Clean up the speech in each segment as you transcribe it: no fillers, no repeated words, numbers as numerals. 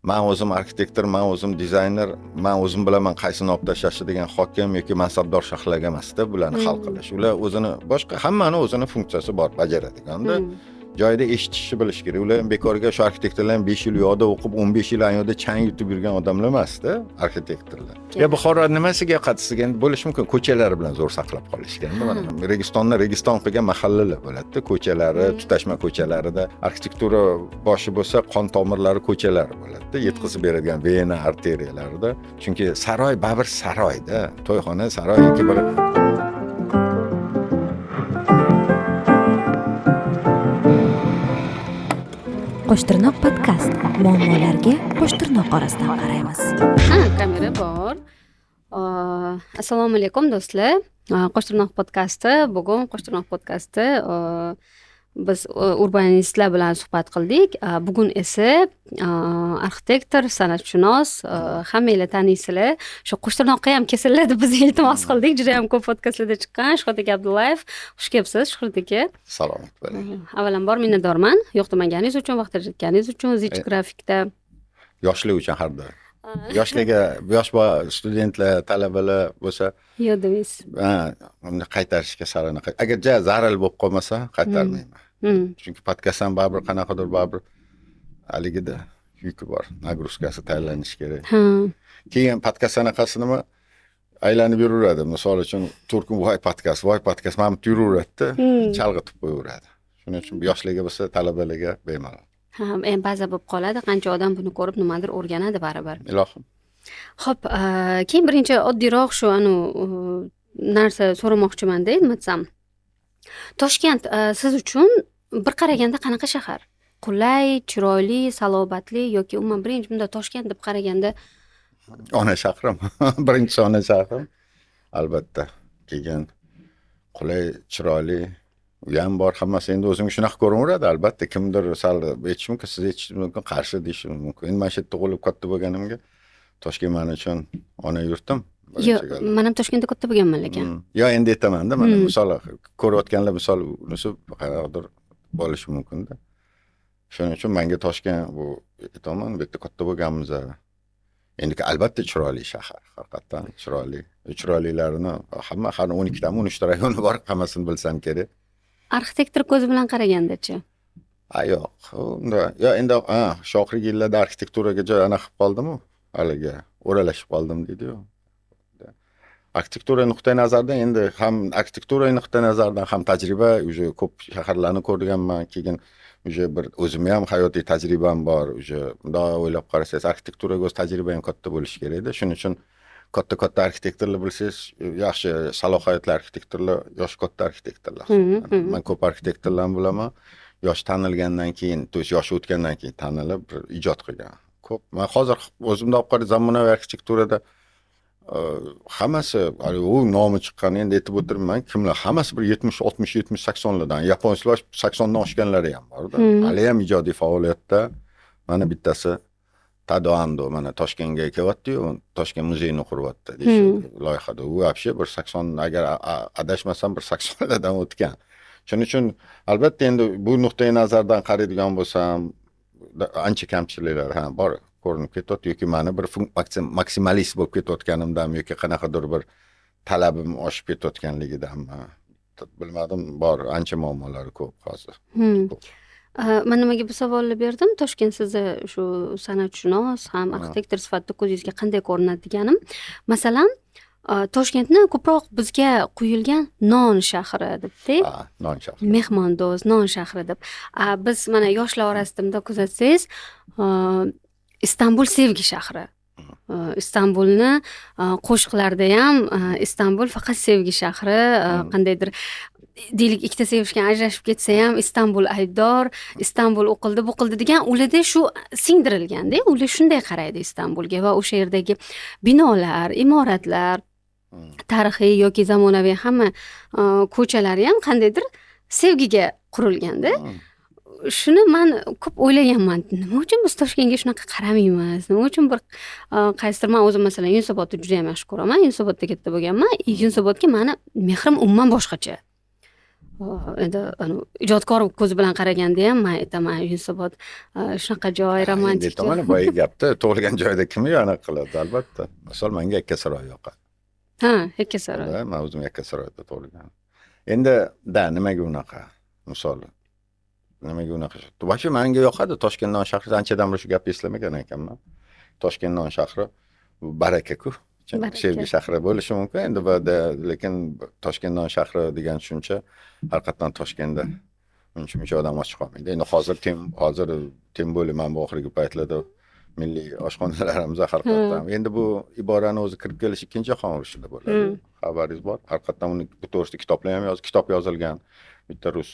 men o'zim arxitektor, men o'zim dizayner, men o'zim bilaman qaysini olib tashlashni degan hokim yoki mansabdor shaxslarga emasda bularni hal qilish. Ular o'zini boshqa hammani o'zini funksiyasi bor bajaradigan-da. Joyida eshitishni bilish kerak. Ular ham bekorga shu arxitektorlar ham 5 yil yoqda o'qib, 15 yil yoqda chang yutib yurgan odamlar emasda, arxitektorlar. Ya Buxoro nimasiga qattiqsigan bo'lishi mumkin? Ko'chalari bilan zo'r saqlab qolishganda. Mana Registonni Registon qilgan mahallalar bo'ladi-da, ko'chalari, tutashma ko'chalarida arxitektura boshi bo'lsa, qon tomirlari ko'chalari bo'ladi-da, yetkazib beradigan vena arteriyalarida. Chunki saroy baribir saroyda, to'yxona saroy yoki bir Qo'shtirnoq podkast. Muammolarga qo'shtirnoq orasidan qaraymiz. Kamera bor. Assalomu alaykum do'stlar. Qo'shtirnoq podkasti. Bugun Qo'shtirnoq podkasti biz urbanistlar bilan suhbat qildik. Bugun esa arxitektor, san'atshunos, hammanglar taniysizlar. Shu Qo'shtirnoqqa ham kesillar deb biz iltimos qildik. Juda ham ko'p podkastlarda chiqqan Shuhrat aka Abdullayev. Xush kelibsiz Shuhrat aka. Salomat bo'ling. Avvalambor minnatdorman yo'qdemaningiz uchun, vaqt ajratganingiz uchun, Zich grafikda. Yoshlik uchun har doim. Yoshlarga, yosh studentlar, talabalar bo'lsa, Yo'q deysiz. Uni qaytarishga sarana. Agar zaril bo'lib qolmasa, qaytarmayman. Chunki podkast ham baribir qanaqadir baribir haligida yuki bor, nagruzkasi tayyorlanishi kerak. Keyin podkast anaqasi nima aylanib yuraveradi. Misol uchun Turkum voy podkast mana yuraveradi-da, chalg'itib qo'yaveradi. Shuning uchun yoshlarga bo'lsa, talabalarga bemalol. Ba'zi bo'lib qoladi, qancha odam buni ko'rib nimadir o'rganadi baribir. Ilohim. Xo'p, keyin birinchi oddiyroq shu narsa so'ramoqchiman-da, nima desam. Toshkent siz uchun bir qaraganda qanaqa shahar? Qulay, chiroyli, salobatli yoki umuman birinchi bunda Toshkent deb qaraganda ona shahrim. Birinchi ona shahrim. Albatta. Keyin qulay, chiroyli u ham bor, hammasi endi o'zimga shunaqa ko'raveradi. Albatta kimdir sal aytish mumkin, siz aytishingiz mumkin, qarshi deyishingiz mumkin. Endi men shu yerda tug'ilib katta bo'lganimga Toshkent men uchun ona yurtim. Yo'q, men ham Toshkentda katta bo'lganman lekin. Yo, endi aytaman-da, mana misol ko'rayotganlar misol unisi qanaqadir bo'lishi mumkin-da. Shuning uchun menga Toshkent bu aytaman, bu yerda katta bo'lganmiz. Endi albatta chiroyli shahar, haqiqatan chiroyli. Chiroylilarini hamma har 12 ta 13 ta rayoni bor, hammasini bilsam kerak. Arxitektor ko'zi bilan qaraganda-chi? Yo'q. Unda yo endi shohrik yillarda arxitekturaga joy ana qilib qoldim-ku, haliga o'ralashib qoldim deydi-ku. Arxitektura nuqtai nazaridan endi ham arxitektura nuqtai nazaridan ham tajriba, uje ko'p shaharlarni ko'rganman, keyin uje bir o'zim ham hayotiy tajribam bor, uje bundoq o'ylab qarasangiz arxitekturaga o'z tajriba ham katta bo'lishi kerak-da. Shuning uchun katta arxitektorlar bilsangiz, yaxshi salohiyatli arxitektorlar, yosh katta arxitektorlar. Men ko'p arxitektorlarni bilaman. Yosh tanilgandan keyin, to'sh yoshi o'tgandan keyin tanilib bir ijod qilgan. Ko'p. Men hozir o'zimda olib qarab zamonaviy arxitekturada hammasi, u nomi chiqqan, endi aytib o'tirman, kimlar hammasi bir 70, 60, 70, 80 lardan, yaponlar 80 dan oshganlari ham bor-da. Hali ham ijodiy faoliyatda. Mana bittasi Tado Ando mana Toshkentga kelyapti-yu, Toshkent muzeyini quryapti deyishadi loyihada. U вообще bir 80, agar adashmasam bir 80 lardan o'tgan. Shuning uchun albatta endi bu nuqtai nazardan qaraydigan bo'lsam, ancha kamchiliklar bor. Ko'rinib ketyapti yoki meni bir maksimalist bo'lib ketayotganimdan yoki qanaqadir bir talabim oshib ketayotganligidanmi bilmadim, bor ancha muammolari ko'p hozir. Men nimaga bu savolni berdim? Toshkent sizni shu san'atshunos ham arxitektor sifatida ko'zingizga qanday ko'rinadi deganim. Masalan, Toshkentni ko'proq bizga quyilgan non shahri deb-da. Non shahri. Mehmondo'st non shahri deb. Biz mana yoshlar orasida kuzatsangiz, Istanbul sevgi shahri. Istanbulni qo'shiqlarda ham Istanbul faqat sevgi shahri, qandaydir deylik ikkita sevishgan ajrashib ketsa ham Istanbul aybdor, Istanbul o'qildi, bu qildi degan ularda shu singdirilganda, ular shunday qaraydi Istanbulga va o'sha yerdagi binolar, imoratlar, tarixiy yoki zamonaviy hamma ko'chalari ham qandaydir sevgiga qurilganda. Shuni men ko'p o'ylaganman. Nima uchun biz Toshkentga shunaqa qaramaymiz? Nima uchun bir qaysidir men o'zim masalan Yunusobodni juda ham yaxshi ko'raman. Yunusobodda katta bo'lganman. Yunusobodga meni mehrim umuman boshqacha. endi ijodkor ko'zi bilan qaraganda ham man aytaman Yunusobod shunaqa joy romantik endi aytaman boya gapda tug'ilgan joyda kim anaqa qiladi albatta. Misol menga Yakkasaroy yoqadi. ha Yakkasaroy. Men o'zim Yakkasaroyda tug'ilgan. Endi nimaga unaqa? Misol nimaga unaqa? Voqea menga yoqadi. Toshkent non shahri anchadan beri shu gapni eslamagan ekanman. Toshkent non shahri bu baraka-ku. Sevgi shahri bo'lishi mumkin endi lekin Toshkent non shahri degan tushuncha haqiqatan Toshkentda uncha odam och qolmaydi. Endi hozir tem bo'laman bu oxirgi paytlarda milliy oshxonalarimiz haqiqatan. Endi bu iborani o'zi kirib kelish ikkinchi jahon urushida bo'ladi. Xabaringiz bor. Haqiqatan uni bu to'g'risida kitoblar ham kitob yozilgan. Bitta rus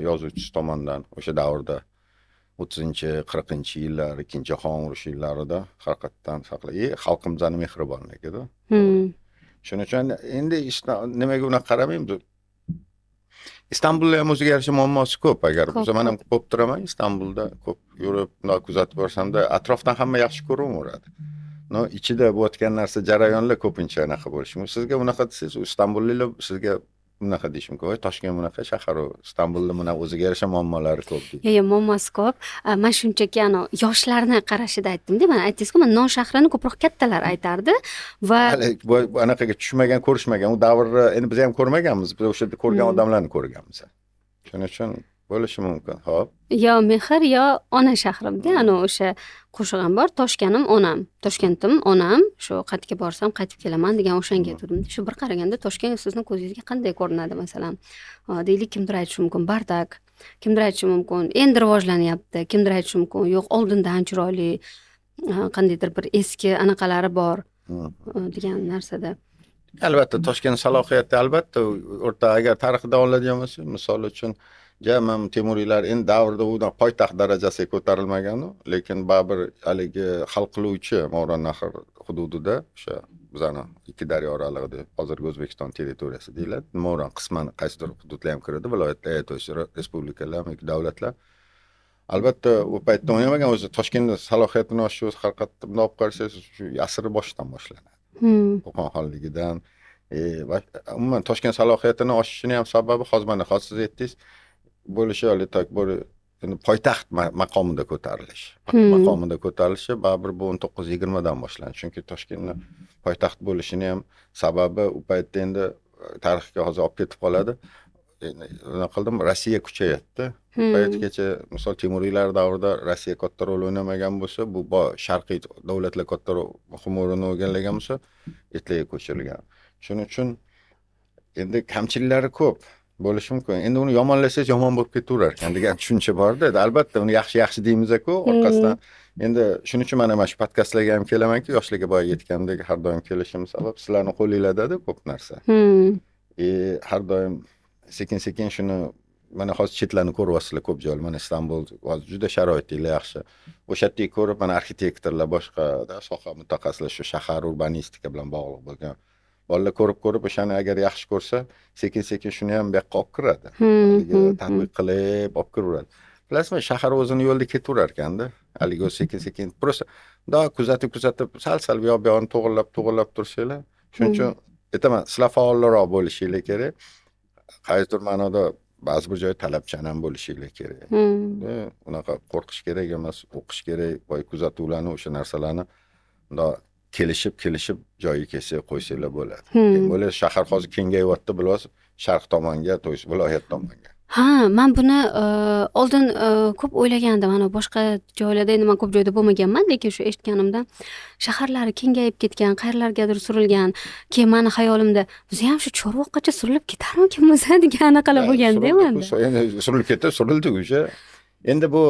yozuvchisi tomonidan o'sha davrda 30-40-yillar, ikkinchi jahon urushi yillarida haqiqatan xalqimizning mehribonligida. Shuning uchun endi nimaga unaqa qaramaymiz. Istanbulda ham o'ziga yarasha muammosi ko'p. Agar biz men ham ko'p turaman Istanbulda, ko'p yurib, kuzatib borsamda, atrofdan hamma yaxshi ko'raveradi. Ichida bo'layotgan narsa jarayonlar ko'pincha anaqa bo'lishi mumkin. Sizga unaqa desangiz, Istanbulliklar sizga bunaqa deyish mumkin. Toshkent bunaqa shahar, Istanbulda mana o'ziga yarasha muammolari ko'p. Muammosi ko'p. Men shunchaki yoshlarni qarashida aytdim-da, mana aytdingiz-ku, men non shahrini ko'proq kattalar aytardi va anaqaga tushmagan, ko'rishmagan, u davrni endi biz ham ko'rmaganmiz. Biz o'sha yerda ko'rgan odamlarni ko'rganmiz. Shuning uchun bo'lishi mumkin. Xo'p. Yo mehr yo ona shahrimda, o'sha qo'shig'im bor. Toshkanim onam, Toshkentim onam. Shu qayerga borsam qaytib kelaman degan o'shanga aytdim. Shu bir qaraganda Toshkent sizni ko'zingizga qanday ko'rinadi masalan? Deylik, kimdir aytishi mumkin bardak, kimdir aytishi mumkin endi rivojlanyapti, kimdir aytishi mumkin yo'q oldindan chiroyli, qandaydir bir eski anaqalari bor degan narsada. Albatta Toshkent salohiyati albatta o'rta agar tarixdan oladigan bo'lsa, misol uchun Jamam Temuriylar endi davrda u poytaxt darajasiga ko'tarilmagan, lekin baribir haligi hal qiluvchi Mo'g'ron-Nahr hududida o'sha bizani ikki daryo oralig'ida hozirgi O'zbekiston territoriyasi deyiladi. Mo'g'ron qisman qaysidir hududlar ham kiradi, viloyatlar, respublikalar, davlatlar. Albatta u paytda o'ynamagan o'zi Toshkentning salohiyatini oshishi o'zi haqiqatda bunday olib qarasangiz shu asr boshidan boshlanadi. Qo'qon xonligidan umuman Toshkent salohiyatini oshishini ham sababi hozir mana siz aytdingiz bo'lishi endi poytaxt maqomida ko'tarilishi baribir bu 1920 dan boshlandi. Chunki Toshkentning poytaxt bo'lishini ham sababi u paytda endi tarixga hozir olib ketib qoladi. Nima qildim? Rossiya kuchayapti. Paytgacha misol Temuriylar davrida Rossiya katta rol o'ynamagan bo'lsa, bu sharqiy davlatlar katta muhim o'rin o'rganlagan bo'lsa, etlarga ko'chirilgan. Shuning uchun endi kamchiliklari ko'p bo'lishi mumkin. Endi uni yomonlasangiz yomon bo'lib ketaverar ekan degan tushuncha bor-da. Albatta uni yaxshi deymiz-ku, orqasidan. Endi shuning uchun mana shu podkastlarga ham kelamanki, yoshlarga boya aytgandek har doim kelishim sabab sizlarning qo'lingizda ko'p narsa. Har doim sekin shuni mana hozir chetlarni ko'ryapsizlar ko'p joylar. Mana Istanbul hozir juda sharoitlar yaxshi. O'sha yerda ko'rib mana arxitektorlar boshqa soha mutaxassislar shu shahar urbanistika bilan bog'liq bo'lgan bolalar ko'rib o'shani agar yaxshi ko'rsa, sekin shuni ham bu yoqqa olib kiradi. Tatbiq qilib olib kiraveradi. Bilasizmi, shahar o'zini yo'lda ketaverar ekanda. Haligi sekin просто kuzatib sal bu yoqni to'g'irlab tursanglar. Shuning uchun aytaman, sizlar faolroq bo'lishinglar kerak. Qaysidir ma'noda ba'zi bir joy talabchan ham bo'lishinglar kerak. Unaqa qo'rqish kerak emas, o'qish kerak, kuzatuvlarni o'sha narsalarni kelishib joyiga kelsa qo'ysanglar bo'ladi. Bo'la shahar hozir kengayyapti, biloz sharq tomonga, viloyat tomonga. Men buni oldin ko'p o'ylagandim. Boshqa joylarda endi men ko'p joyda bo'lmaganman, lekin shu eshitganimdan shaharlari kengayib ketgan, qayerlargadir surilgan. Keyin meni xayolimda biz ham shu Chorvoqgacha surilib ketarmikanmiz degan anaqalar bo'lganda menda. Endi surildi o'sha. Endi bu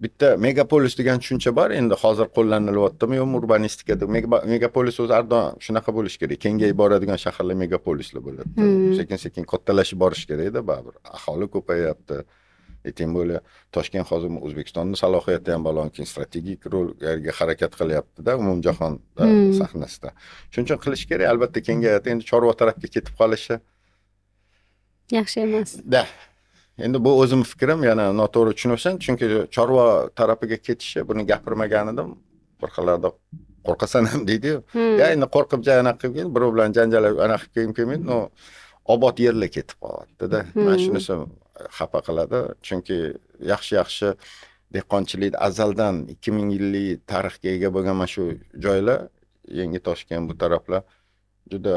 bitta megapolis degan tushuncha bor. Endi hozir qo'llanilyaptimi yo'qmi urbanistikada? Megapolis o'zi ardon shunaqa bo'lish kerak. Kengayib boradigan shaharlar megapolislar bo'ladi. Sekin qattalashib borish kerak-da baribir. Aholi ko'payapti. Tем более Toshkent hozir O'zbekistonning salohiyati ham balonkin strategik rolga harakat qilyapti-da umumjahon sahnasida. Shuning uchun qilish kerak, albatta kengayadi. Endi Chorva tarafga ketib qolishi yaxshi emas. Endi bu o'zim fikrim, yana noto'g'ri tushunarsan, chunki Chorva tarafiga ketishi buni gapirmagan edim. Bir xillarda qo'rqasan ham deydi-yu. Endi qo'rqib anaqa qilib, birov bilan janjal anaqa qilib kelmaydi. obod yerlar ketib qolyapti-da. Mana shunisi xafa qiladi, chunki yaxshi dehqonchilik azaldan 2000 yillik tarixga ega bo'lgan mana shu joylar, Yangi Toshkent bu taraflar juda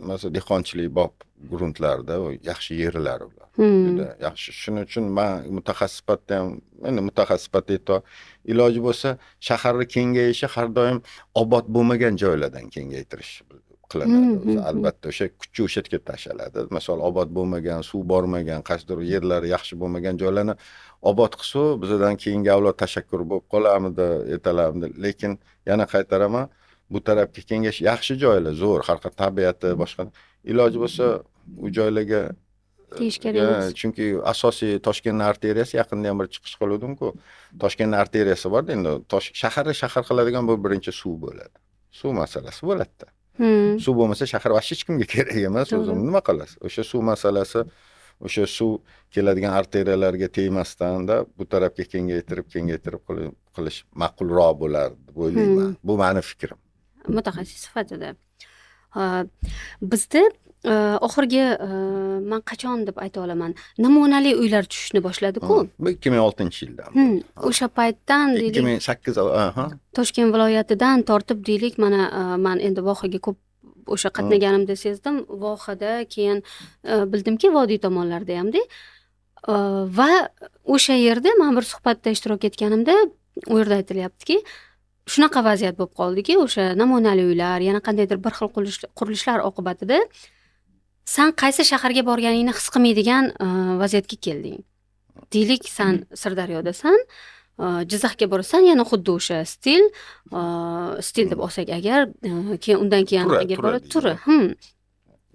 masalan dehqonchilik bop gruntlarda yaxshi yerlar ular. Juda yaxshi. Shuning uchun men mutaxassis sifatida ham, endi mutaxassis sifatida iloji bo'lsa shaharni kengayishi har doim obod bo'lmagan joylardan kengaytirish qilinadi. Albatta o'sha kuchni o'sha yerga tashlanadi. Masalan, obod bo'lmagan, suv bormagan, qaysidir yerlari yaxshi bo'lmagan joylarni obod qilsa, bizdan keyingi avlod tashakkur bo'lib qolamidi, ertalamidi. Lekin yana qaytaraman, bu tarafga kengash yaxshi joylar, zo'r, har xil tabiati, boshqa iloji bo'lsa u joylarga tegish kerak emas. Chunki asosiy Toshkent arteriyasi yaqinda ham bir chiqish qiluvdim-ku. Toshkent arteriyasi bor, endi shaharni shahar qiladigan bu birinchi suv bo'ladi. Suv masalasi bo'ladi-da. Suv bo'lmasa shahar vaqti hech kimga kerak emas, o'zim nima qilasiz? O'sha suv masalasi, o'sha suv keladigan arteriyalarga tegmasdan-da bu tarafga kengaytirib qilish ma'qulroq bo'lardi deb o'ylayman. Bu meni fikrim. Mutaxassis sifatida. Bizda oxirgi men qachon deb ayta olaman, namunali uylar tushishni boshladi-ku. Bu 2006-yildan. O'sha paytdan deylik 2008 Toshkent viloyatidan tortib deylik, mana men endi vohaga ko'p o'sha qatnaganimda sezdim. Vohada keyin bildimki, vodiy tomonlarda hamda va o'sha yerda men bir suhbatda ishtirok etganimda u yerda aytilyaptiki, shunaqa vaziyat bo'lib qoldiki, o'sha namunali uylar, yana qandaydir bir xil qurilishlar oqibatida sen qaysi shaharga borganingni his qilmaydigan vaziyatga kelding. Deylik, sen Sirdaryodasan, Jizzaxga borasan, yana xuddi o'sha stil deb olsak agar, keyin undan keyin agar borib turi.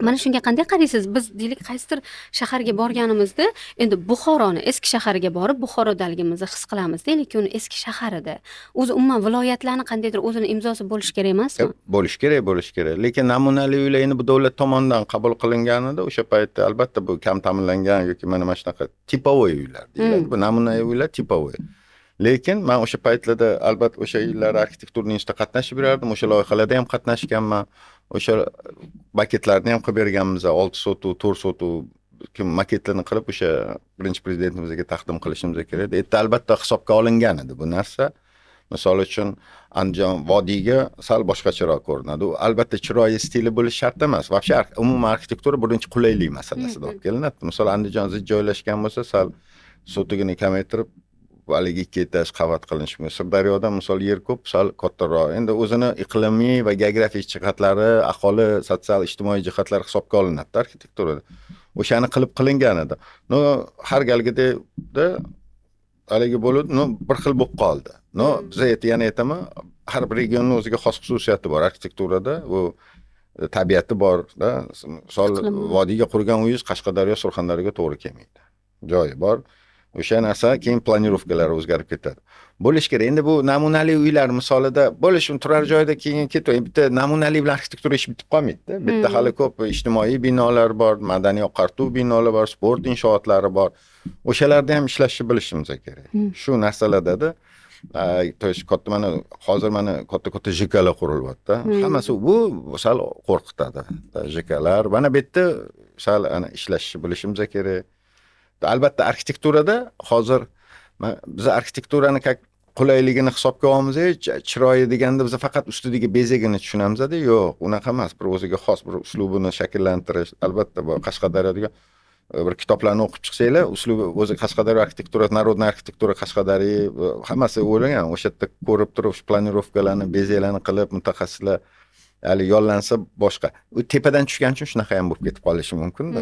Mana shunga qanday qaraysiz? Biz deylik qaysidir shaharga borganimizda, endi Buxoroni eski shahariga borib, Buxorodaligimizni his qilamiz, lekin uni eski shaharida. O'zi umuman viloyatlarni qandaydir o'zini imzosi bo'lish kerak emasmi? Bo'lish kerak. Lekin namunali uylar endi bu davlat tomonidan qabul qilinganida o'sha paytda albatta bu kam ta'minlangan yoki mana shunaqa tipovoy uylar deyiladi. Bu namunali uylar tipovoy. Lekin men o'sha paytlarda albatta o'sha yillar arxitekturning ishida qatnashib yurardim, o'sha loyihalarda ham qatnashganman. O'sha maketlarni ham qilib berganmiz, 6 sotuv, 4 sotuv maketlarni qilib o'sha birinchi prezidentimizga taqdim qilishimiz kerak. Erta albatta hisobga olingan edi bu narsa. Misol uchun Andijon vodiyga sal boshqacharoq ko'rinadi. U albatta chiroyi stili bo'lishi shart emas. Vobshe umuman arxitektura birinchi qulaylik masalasida olib kelinadi. Misol Andijon zid joylashgan bo'lsa, sal sotigini kamaytirib haligi 2 etaj qavat qilinishi mumkin. Sirdaryoda misol yer ko'p, sal kattaroq. Endi o'zini iqlimiy va geografik jihatlari, aholi sotsial ijtimoiy jihatlari hisobga olinadi arxitekturada. O'shani qilib qilingan edi. Har galgida haligi bo'lib, bir xil bo'lib qoldi. Biz yana aytaman, har bir regionning o'ziga xos xususiyati bor arxitekturada, u tabiati bor-da. Misol vodiyga qurgan uyingiz Qashqadaryo, Surxondaryoga to'g'ri kelmaydi. Joyi bor. O'sha narsa keyin planirovkalari o'zgarib ketadi. Bo'lish kerak. Endi bu namunali uylar misolida bo'lish turar joyda keyin ketadi. Bitta namunali bilan arxitektura ish bitib qolmaydi-da. Bitta hali ko'p ijtimoiy binolar bor, madaniy oqartuv binolar bor, sport inshootlari bor. O'shalarda ham ishlashni bilishimiz kerak. Shu narsalarda mana hozir mana katta JKlar qurilyapti. Hammasi bu sal qo'rqitadi. JKlar mana bu yerda sal ishlashni bilishimiz kerak. Albatta arxitekturada hozir biz arxitekturani qulayligini hisobga olamiz, chiroyi deganda biz faqat ustidagi bezagini tushunamiz-da, yo'q, unaqa emas. Bir o'ziga xos bir uslubini shakllantirish. Albatta bu Qashqadaryoga bir kitoblarni o'qib chiqsanglar, uslubi o'zi Qashqadaryo arxitektura, narodniy arxitektura Qashqadaryo hammasi o'ylagan. O'sha yerda ko'rib turib, planirovkalarni, bezaklarni qilib mutaxassislar hali yollansa boshqa. U tepadan tushgan uchun shunaqa ham bo'lib ketib qolishi mumkin-da.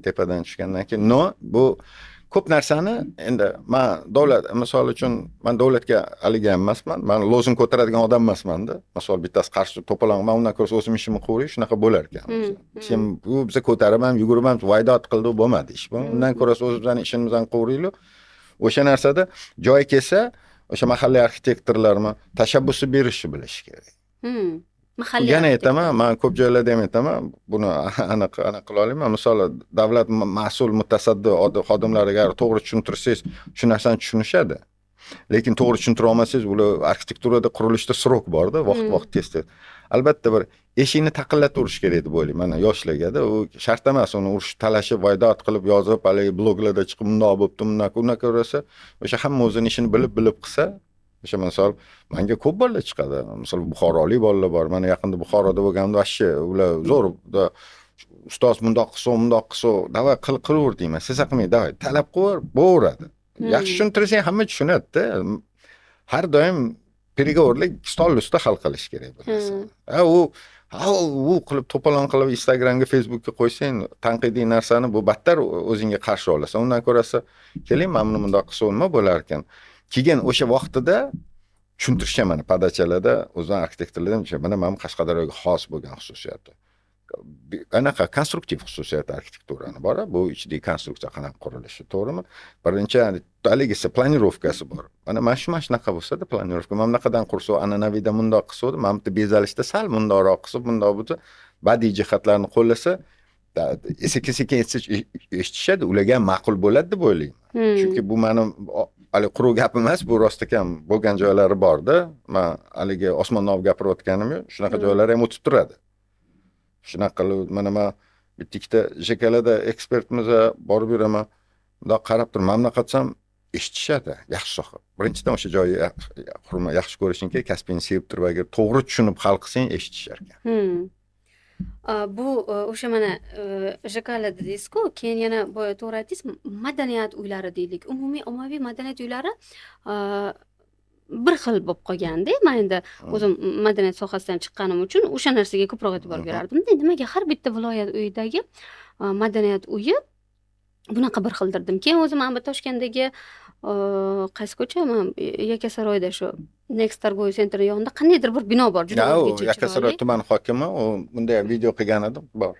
Tepadan tushgandan keyin bu ko'p narsani endi men davlat, misol uchun men davlatga aligan emasman. Men lozing ko'taradigan odam emasman-da. Misol bittasi qarshi to'polon, men undan ko'ra o'zim ishimni qilay, shunaqa bo'lar ekan. Sen bu biza ko'tarib ham, yugurib ham vaydot qildi, bo'lmadi ish bu. Undan ko'ra o'zimizning ishimizdan qilaylik. O'sha narsada joy kelsa, o'sha mahalliy arxitektorlarni tashabbusi berishni bilish kerak. Yana aytaman, men ko'p joylarda ham aytaman, buni aniq qila olaman. Misol davlat mas'ul mutasaddi xodimlariga to'g'ri tushuntirsangiz, shu narsani tushunishadi. lekin to'g'ri tushuntira olmasangiz, ular arxitekturada qurilishda srok borda, vaqt tez. Albatta bir eshikni taqillataverish kerak deb o'ylayman. Mana yoshlarga-da u shart emas uni urish, talashib, voydot qilib yozib, haligi bloglarda chiqib bundoq bo'pti, bunaqa ko'rasa, o'sha hamma o'zini ishini bilib qilsa, o'sha misol menga ko'p bolalar chiqadi. Misol buxorolik bolalar bor. Mana yaqinda Buxoroda bo'lganda vashshi ular zo'r ustoz bundoq qilsa, davay qilaver deyman. Siz qilmang, davay talab qo'yar, bo'veradi. Yaxshi tushuntirsang hamma tushunadi-da. Har doim переговорlik stol ustida hal qilish kerak bu narsani. U qilib to'polon qilib Instagramga, Facebookga qo'ysang, tanqidiy narsani bu battar o'zingga qarshi olasan. Undan ko'rasa, keling, men buni bundoq qilsa nima bo'lar ekan? Keyin o'sha vaqtida tushuntirishgan mana podachalarda, o'zim arxitektorlardan mana men Qashqadaryoga xos bo'lgan xususiyati. Anaqa konstruktiv xususiyat arxitekturani bor. Bu ichidagi konstruksiya qanaqa qurilishi, to'g'rimi? Birinchi haligisi planirovkasi bor. Mana shunaqa bo'lsa-da, planirovka mamlaqadan qursa, an'anaviyda bundoq qilsa, mana bu bezalishda sal bundoqroq qilsa, bundoq bo'lsa, badiiy jihatlarni qo'llasa, sekin eshitishadi, ularga ham ma'qul bo'ladi deb o'ylayman. Chunki bu meni hali quruq gap emas, bu rost ekan bo'lgan joylari bor-da. Men haligi osmondan gapirayotganim yo'q, shunaqa joylar ham o'tib turadi. Shunaqa qilib, mana men bitta JKLda ekspertimiz borib yuraman. Bundoq qarab turib, mamna qatsam eshitishadi, yaxshi soha. Birinchidan o'sha joyni yaxshi ko'rishing kerak, kasbingni sevib turib, agar to'g'ri tushunib hal qilsang eshitishar ekan. Bu o'sha mana JKL dedingiz-ku, keyin yana boya to'g'ri aytdingiz, madaniyat uylari deylik. Umumiy ommaviy madaniyat uylari bir xil bo'lib qolganda, men endi o'zim madaniyat sohasidan chiqqanim uchun o'sha narsaga ko'proq e'tibor berardim. Nimaga har bitta viloyat uyidagi madaniyat uyi bunaqa bir xildirdim. Keyin o'zim mana Toshkentdagi qaysi ko'cha, men Yakkasaroyda shu Next Targoviy Center yonida qandaydir bir bino bor, juda o'zgacha. Yakkasaroy tuman hokimi u bunday video qilgan edim, bor.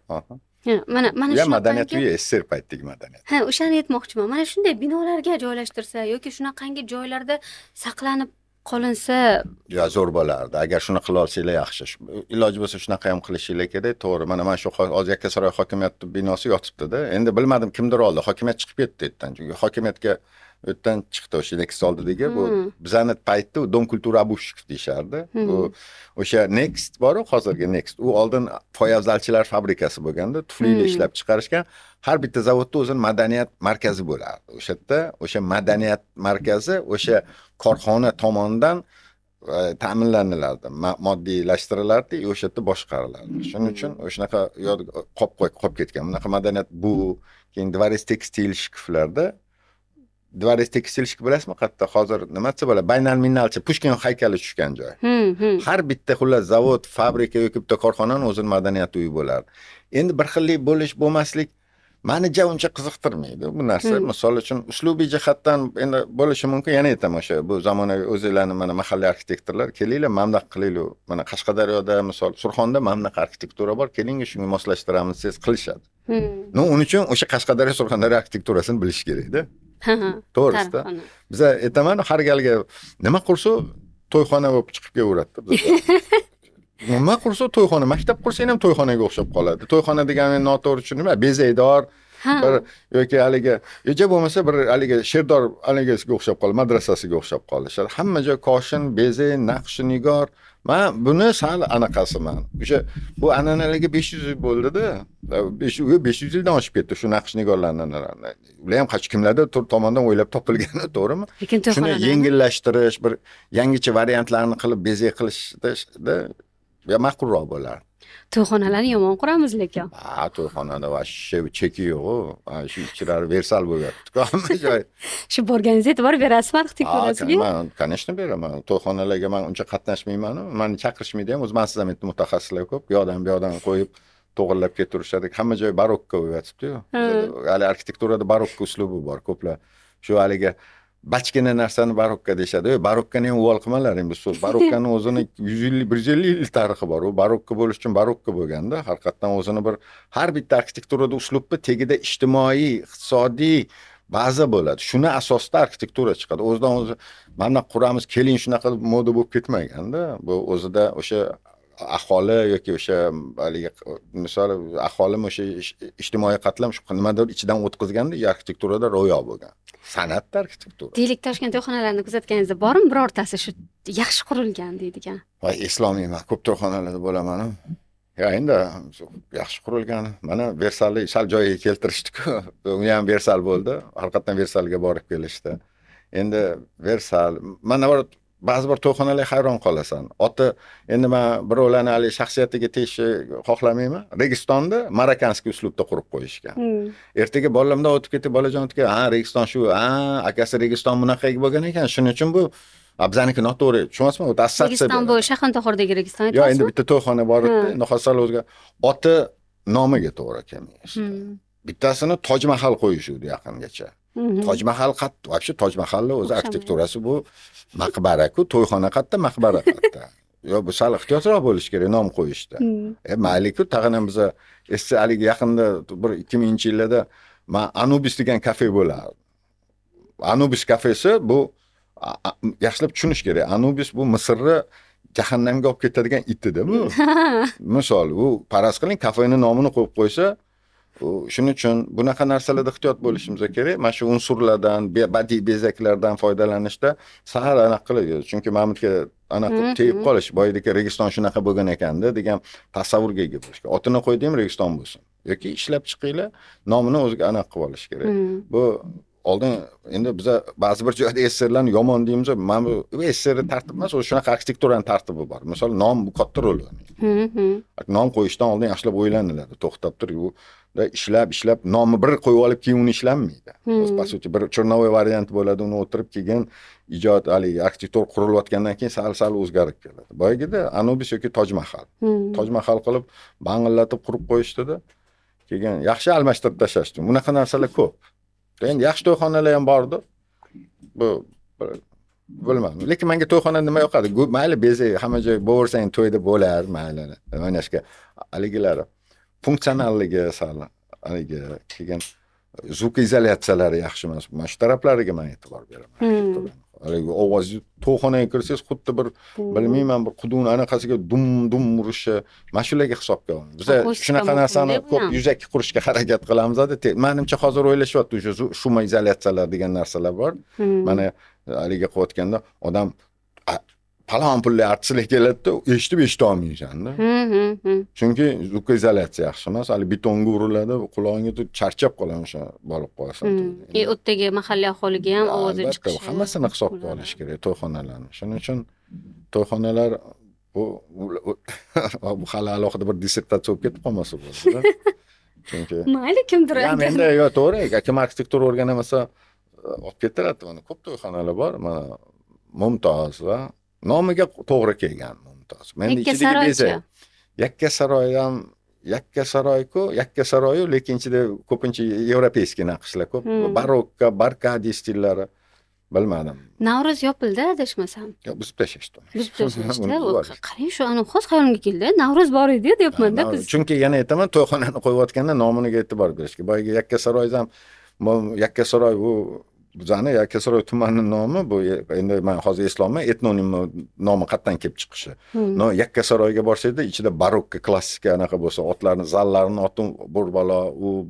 Mana shu madaniyat uyi SSR paytdagi madaniyat. O'shani aytmoqchiman. Mana shunday binolarga joylashtirsa yoki shunaqangi joylarda saqlanib qolinsa, zo'r bo'lardi. Agar shuni qila olsanglar yaxshi. Iloji bo'lsa shunaqa ham qilishinglar kerak, to'g'ri. Mana shu hozir Yakkasaroy hokimiyat binosi yotibdi-da. Endi bilmadim kimdir oldi. Hokimiyat chiqib ketdi yerdan. Chunki hokimiyatga o'tdan chiqdi o'sha Next oldidagi bu bizani paytda Dom kultura Abushkov deyishardi. Bu o'sha Next bor-ku, hozirgi Next. U oldin poyabzalchilar fabrikasi bo'lganda, tuflilar ishlab chiqarishgan. Har bitta zavodda o'zining madaniyat markazi bo'lardi. O'sha yerda o'sha madaniyat markazi o'sha korxona tomonidan ta'minlanilardi, moddiylashtiriladi, o'sha yerda boshqarilardi. Shuning uchun o'shanaqa qolib ketgan. Bunaqa madaniyat bu keyin Dvorets tekstilshiklarda Dvorets tekstilshik bilasizmi? Qayerda hozir nima desa bo'ladi? Baynalminalchi Pushkin haykali tushgan joy. Har bitta xullas zavod, fabrika yoki bitta korxonaning o'zining madaniyat uyi bo'lardi. Endi bir xillik bo'lmaslik meni uncha qiziqtirmaydi bu narsa. Misol uchun uslubiy jihatdan endi bo'lishi mumkin. Yana aytaman, o'sha bu zamonaviy o'zinglarni mana mahalliy arxitektorlar kelinglar, mamlaq qilaylik. Mana Qashqadaryoda misol Surxonda mamlaq arxitektura bor, keling shunga moslashtiramiz desa qilishadi. Uning uchun o'sha Qashqadaryo Surxondaryo arxitekturasini bilish kerak-da. To'g'risida. Biz aytaman, har galga nima qursa to'yxona bo'lib chiqib kelaveradi bizda. Nima qursa to'yxona, maktab qursang ham to'yxonaga o'xshab qoladi. To'yxona deganim noto'g'ri tushunma, bezaydor bir yoki haligi bo'lmasa bir haligi sherdor haligisiga o'xshab qoladi, madrasasiga o'xshab qolishadi. Hamma joy koshin, bezay, naqshi nigor. Men buni sal anaqasiman. O'sha bu an'analarga 500 yil bo'ldi-da. 500 yildan oshib ketdi shu naqsh nigorlarni. Ular ham qancha kimlarda tomonidan o'ylab topilgani, to'g'rimi? Shuni yengillashtirish, bir yangicha variantlarni qilib bezay qilishda ma'qulroq bo'lar. To'yxonalarni yomon quramiz lekin. To'yxonada vashshe cheki yo'q-ku. Shu ichilari versal bo'lyapti. Hamma joy. Shu borganingizda e'tibor berasizmi arxitekturasiga? Men, конечно, beraman. To'yxonalarga men uncha qatnashmayman. Meni chaqirishmaydi ham, o'zim sizdan aytdim, mutaxassislar ko'p. Bu yoqdan qo'yib to'g'irlab keturishadi. Hamma joy barokka bo'lyapti-ku. Hali arxitekturada barokka uslubi bor, ko'plar. Shu haliga bachkina narsani barokka deyshadi. Barokkani ham uvol qilmalaring bu so'z. Barokkani o'zini 150 yil tarixi bor. U barokka bo'lish uchun barokka bo'lganda, haqiqatan o'zini bir har bitta arxitekturada uslubni tagida ijtimoiy, iqtisodiy baza bo'ladi. Shuni asosida arxitektura chiqadi. O'zidan o'zi mana quramiz, keling shunaqa moda bo'lib ketmaganda, bu o'zida o'sha aholi yoki o'sha haligi misol aholimi o'sha ijtimoiy qatlam shu nimadir ichidan o'tkazganda arxitekturada ro'yo bo'lgan. San'atda arxitektura. deylik Toshkent to'yxonalarini kuzatganingizda bormi birortasi shu yaxshi qurilgan deydigan? Voy eslolmayman, ko'p to'yxonalarda bo'laman. Ya endi yaxshi qurilgan. Mana Versalni sal joyiga keltirishdi-ku. Uni ham Versal bo'ldi. Haqiqatan Versalga borib kelishdi. Endi Versal mana ba'zi bir to'yxonalarga hayron qolasan. Endi men birovlarni hali shaxsiyatiga tegishni xohlamayman. Registonda marakanskiy uslubda qurib qo'yishgan. Ertaga bolalardan o'tib ketib, bolajon o'tib ketib, Registon shu, akasi Registon bunaqa bo'lgan ekan. Shuning uchun bu bizaniki noto'g'ri. Tushunyapsizmi? U assotsiatsiya. Registon bu Shayxontohurdagi Registon Yo, aytyapsizmi? endi bitta to'yxona bor edi. Noxosal o'zga oti nomiga to'g'ri kelmaydi. Bittasini Toj Mahal qo'yishdi yaqingacha. Toj Mahal вообще Toj Mahalni o'zi arxitekturasi bu maqbara-ku, to'yxona qatta, maqbara qatta. Yo, bu sal ehtiyotroq bo'lish kerak nom qo'yishda. Mayli-ku, tag'in ham biz haligi yaqinda bir 2000-yillarda Anubis degan kafe bo'lardi. Anubis kafesi bu yaxshilab tushunish kerak. Anubis bu Misrni jahannamga olib ketadigan itida bu. Misol, u faraz qiling, kafening nomini qo'yib qo'ysa, shuning uchun bunaqa narsalarda ehtiyot bo'lishimiz kerak. Mana shu unsurlardan, badiiy bezaklardan foydalanishda sal aniq qiladi. Chunki Mamutga anaqa tegib qolish, boyidagi Registon shunaqa bo'lgan ekanda degan tasavvurga ega bo'lish kerak. Otini qo'ydim Registon bo'lsin. Yoki ishlab chiqinglar, nomini o'ziga aniq qilib olish kerak. Bu oldin endi biz ba'zi bir joyda SSRlarni yomon deymiz, mana bu SSR tartib emas, o'sha shunaqa arxitekturaning tartibi bor. Misol nom bu katta rol o'ynaydi. Nom qo'yishdan oldin yaxshilab o'ylaniladi, to'xtab tur, u ishlab nomni bir qo'yib olib keyin uni ishlanmaydi. Po sути bir chernovoy variant bo'ladi, uni o'tirib keyin ijod haligi arxitektur qurilayotgandan keyin sal o'zgarib keladi. Boyagida Anubis yoki Toj Mahal. Toj Mahal qilib bang'illatib qurib qo'yishdi-da. Keyin yaxshi almashtirib tashlashdi. Bunaqa narsalar ko'p. Endi yaxshi to'yxonalar ham bordi. Bu bilmadim. Lekin menga to'yxona nima yoqadi? Mayli bezak, hamma joy bo'rsang to'yda bo'lar, mayli. O'ynashga haligilari funksionalligi sal haligi keyin zvuk izolyatsiyalari yaxshi emas. Mana shu taraflariga men e'tibor beraman. Haligi ovoz to'yxonaga kirsangiz xuddi bir bilmayman bir qudun anaqasiga dum urishi, mashularga hisobga oling. Biz shunaqa narsani ko'p yuzaki qurishga harakat qilamiz-da. Menimcha hozir o'ylashyapti o'sha shuma izolyatsiyalar degan narsalar bor. Mana haligi qilayotganda odam palon pulli artistlar keladi-da, eshitib olmaysan-da. Chunki zvuk izolyatsiya yaxshi emas. Hali betonga uriladi, qulog'ingga charchab qolasan o'sha bo'lib qolasan. O'tdagi mahalliy aholiga ham ovozi chiqishi. Hammasini hisobga olish kerak to'yxonalarni. Shuning uchun to'yxonalar bu hali alohida bir dissertatsiya bo'lib ketib qolmasa bo'ladi-da. Chunki mayli kimdir aytgan. Endi yo to'g'ri, kim arxitektura o'rganamasa olib ketiradi. Mana ko'p to'yxonalar bor. Mana Mumtoz va nomiga to'g'ri kelgan Mumtoz. Men ichidagi bezak. Yakkasaroy ham yakkasaroy-ku, lekin ichida ko'pincha yevropeyskiy naqshlar ko'p. Barokka, barkadiy stillari. Bilmadim. Navro'z yopildi, adashmasam. Yo, buzib tashlashdi. Qarang, shu xos xayolimga keldi. Navro'z bor edi, deyapman-da biz. Chunki yana aytaman, to'yxonani qo'yayotganda nomiga e'tibor berish kerak. Boyagi Yakkasaroy ham Yakkasaroy bu bizani Yakkasaroy tumanining nomi bu endi men hozir eslolmay etnonim nomi qatdan kelib chiqishi. No Yakkasaroyga borsangda ichida barokka klassika anaqa bo'lsa, otlarni zallarini oti bo'rbalo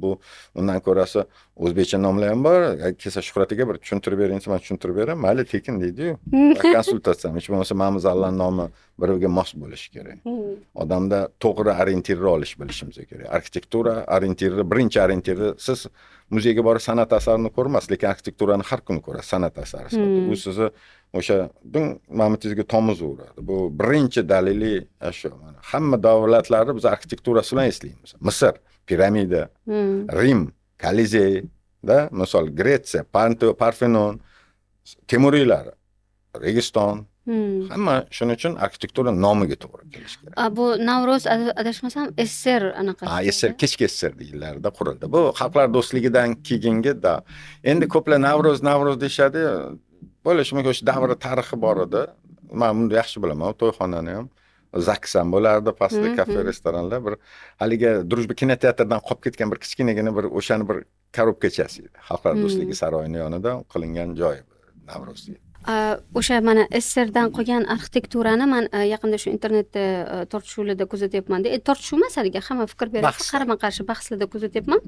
bu undan ko'rasa o'zbekcha nomlar ham bor. Kelsa Shuhratiga bir tushuntirib bering, men tushuntirib beraman. Mayli tekin deydi-yu. Konsultatsiya, hech bo'lmasa mana zallarning nomi bir-biriga mos bo'lishi kerak. Odamda to'g'ri orientirni olish bilishimiz kerak. Arxitektura orientiri, birinchi orientiri siz muzeyga borib san'at asarini ko'rmas, lekin arxitekturani har kuni ko'rasiz, san'at asari sifatida. U sizni o'sha ma'mitingizga tomuz uradi. Bu birinchi dalili shu. Mana hamma davlatlarni biz arxitekturasi bilan eslaymiz. Misr, piramida, Rim, Kolizey, da, misol Gretsiya, Parfenon, Temuriylar, Registon, hamma shuning uchun arxitektura nomiga to'g'ri kelishi kerak. Bu Navro'z adashmasam SSR anaqasi. SSR kechki SSR yillarida qurildi. Bu xalqlar do'stligidan keyingi da. Endi ko'plar Navro'z deyshadi. Bo'lishi mumkin, o'sha davr tarixi bor edi. Men buni yaxshi bilaman, to'yxonani ham. Zaks ham bo'lardi, pastda kafe, restoranlar, bir haligi Drujba kinoteatrdan qolib ketgan bir kichkinagina bir o'shani bir korobkachasi edi. Xalqlar do'stligi saroyining yonida qilingan joyi Navro'z. O'sha mana SSRdan qolgan arxitekturani man yaqinda shu internetda tortishuvlarda kuzatyapmanda. Tortishuv emas haligi, hamma fikr beryapti, qarama-qarshi bahslarda kuzatyapman.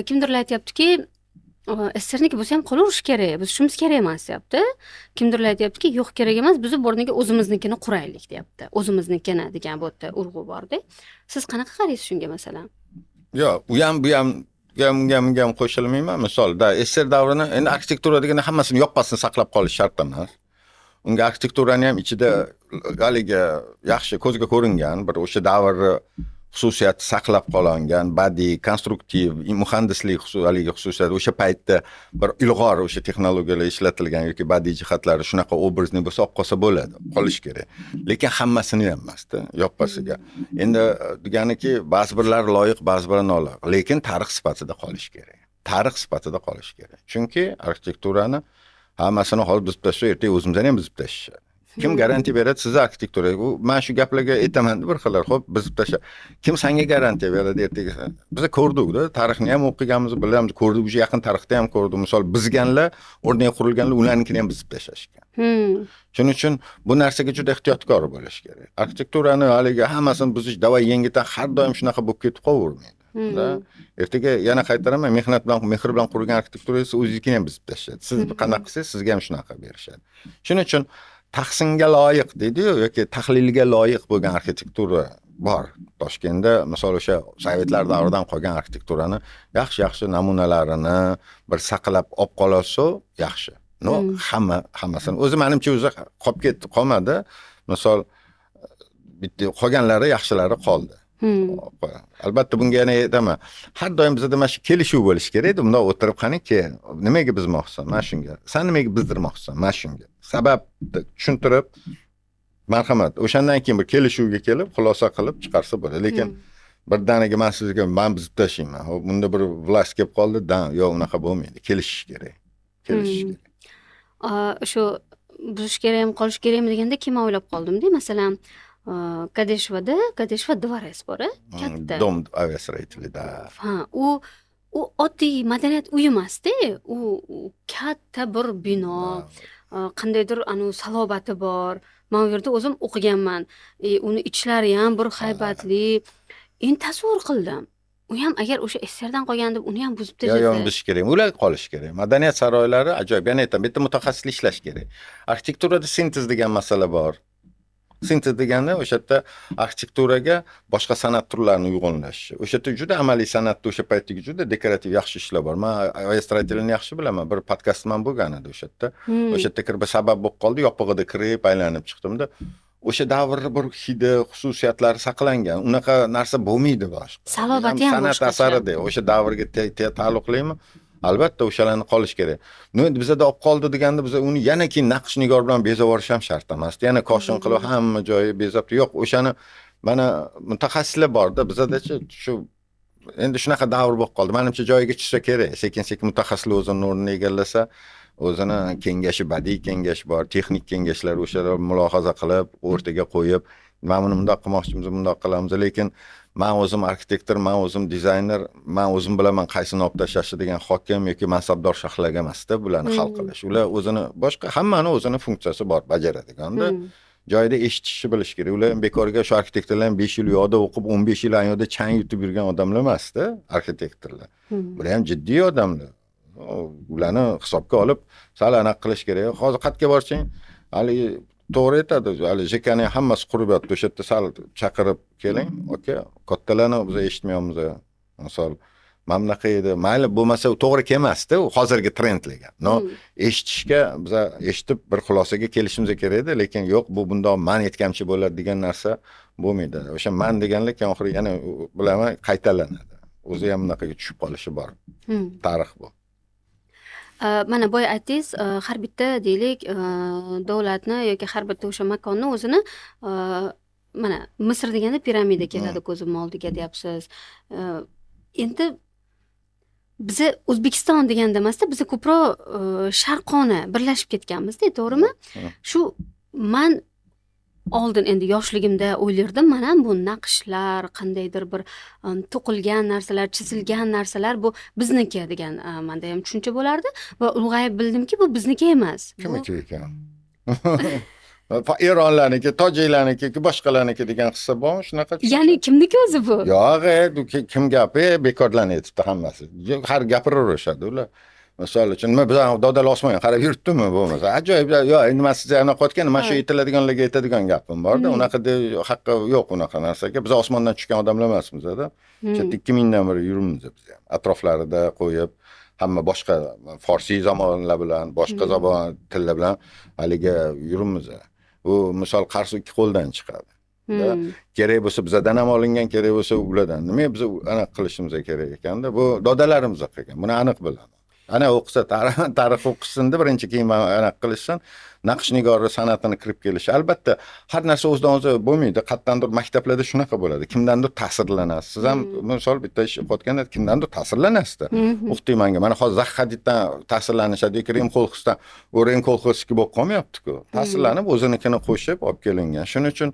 Kimdirlar aytyaptiki, SSRniki bo'lsa ham qolaverishi kerak, biz ishimiz kerak emas deyapti. Kimdirlar aytyaptiki, yo'q kerak emas, biz o'rniga o'zimiznikini quraylik deyapti. O'zimiznikini degan bu yerda urg'u borda. Siz qanaqa qaraysiz shunga masalan? Yo'q, u ham bu ham gam qo'shilmayman. Misolda SSR davrini endi arxitektura deganda hammasini yoppasini saqlab qolish shart emas. Unga arxitekturani ham ichida haligi yaxshi ko'zga ko'ringan bir o'sha davr xususiyati saqlab qolingan, badiiy, konstruktiv, muhandislik xususiyati o'sha paytda bir ilg'or o'sha texnologiyalar ishlatilgan yoki badiiy jihatlari shunaqa obrazli bo'lsa olib qolsa bo'ladi, qolish kerak. Lekin hammasini ham emasda, yoppasiga. Endi deganiki, ba'zi birlar loyiq, ba'zi birlar noloyiq, lekin tarix sifatida qolish kerak. Tarix sifatida qolish kerak. Chunki arxitekturani hammasini hozir buzib tashlasa, ertaga o'zimizdan ham buzib tashlashadi. Kim garantiya beradi sizni arxitekturaga? Men shu gaplarga aytaman bir xillar, xo'p, buzib tashlab. Kim senga garantiya beradi ertaga? Biz ko'rdik-da, tarixni ham o'qiganmiz, bilamiz, ko'rdik, o'sha yaqin tarixda ham ko'rdik. Misol bizganlar, o'rniga qurilganlar ularnikini ham buzib tashlashgan. Shuning uchun bu narsaga juda ehtiyotkor bo'lish kerak. Arxitekturani haligi hammasini buzish, davay yengidan har doim shunaqa bo'lib ketib qolavermaydi. Ertaga yana qaytaraman, mehnat bilan, mehr bilan qurgan arxitektura esa o'zingizga ham buzib tashladi. Siz qanaqa qilsangiz, sizga ham shunaqa berishadi. Shuning uchun tahsinga loyiq deydi-yu yoki tahlilga loyiq bo'lgan arxitektura bor. Toshkentda misol o'sha sovetlar davridan qolgan arxitekturani yaxshi namunalarini bir saqlab olib qolsa yaxshi. Hammasini o'zi menimcha o'zi qolmadi. Misol bitta qolganlari yaxshilari qoldi. Albatta bunga yana aytaman. Har doim bizda mana shu kelishuv bo'lish kerak-edi. Bunda o'tirib qaniki, nimaga bizmoqsan? Mana shunga. Sen nimaga bizdirmoqsan? Mana shunga. Sababni tushuntirib, marhamat, o'shandan keyin bir kelishuvga kelib, xulosa qilib chiqarsa bo'ladi. Lekin birdaniga men sizga bizib tashlayman. Bunda bir vlast kelib qoldi, yo'q, unaqa bo'lmaydi. Kelishish kerak. Shu buzish kerak ham, qolish kerakmi deganda kim o'ylab qoldim-da, masalan, Kadeshva dvorец bor, katta. Dom avesraytilida. U oddiy madaniyat uyi emas-da, u katta bir bino, qandaydir salobati bor. Men u yerda o'zim o'qiganman. Uni ichlari ham bir haybatli. Endi tasavvur qildim. U ham agar o'sha SSRdan qolgan deb uni ham buzib tashlasa. Yo'q, buzish kerak. Ular qolish kerak. Madaniyat saroylari ajoyib. Yana aytaman, bitta mutaxassislik ishlash kerak. Arxitekturada sintez degan masala bor. Sintez deganda o'sha yerda arxitekturaga boshqa san'at turlarini uyg'unlashishi. O'sha yerda juda amaliy san'atda o'sha paytdagi juda dekorativ yaxshi ishlar bor. Men avesraytilni yaxshi bilaman. Bir podkastman ham bo'lgan edi o'sha yerda. O'sha yerda kirib sabab bo'lib qoldi, yopig'ida kirib aylanib chiqdimda. O'sha davrda bir hidi, xususiyatlari saqlangan. Unaqa narsa bo'lmaydi boshqa. Salobati ham san'at asarida o'sha davrga taalluqlimi? Albatta o'shalarni qolish kerak. Bizda olib qoldi deganda biz uni yana keyin naqsh nigor bilan bezab yuborish ham shart emas. Yana koshin qilib hamma joyi bezab, yo'q, o'shani mana mutaxassislar borda, bizda-chi shu endi shunaqa davr bo'lib qoldi. Menimcha joyiga tushsa kerak. Sekin-sekin mutaxassislar o'zining o'rnini egallasa, o'zini kengashi, badiiy kengash bor, texnik kengashlar o'shalar mulohaza qilib, o'rtaga qo'yib, mana buni bundoq qilmoqchimiz, bundoq qilamiz, lekin men o'zim arxitektor, men o'zim dizayner, men o'zim bilaman qaysini olib tashlashni degan hokim yoki mansabdor shaxslarga emasda bularni hal qilish. Ular o'zini boshqa hammani o'zini funksiyasi bor, bajaradigan-da. Joyida eshitishni bilish kerak. Ular ham bekorga shu arxitektorlar 5 yil yo'da o'qib, 15 yil yo'da chang yutib yurgan odamlar emasda, arxitektorlar. Bular ham jiddiy odamlar. Ularni hisobga olib, sal aniq qilish kerak. Hozir qayerga borsang, hali to'g'ri aytadi. Hali jekani hammasi qurib yotdi. O'sha yerda sal chaqirib keling, aka, kattalarni biz eshitmayapmiz. Misol, mamlaqa edi. Mayli bo'lmasa to'g'ri kelmasdi, u hozirgi trendlarga. Eshitishga biz eshitib bir xulosaga kelishimiz kerak edi, lekin yo'q, bu bundoq men aytgancha bo'ladi degan narsa bo'lmaydi. O'sha men deganlar keyin oxiri yana bilaman qaytalanadi. O'zi ham bunaqaga tushib qolishi bor. Tarix bu. Mana boya aytdingiz, har bitta deylik davlatni yoki har bitta o'sha makonni o'zini mana Misr deganda piramida keladi ko'zim oldiga deyapsiz. Endi biza O'zbekiston deganda emasda, biza ko'proq sharqona birlashib ketganmiz-da, to'g'rimi? Shu men oldin endi yoshligimda o'ylardim, mana bu naqshlar, qandaydir bir to'qilgan narsalar, chizilgan narsalar bu bizniki degan menda ham tushuncha bo'lardi va ulg'ayib bildimki, bu bizniki emas. Kimniki ekan? Eronlarniki, tojiklarniki, boshqalarniki degan hissa bormi? Shunaqa. Ya'ni kimniki o'zi bu? Yo'q, kim gapi bekorlarni aytibdi hammasi. Har gapiraverishadi ular. Misol uchun nima bizani dodal osmonga qarab yuribdimi bo'lmasa ajoyib. Yo'q, endi men sizga anaqa aytgan, mana shu aytiladiganlarga aytadigan gapim borda. Unaqa haqqi yo'q unaqa narsaga. Biz osmondan tushgan odamlar emasmiz-da. Chetda 2000 dan beri yuribmiz biz ham. Atroflarida qo'yib hamma boshqa forsiy zamonlar bilan, boshqa zabon tillar bilan haliga yuribmiz. U misol qarz ikki qo'ldan chiqadi. Kerak bo'lsa bizdan ham olingan, kerak bo'lsa ulardan. Nima biz aniq qilishimiz kerak ekanda. Bu dodalarimiz qilgan. Buni aniq bilaman. Ana o'qisa tarix o'qisinda birinchi keyin aniq qilishsin, naqsh nigori san'atini kirib kelishi. Albatta, har narsa o'zidan o'zi bo'lmaydi. Qattandir maktablarda shunaqa bo'ladi. Kimdandir ta'sirlanasiz. Siz ham misol bitta ish o'qiyotganda kimdandir ta'sirlanasiz. O'qitmanga. Mana hozir Zax Hadiddan ta'sirlanishadi, Rim Xolxisdan, u Rim Xolxisniki bo'lib qolmayapti-ku. Ta'sirlanib o'zinikini qo'shib olib kelingan. Shuning uchun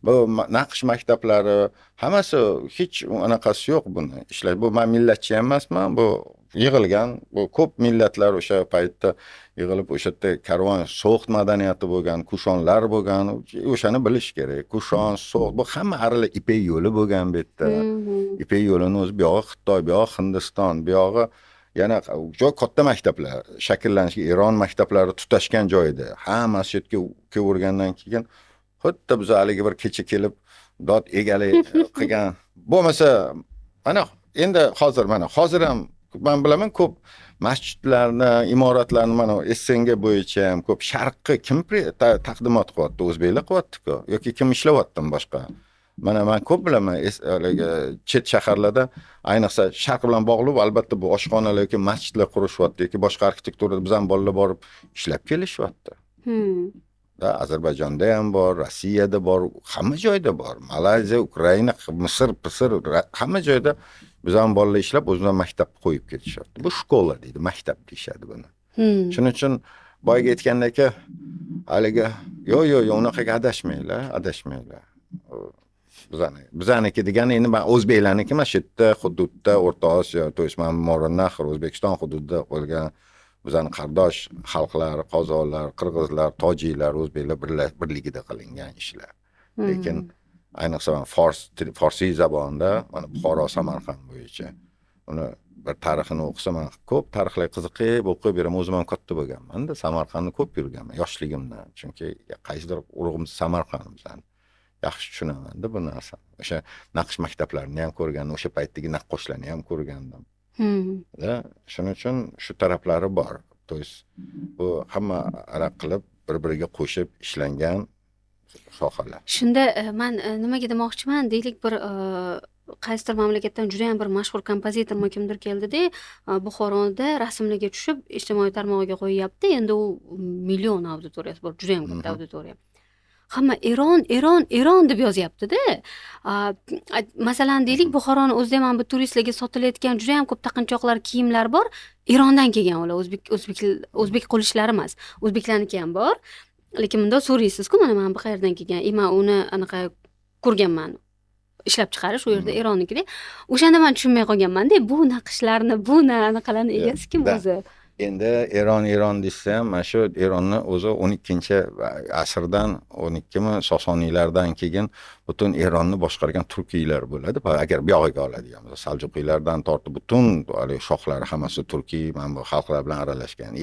bu naqsh maktablari hammasi hech anaqasi yo'q buni. Ishlar bu men millatchi ham emasman, bu yig'ilgan, bu ko'p millatlar o'sha paytda yig'ilib o'sha yerda karvon so'x madaniyati bo'lgan, kushonlar bo'lgan, o'shani bilish kerak. Kushon, so'x, bu hamma arala Ipak yo'li bo'lgan bu yerda. Ipak yo'lini o'zi bu yog'i Xitoy, bu yog'i Hindiston, bu yog'i yana joy katta maktablar, shakllanishga Eron maktablari tutashgan joyda. Hammasi yerga kelgandan keyin xuddi biz haligi bir kecha kelib dod egalik qilgan. Bo'lmasa ana endi hozir ham men bilaman ko'p masjidlarni, imoratlarni mana SNG bo'yicha ham ko'p sharqqa kim taqdimot qilyapti, o'zbeklar qilyapti-ku yoki kim ishlayapti boshqa. Mana men ko'p bilaman chet shaharlarda, ayniqsa sharq bilan bog'liq albatta bu oshxonalar yoki masjidlar qurishyapti yoki boshqa arxitekturada bizdan bolalar borib ishlab kelishyapti. Ozarbayjonda ham bor, Rossiyada bor, hamma joyda bor. Malayziya, Ukraina, Misr, hamma joyda bizdan bolalar ishlab o'zidan maktab qo'yib ketishyapti. Bu shkola deydi, maktab deyshadi buni. Shuning uchun boyga aytgandek, haliga yo'q, unaqaga adashmanglar. Bizaniki degani endi men o'zbeklarniki emas, shu yerda hududda O'rta Osiyo, To'ysman Mo'g'ulnahr, O'zbekiston hududida qolgan bizani qardosh xalqlar, qozoqlar, qirg'izlar, tojiklar, o'zbeklar birligida qilingan ishlar. Lekin ayniqsa forsiy zabonda, mana Buxoro, Samarqand bo'yicha uni bir tarixini o'qisam, ko'p tarixlar qiziqib o'qib beraman. O'zim ham katta bo'lganman-da, Samarqandni ko'p yurganman yoshligimdan. Chunki qaysidir urug'imiz Samarqand bizani. Yaxshi tushunaman-da bu narsani. O'sha naqsh maktablarini ham ko'rganman, o'sha paytdagi naqshlarni ham ko'rgandim. Shuning uchun shu taraflari bor. Bu hamma araq qilib bir-biriga qo'shib ishlangan sohalar. Shunda men nimaga demoqchiman, deylik bir qaysidir mamlakatdan juda ham bir mashhur kompozitor kimdir keldida, Buxoroda rasmlarga tushib ijtimoiy tarmog'iga qo'yyapti. Endi u million auditoriyasi bor, juda ham katta auditoriya. Hamma Eron deb yozyapti-da. Masalan, deylik, Buxoroni o'zida ham bu turistlarga sotilayotgan juda ham ko'p taqinchoqlar, kiyimlar bor. Erondan kelgan ular, o'zbek qo'lishlari emas. O'zbeklarniki ham bor. Lekin bunda so'raysiz-ku, mana men bu qayerdan kelgan? Men uni anaqa ko'rganman. Ishlab chiqarish u yerda Eronnikida. O'shanda men tushunmay qolganman-da, bu naqshlarni, bu anaqalarni egasi kim o'zi? Endi Eron desam, mana shu Eronni o'zi 12-asrdan 12mi Sosoniylardan keyin butun Eronni boshqargan turkiylar bo'ladi. Agar bu yog'iga oladigan bo'lsa, Saljuqiylardan tortib butun shohlari hammasi turkiy, mana bu xalqlar bilan aralashgan.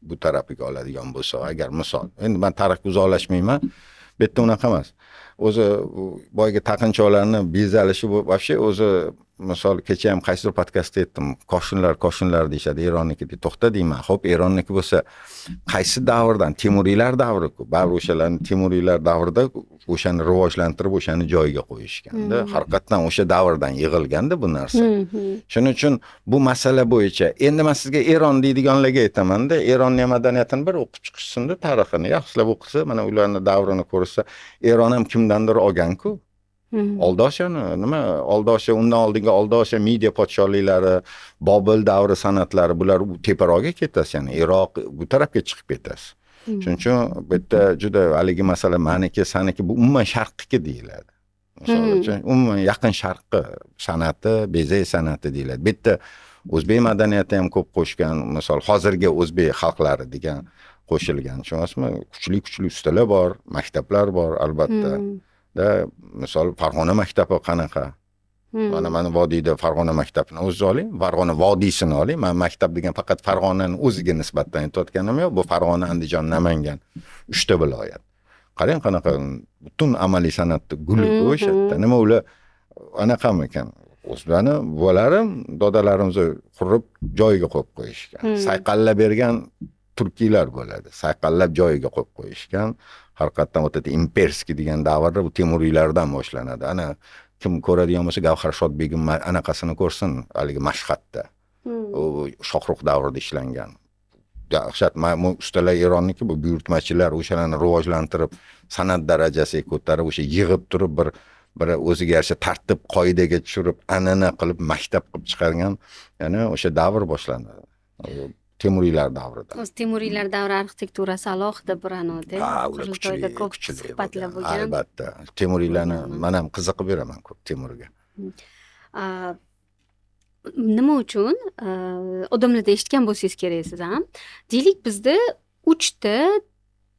Bu tarafiga oladigan bo'lsa, agar misol, endi men tarixga uzoqlashmayman, bu yerda unaqa emas. O'zi boyga taqinchoqlarni bezalishi bu вообще o'zi misol kecha ham qaysidir podkastda aytdim, qo'shinlar deyshadi, Eronniki deb to'xta deyman. Xo'p, Eronniki bo'lsa qaysi davrdan? Temuriylar davri-ku. Baribir o'shalarni Temuriylar davrida o'shani rivojlantirib, o'shani joyiga qo'yishganda, haqiqatan o'sha davrdan yig'ilganda bu narsa. Shuning uchun bu masala bo'yicha endi men sizga Eron deydiganlarga aytaman-da, Eronning madaniyatini bir o'qib chiqishsinda, tarixini yaxshilab o'qisa, mana ularning davrini ko'rsa, Eron ham kimdandir olgan-ku. Oldoshani, Oldosha, undan oldingi Oldosha media podsholiklari, Bobil davri san'atlari, bular teparoqga ketasiz, ya'ni Iroq bu tarafga chiqib ketasiz. Shuning uchun bu yerda juda haligi masala maniki, saniki bu umuman sharqniki deyiladi. Misol uchun umuman yaqin sharqqa san'ati, bezak san'ati deyiladi. Bu yerda o'zbek madaniyati ham ko'p qo'shgan, misol hozirgi o'zbek xalqlari degan qo'shilgan. Tushunasizmi? Kuchli ustalar bor, maktablar bor albatta. Da misol Farg'ona maktabi qanaqa? Mana vodiyda Farg'ona maktabini o'zingiz oling, Farg'ona vodiysini oling. Men maktab degan faqat Farg'onaning o'ziga nisbatan aytayotganim yo'q. Bu Farg'ona, Andijon, Namangan 3 ta viloyat. Qarang qanaqa butun amaliy san'atda gul o'shatda. Nima ular anaqami ekan? O'zlari bolarim, dodalarimizni qurib joyiga qo'yib qo'yishgan. Sayqallab bergan turkiylar bo'ladi. Sayqallab joyiga qo'yib qo'yishgan. Haqiqatan o'ta imperskiy degan davrda bu Temuriylardan boshlanadi. Ana kim ko'radigan bo'lsa Gavhar Shodbegim anaqasini ko'rsin, haligi Mashhadda. U Shohruh davrida ishlangan. Dahshat ustalar Eronniki bu buyurtmachilar o'shalarni rivojlantirib, san'at darajasiga ko'tarib, o'sha yig'ib turib bir o'ziga yarasha tartib qoidaga tushirib, an'ana qilib maktab qilib chiqargan, ya'ni o'sha davr boshlanadi. Temuriylar davrida. O'z Temuriylar davri arxitekturasi alohida bir anoda. Qurultoyda ko'p suhbatlar bo'lgan. Albatta. Temuriylarni men ham qiziqib beraman ko'p Temurga. Nima uchun odamlarda eshitgan bo'lsangiz kerak siz ham. Deylik bizda 3 ta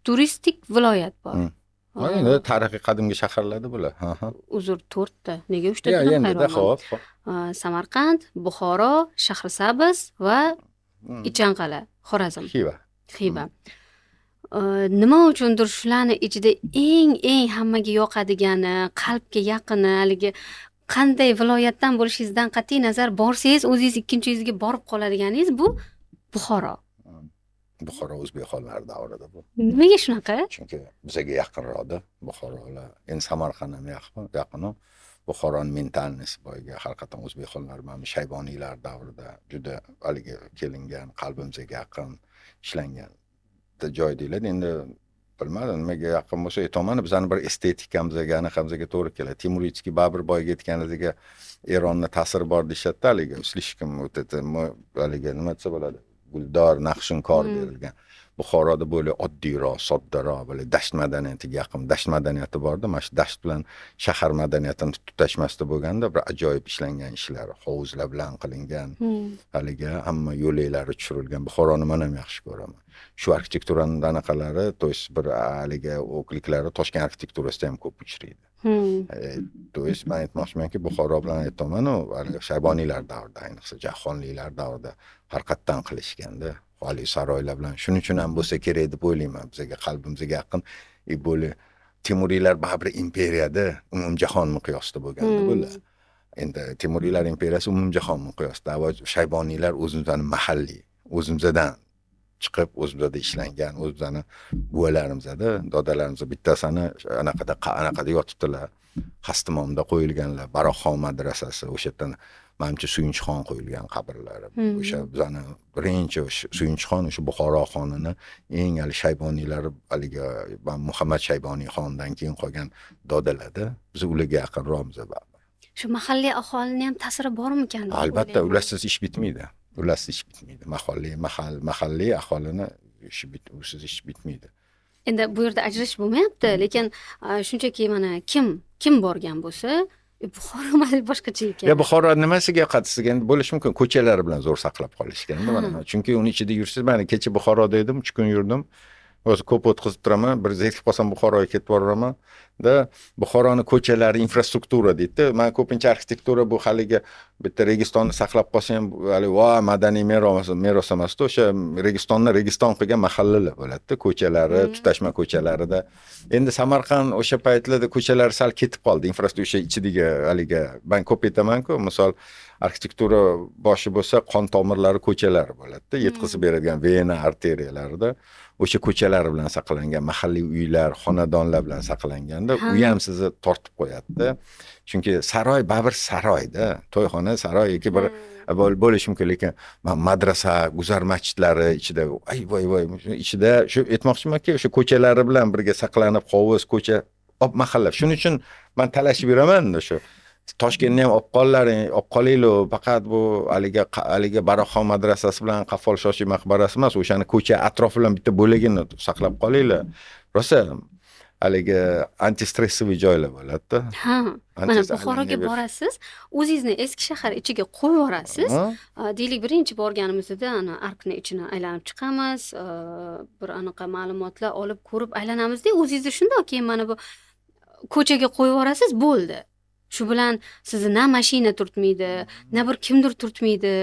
turistik viloyat bor. Endi tarixiy qadimgi shaharlarda bular. Uzr 4 ta. Nega 3 ta dedim? Endi xo'p. Samarqand, Buxoro, Shahrisabz va Ichanqal'a, Xorazm. Xiva. Nima uchundir shularni ichida eng hammaga yoqadigani, qalbga yaqini, haligi qanday viloyatdan bo'lishingizdan qat'iy nazar borsangiz, o'zingiz ikkinchingizga borib qoladiganingiz bu Buxoro. Buxoro o'zbek xonlari davrida bu. Nimaga shunaqa? Chunki bizga yaqinroqda Buxorolar. Endi Samarqand ham yaqin. Buxoroning mentalnisi boyga haqiqatan o'zbek xonlari mana Shayboniylar davrida juda haligi kelingan, qalbimizga yaqin ishlangan joy deyiladi. Endi bilmadim nimaga yaqin bo'lsa aytaman, bizning bir estetikamizga, anaqamizga to'g'ri keladi. Temuriyskiy Baburboyga aytganingizga Eronni ta'siri bor deyshadi, haligi slishkim o'tadi, haligi nima desa bo'ladi? Guldor, naqshinkor berilgan. Buxoroda böyle oddiyroq, soddaroq, böyle dasht madaniyatiga yaqin, dasht madaniyati borda, mana shu dasht bilan shahar madaniyatini tutashmasda bo'lganda bir ajoyib ishlangan ishlar, hovuzlar bilan qilingan, haligi hamma yo'laklari tushirilgan. Buxoroni men ham yaxshi ko'raman. Shu arxitekturaning anaqalari, to есть bir haligi o'kliklari Toshkent arxitekturasida ham ko'p uchraydi. To есть men aytmoqchimanki, Buxoro bilan aytaman, haligi Shayboniylar davrida, ayniqsa Jahonliklar davrida harakatdan qilishganda. Oliy saroylar bilan shuning uchun ham bo'lsa kerak deb o'ylayman, bizga qalbimizga yaqin. Böyle Temuriylar baribir imperiyada umumjahon miqyosida bo'lganda bular. Endi Temuriylar imperiyasi umumjahon miqyosida, va Shayboniylar o'zimizning mahalliy, o'zimizdan chiqib, o'zimizda ishlangan, o'zimizning buvalarimizda, dodalarimiz bittasini anaqada yotibdilar. Xastimonda qo'yilganlar, Baroqxon madrasasi, o'sha yerdan menimcha Suyunchixon qo'yilgan qabrlari. O'sha bizning birinchi Suyunchixon o'sha Buxoro xonini eng Shayboniylar, haligi Muhammad Shayboniy xondan keyin qolgan dodalarda biz ularga yaqinroqmiz baribir. Shu mahalliy aholining ham ta'siri bormikan? Albatta, ularsiz ish bitmaydi. Mahalliy aholini usiz ish bitmaydi. Endi bu yerda ajratish bo'lmayapti, lekin shunchaki mana kim borgan bo'lsa, Buxoro mana boshqacha ekan. Ya Buxoro nimasiga yoqadisiga endi bo'lish mumkin, ko'chalari bilan zo'r saqlab qolishgan mana. Chunki uni ichida yursiz, mana kecha Buxoroda edim, 3 kun yurdim. O'zi ko'p o'tkazib turaman, bir zerikib qolsam Buxoroga ketib boraman. Da Buxoroning ko'chalari infrastruktura deydi. Men ko'pincha arxitektura bu haligi bitta Registonni saqlab qolsa ham hali madaniy meros emas, o'sha Registonni registon qilgan mahallalar bo'ladi, ko'chalari, tutashma ko'chalarida. Endi Samarqand o'sha paytlarda ko'chalari sal ketib qoldi, infrastruktura ichidagi haligi. Men ko'p aytaman-ku, misol arxitektura boshi bo'lsa qon tomirlari ko'chalari bo'ladi, yetkazib beradigan vena arteriyalarida o'sha ko'chalar bilan saqlangan, mahalliy uylar, xonadonlar bilan saqlanganda u ham sizni tortib qo'yadi. Chunki saroy baribir saroyda, to'yxona saroy yoki bir bo'lishi mumkin, lekin madrasa, guzar masjidlari ichida, voy, ichida shu aytmoqchimanki, o'sha ko'chalari bilan birga saqlanib, hovuz, ko'cha, mahalla. Shuning uchun men talashib beraman shu Toshkentni ham olib qolinglar, faqat bu haligi Baroqxon madrasasi bilan Qaffol Shoshiy maqbarasi emas, o'shani ko'cha atrofi bilan bitta bo'lagini saqlab qolinglar. Rosa haligi antistressiviy joylar bo'ladi-da. Ha, mana Buxoroga borasiz, o'zingizni eski shahar ichiga qo'yib yuborasiz. Deylik, birinchi borganimizda ana arkni ichini aylanib chiqamiz, bir anaqa ma'lumotlar olib ko'rib aylanamizda, o'zingizni shundoq keyin mana bu ko'chaga qo'yib yuborasiz, bo'ldi. Shu bilan sizni na mashina turtmaydi, na bir kimdir turtmaydi.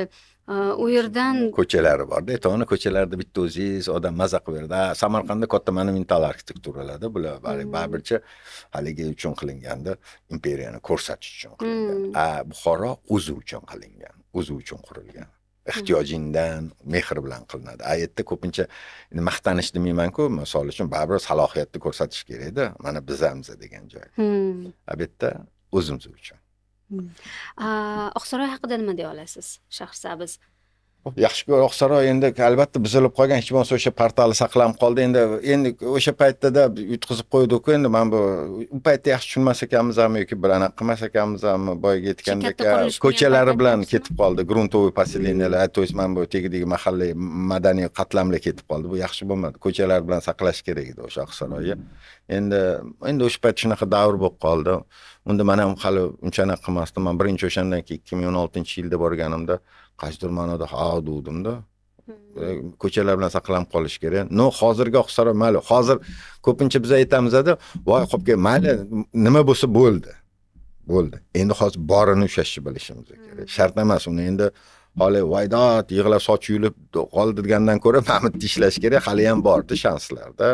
U yerdan ko'chalari bor-da, Toni ko'chalarida bitta o'zingiz odam maza qilib beradi. Samarqandda katta monumental arkitekturalarda bular baribircha haligi uchun qilinganda, imperiyani ko'rsatish uchun qilingan. Buxoro o'zi uchun qilingan, o'zi uchun qurilgan. Ehtiyojingdan mehr bilan qilinadi. A yerda ko'pincha maqtanish demayman-ku, misol uchun baribir salohiyatni ko'rsatish kerak-da. Mana bizamiz degan joy. A yerda o'zimiz uchun. Oqsaroy haqida nima deya olasiz, Shahrisabz? Yaxshi-ku, Oqsaroy endi albatta buzilib qolgan, hech bo'lmasa o'sha portali saqlanib qoldi. Endi o'sha paytda yutqizib qo'ydik-ku. Endi men u paytda yaxshi tushunmas ekanmizmi yoki bir anaqa qilmas ekanmizmi, boyaga aytgandek ko'chalari bilan ketib qoldi. Gruntoviy poseleniyalar, то есть men bu tegidagi mahalliy madaniy qatlamlar ketib qoldi. Bu yaxshi bo'lmadi. Ko'chalar bilan saqlash kerak edi o'sha Oqsaroyni. Endi o'sha payt shunaqa davr bo'lib qoldi. Unda men ham hali unchalik qilmasdim. Men birinchi o'shandan keyin 2016-yilda borganimda qaysidir ma'noda degdimda. Ko'chalar bilan saqlanib qolish kerak. Hozirgi Oqsaroy mayli. Hozir ko'pincha biz aytamiz-da, voy qo'pga mayli, nima bo'lsa bo'ldi. Bo'ldi. Endi hozir borini ushlashni bilishimiz kerak. Shart emas uni endi hali voydot yig'lab soch yulib qoldirgandan ko'ra mamit ishlash kerak. Hali ham bordi shanslarda.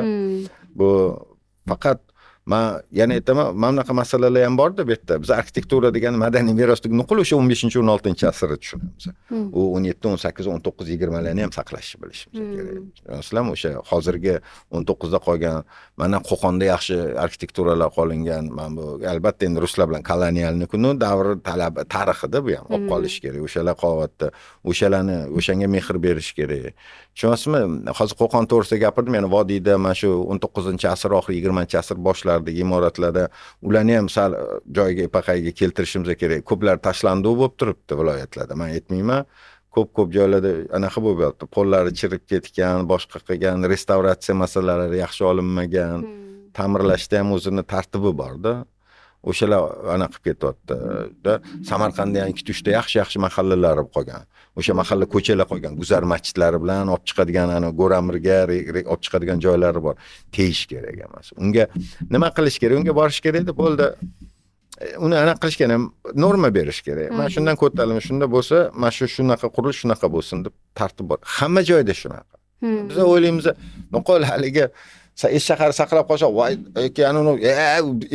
Bu faqat men yana aytaman, mana bunaqa masalalar ham bor-da bu yerda. Biz arxitektura degan madaniy merosdagi nuqul o'sha 15-16 asrda tushunamiz. U 17, 18, 19, 20larni ham saqlashni bilishimiz kerak. Masalan, o'sha hozirgi 19da qolgan, mana Qo'qonda yaxshi arxitekturalar qolingan, men bu albatta endi ruslar bilan kolonialni davri talabi, tarixida bu ham olib qolish kerak. O'shalar qovatda, o'shanga mehr berish kerak. Tushunasizmi? Hozir Qo'qon to'g'risida gapirdim, yana vodiyda mana shu 19-asr oxiri 20-asr boshlaridagi imoratlarda ularni ham sal joyiga epaqaga keltirishimiz kerak. Ko'plar tashlandi bo'lib turibdi viloyatlarda. Men aytmayman. Ko'p joylarda anaqa bo'lib yotibdi. Pollari chirib ketgan, boshqa qilgan, restavratsiya masalalari yaxshi olinmagan, ta'mirlashda ham o'zini tartibi bor-da. O'shalar anaqa qilib ketyapti. Samarqandda ham 2-3 ta yaxshi mahallalar qolgan. O'sha mahalla ko'chalar qolgan, guzar masjidlari bilan olib chiqadigan Go'ramirga olib chiqadigan joylari bor. Teyish kerak emas. Unga nima qilish kerak? Unga borish kerak deb bo'ldi. Uni aniq qilish kerak, norma berish kerak. Men shundan ko'tarilma, shunda bo'lsa, mana shunaqa qurilish shunaqa bo'lsin deb tartib bor. Hamma joyda shunaqa. Biz o'ylaymiz, noqol haligi shahar saqlab qolsa, voy,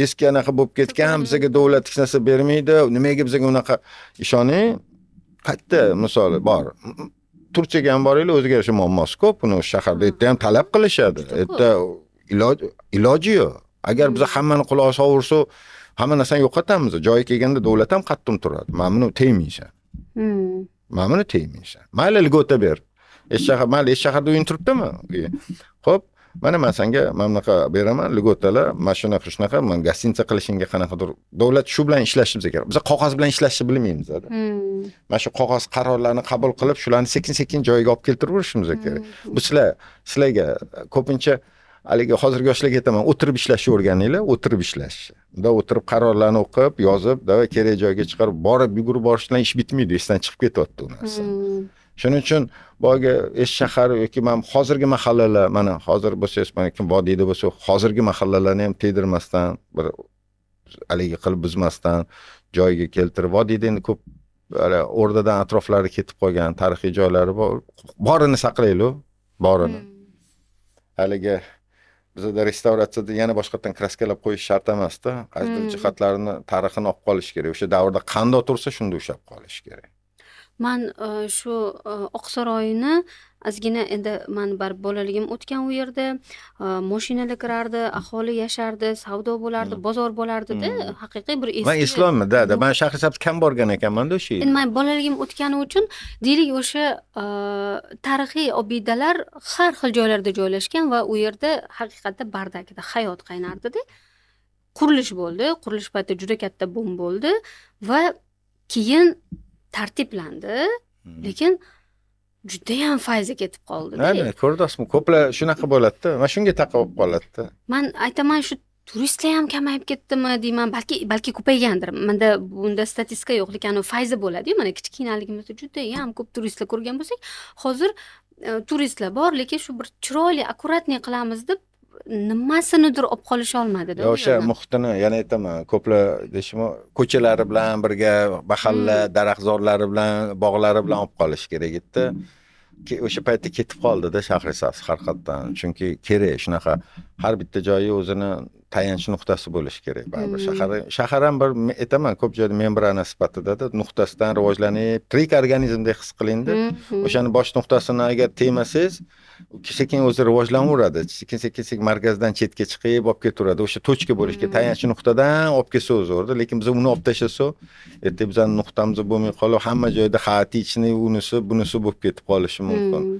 eski anaqa bo'lib ketgan, bizga davlat hech narsa bermaydi. Nimaga bizga unaqa ishoning? Qayta misol bor. Turkiyaga ham boringlar, o'ziga yarasha muammosi ko'p. Buni shaharda ham talab qilishadi. Iloji yo'q. Agar biz hammani quloq sovursa, hamma narsani yo'qotamiz. Joyi kelganda davlat ham qattim turadi. Men buni tegmaysan. Men buni tegmaysan. Mayli ligota ber. Mayli shaharda uyin turibdimi? Xo'p, mana men senga mamlaqa beraman, ligotalar, mashina shunaqa, men gostinitsa qilishingga qanaqadir davlat shu bilan ishlashimiz kerak. Biz qog'oz bilan ishlashni bilmaymiz. Mana shu qog'oz qarorlarni qabul qilib, shularni sekin-sekin joyiga olib keltirib o'rishimiz kerak. Bu sizlarga ko'pincha haligi hozirgi yoshlarga aytaman, o'tirib ishlashni o'rganinglar, o'tirib ishlashni. Unda o'tirib qarorlarni o'qib, yozib, kerak joyga chiqarib, borib yugurib borish bilan ish bitmaydi, esdan chiqib ketyapti u narsa. Shuning uchun boyga shahar yoki men hozirgi mahallalar, mana hozir bo'lsangiz, mana kim vodiyda bo'lsa, hozirgi mahallalarni ham tegdirmasdan, bir haligi qilib buzmasdan joyiga keltirib, vodiyda endi ko'p o'rdadan atroflari ketib qolgan tarixiy joylari bor. Borini saqlaylik, borini. Haligi bizda restavratsiyada yana boshqatdan kraskalab qo'yish shart emas-da. Qaysidir jihatlarini, tarixini olib qolish kerak. O'sha davrda qanday tursa, shunda ushlab qolish kerak. Men shu Oqsaroyni ozgina endi men bolaligim o'tgan u yerda, mashinalar kirardi, aholi yashardi, savdo bo'lardi, bozor bo'lardi-da, haqiqiy bir eski. Men eslolmayman, men Shahrisabz kam borgan ekanman-da o'sha yerga. Endi men bolaligim o'tgani uchun deylik o'sha tarixiy obidalar har xil joylarda joylashgan va u yerda haqiqatda bardakida hayot qaynardi-da. qurilish bo'ldi. Qurilish payti juda katta bum bo'ldi va keyin tartiblandi, lekin judayam fayzi ketib qoldi-da. Ko'rdingizmi? Ko'plar shunaqa bo'ladi-da. Mana shunga taqib qoladi-da. Men aytaman, shu turistlar ham kamayib ketdimi deyman, balki ko'paygandir. Menda bunda statistika yo'q, lekin fayzi bo'ladi-yu. Mana kichkinaligimizda judayam ko'p turistlar ko'rgan bo'lsak, hozir turistlar bor, lekin shu bir chiroyli, akkuratniy qilamiz deb nimasinidir olib qolisha olmadi-da. O'sha muhitini yana aytaman, ko'plar deyishmi, ko'chalari bilan birga mahalla daraxtzorlari bilan, bog'lari bilan olib qolish kerak edi. O'sha paytda ketib qoldi-da Shahrisabz haqiqatdan. Chunki kerak shunaqa har bitta joyi o'zini tayanch nuqtasi bo'lishi kerak. Baribir shahar ham bir aytaman, ko'p joyda membrana sifatida nuqtasidan rivojlanib, tirik organizmdek his qilindi. O'shani bosh nuqtasini agar tegmasangiz, sekin o'zi rivojlanaveradi. Sekin markazdan chetga chiqib, olib ketaveradi. O'sha tochka bo'lishga tayanch nuqtadan olib kelsa o'zgardi, lekin biz uni olib tashlasa, ertaga bizning nuqtamiz bo'lmay qolib, hamma joyda xaotichni, unisi, bunisi bo'lib ketib qolishi mumkin.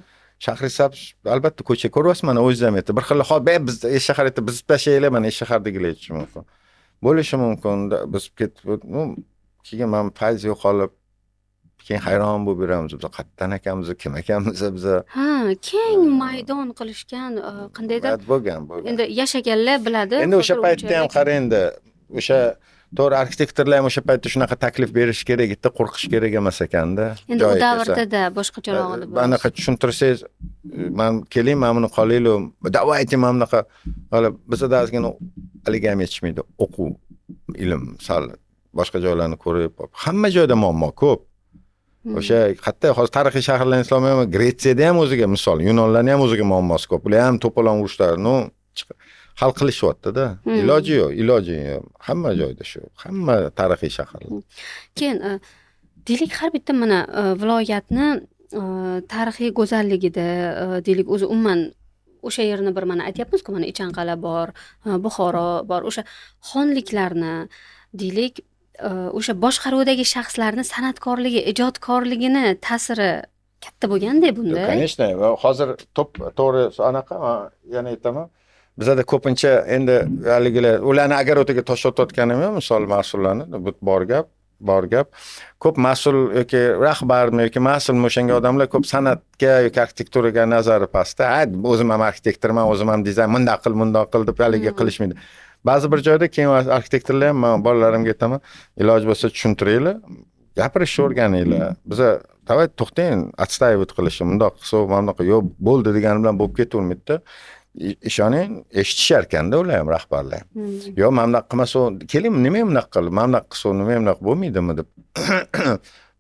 Shahrisabz albatta ko'cha ko'ryapsiz, mana o'zingiz ham aytdi. Bir xil biz shahar aytib biz tashlaylar, mana shahardagilar aytishi mumkin. Bo'lishi mumkin. Biz ketib, keyin men fayz yo'qolib, keyin hayron bo'lib yuramiz. Biz qayerdan ekanmiz, kim ekanmiz biz? Keng maydon qilishgan qandaydir bo'lgan. Endi yashaganlar biladi. Endi o'sha paytda ham qarangda, o'sha to'g'ri arxitektorlar ham o'sha paytda shunaqa taklif berish kerak edi, qo'rqish kerak emas ekanda. Endi u davrda boshqacharoq edi. Anaqa tushuntirsangiz, men keling, men buni qolaylik, davayting men bunaqa qilib, bizda ozgina haligi ham yetishmaydi. O'quv, ilm, sal boshqa joylarni ko'rib, hamma joyda muammo ko'p. O'sha hatto hozir tarixiy shaharlarning islomi ham Gretsiyada ham o'ziga misol, Yunonlarning ham o'ziga muammosi ko'p. Ular ham to'polon urushlarni hal qilishyapti-da. Iloji yo'q. Hamma joyda shu. Hamma tarixiy shaharlar. Keyin deylik, har bitta mana viloyatni tarixiy go'zalligida deylik, o'zi umuman o'sha yerni bir mana aytyapmiz-ku, mana Ichanqal'a bor, Buxoro bor, o'sha xonliklarni deylik, o'sha boshqaruvdagi shaxslarni san'atkorligi, ijodkorligini ta'siri katta bo'lganda bunda. Конечно, hozir to'g'ri anaqa, yana aytaman. Bizda ko'pincha endi haligilar ularni agar o'tiga toshlatayotganim ham misol mas'ullarni bor gap. Ko'p mas'ul yoki rahbarmi yoki mas'ulmi o'shanga odamlar ko'p san'atga yoki arxitekturaga nazari pastda. O'zim ham arxitektorman, o'zim ham dizayn, mundoq qil deb haligi qilishmaydi. Ba'zi bir joyda keyin arxitektorlar ham men bolalarimga aytaman, iloji bo'lsa tushuntiringlar, gapirishni o'rganinglar. Biza to'xtang, отстаивать qilishni, mundoq qilsa, bunaqa yo'q, bo'ldi degan bilan bo'lib ketavermaydi-da. Ishoning, eshitishar ekanda ular ham, rahbarlar. Yo'q, men bunaqa qilmasa, keling, nima bunaqa qilib, men bunaqa qilsa, nima bunaqa bo'lmaydimi deb.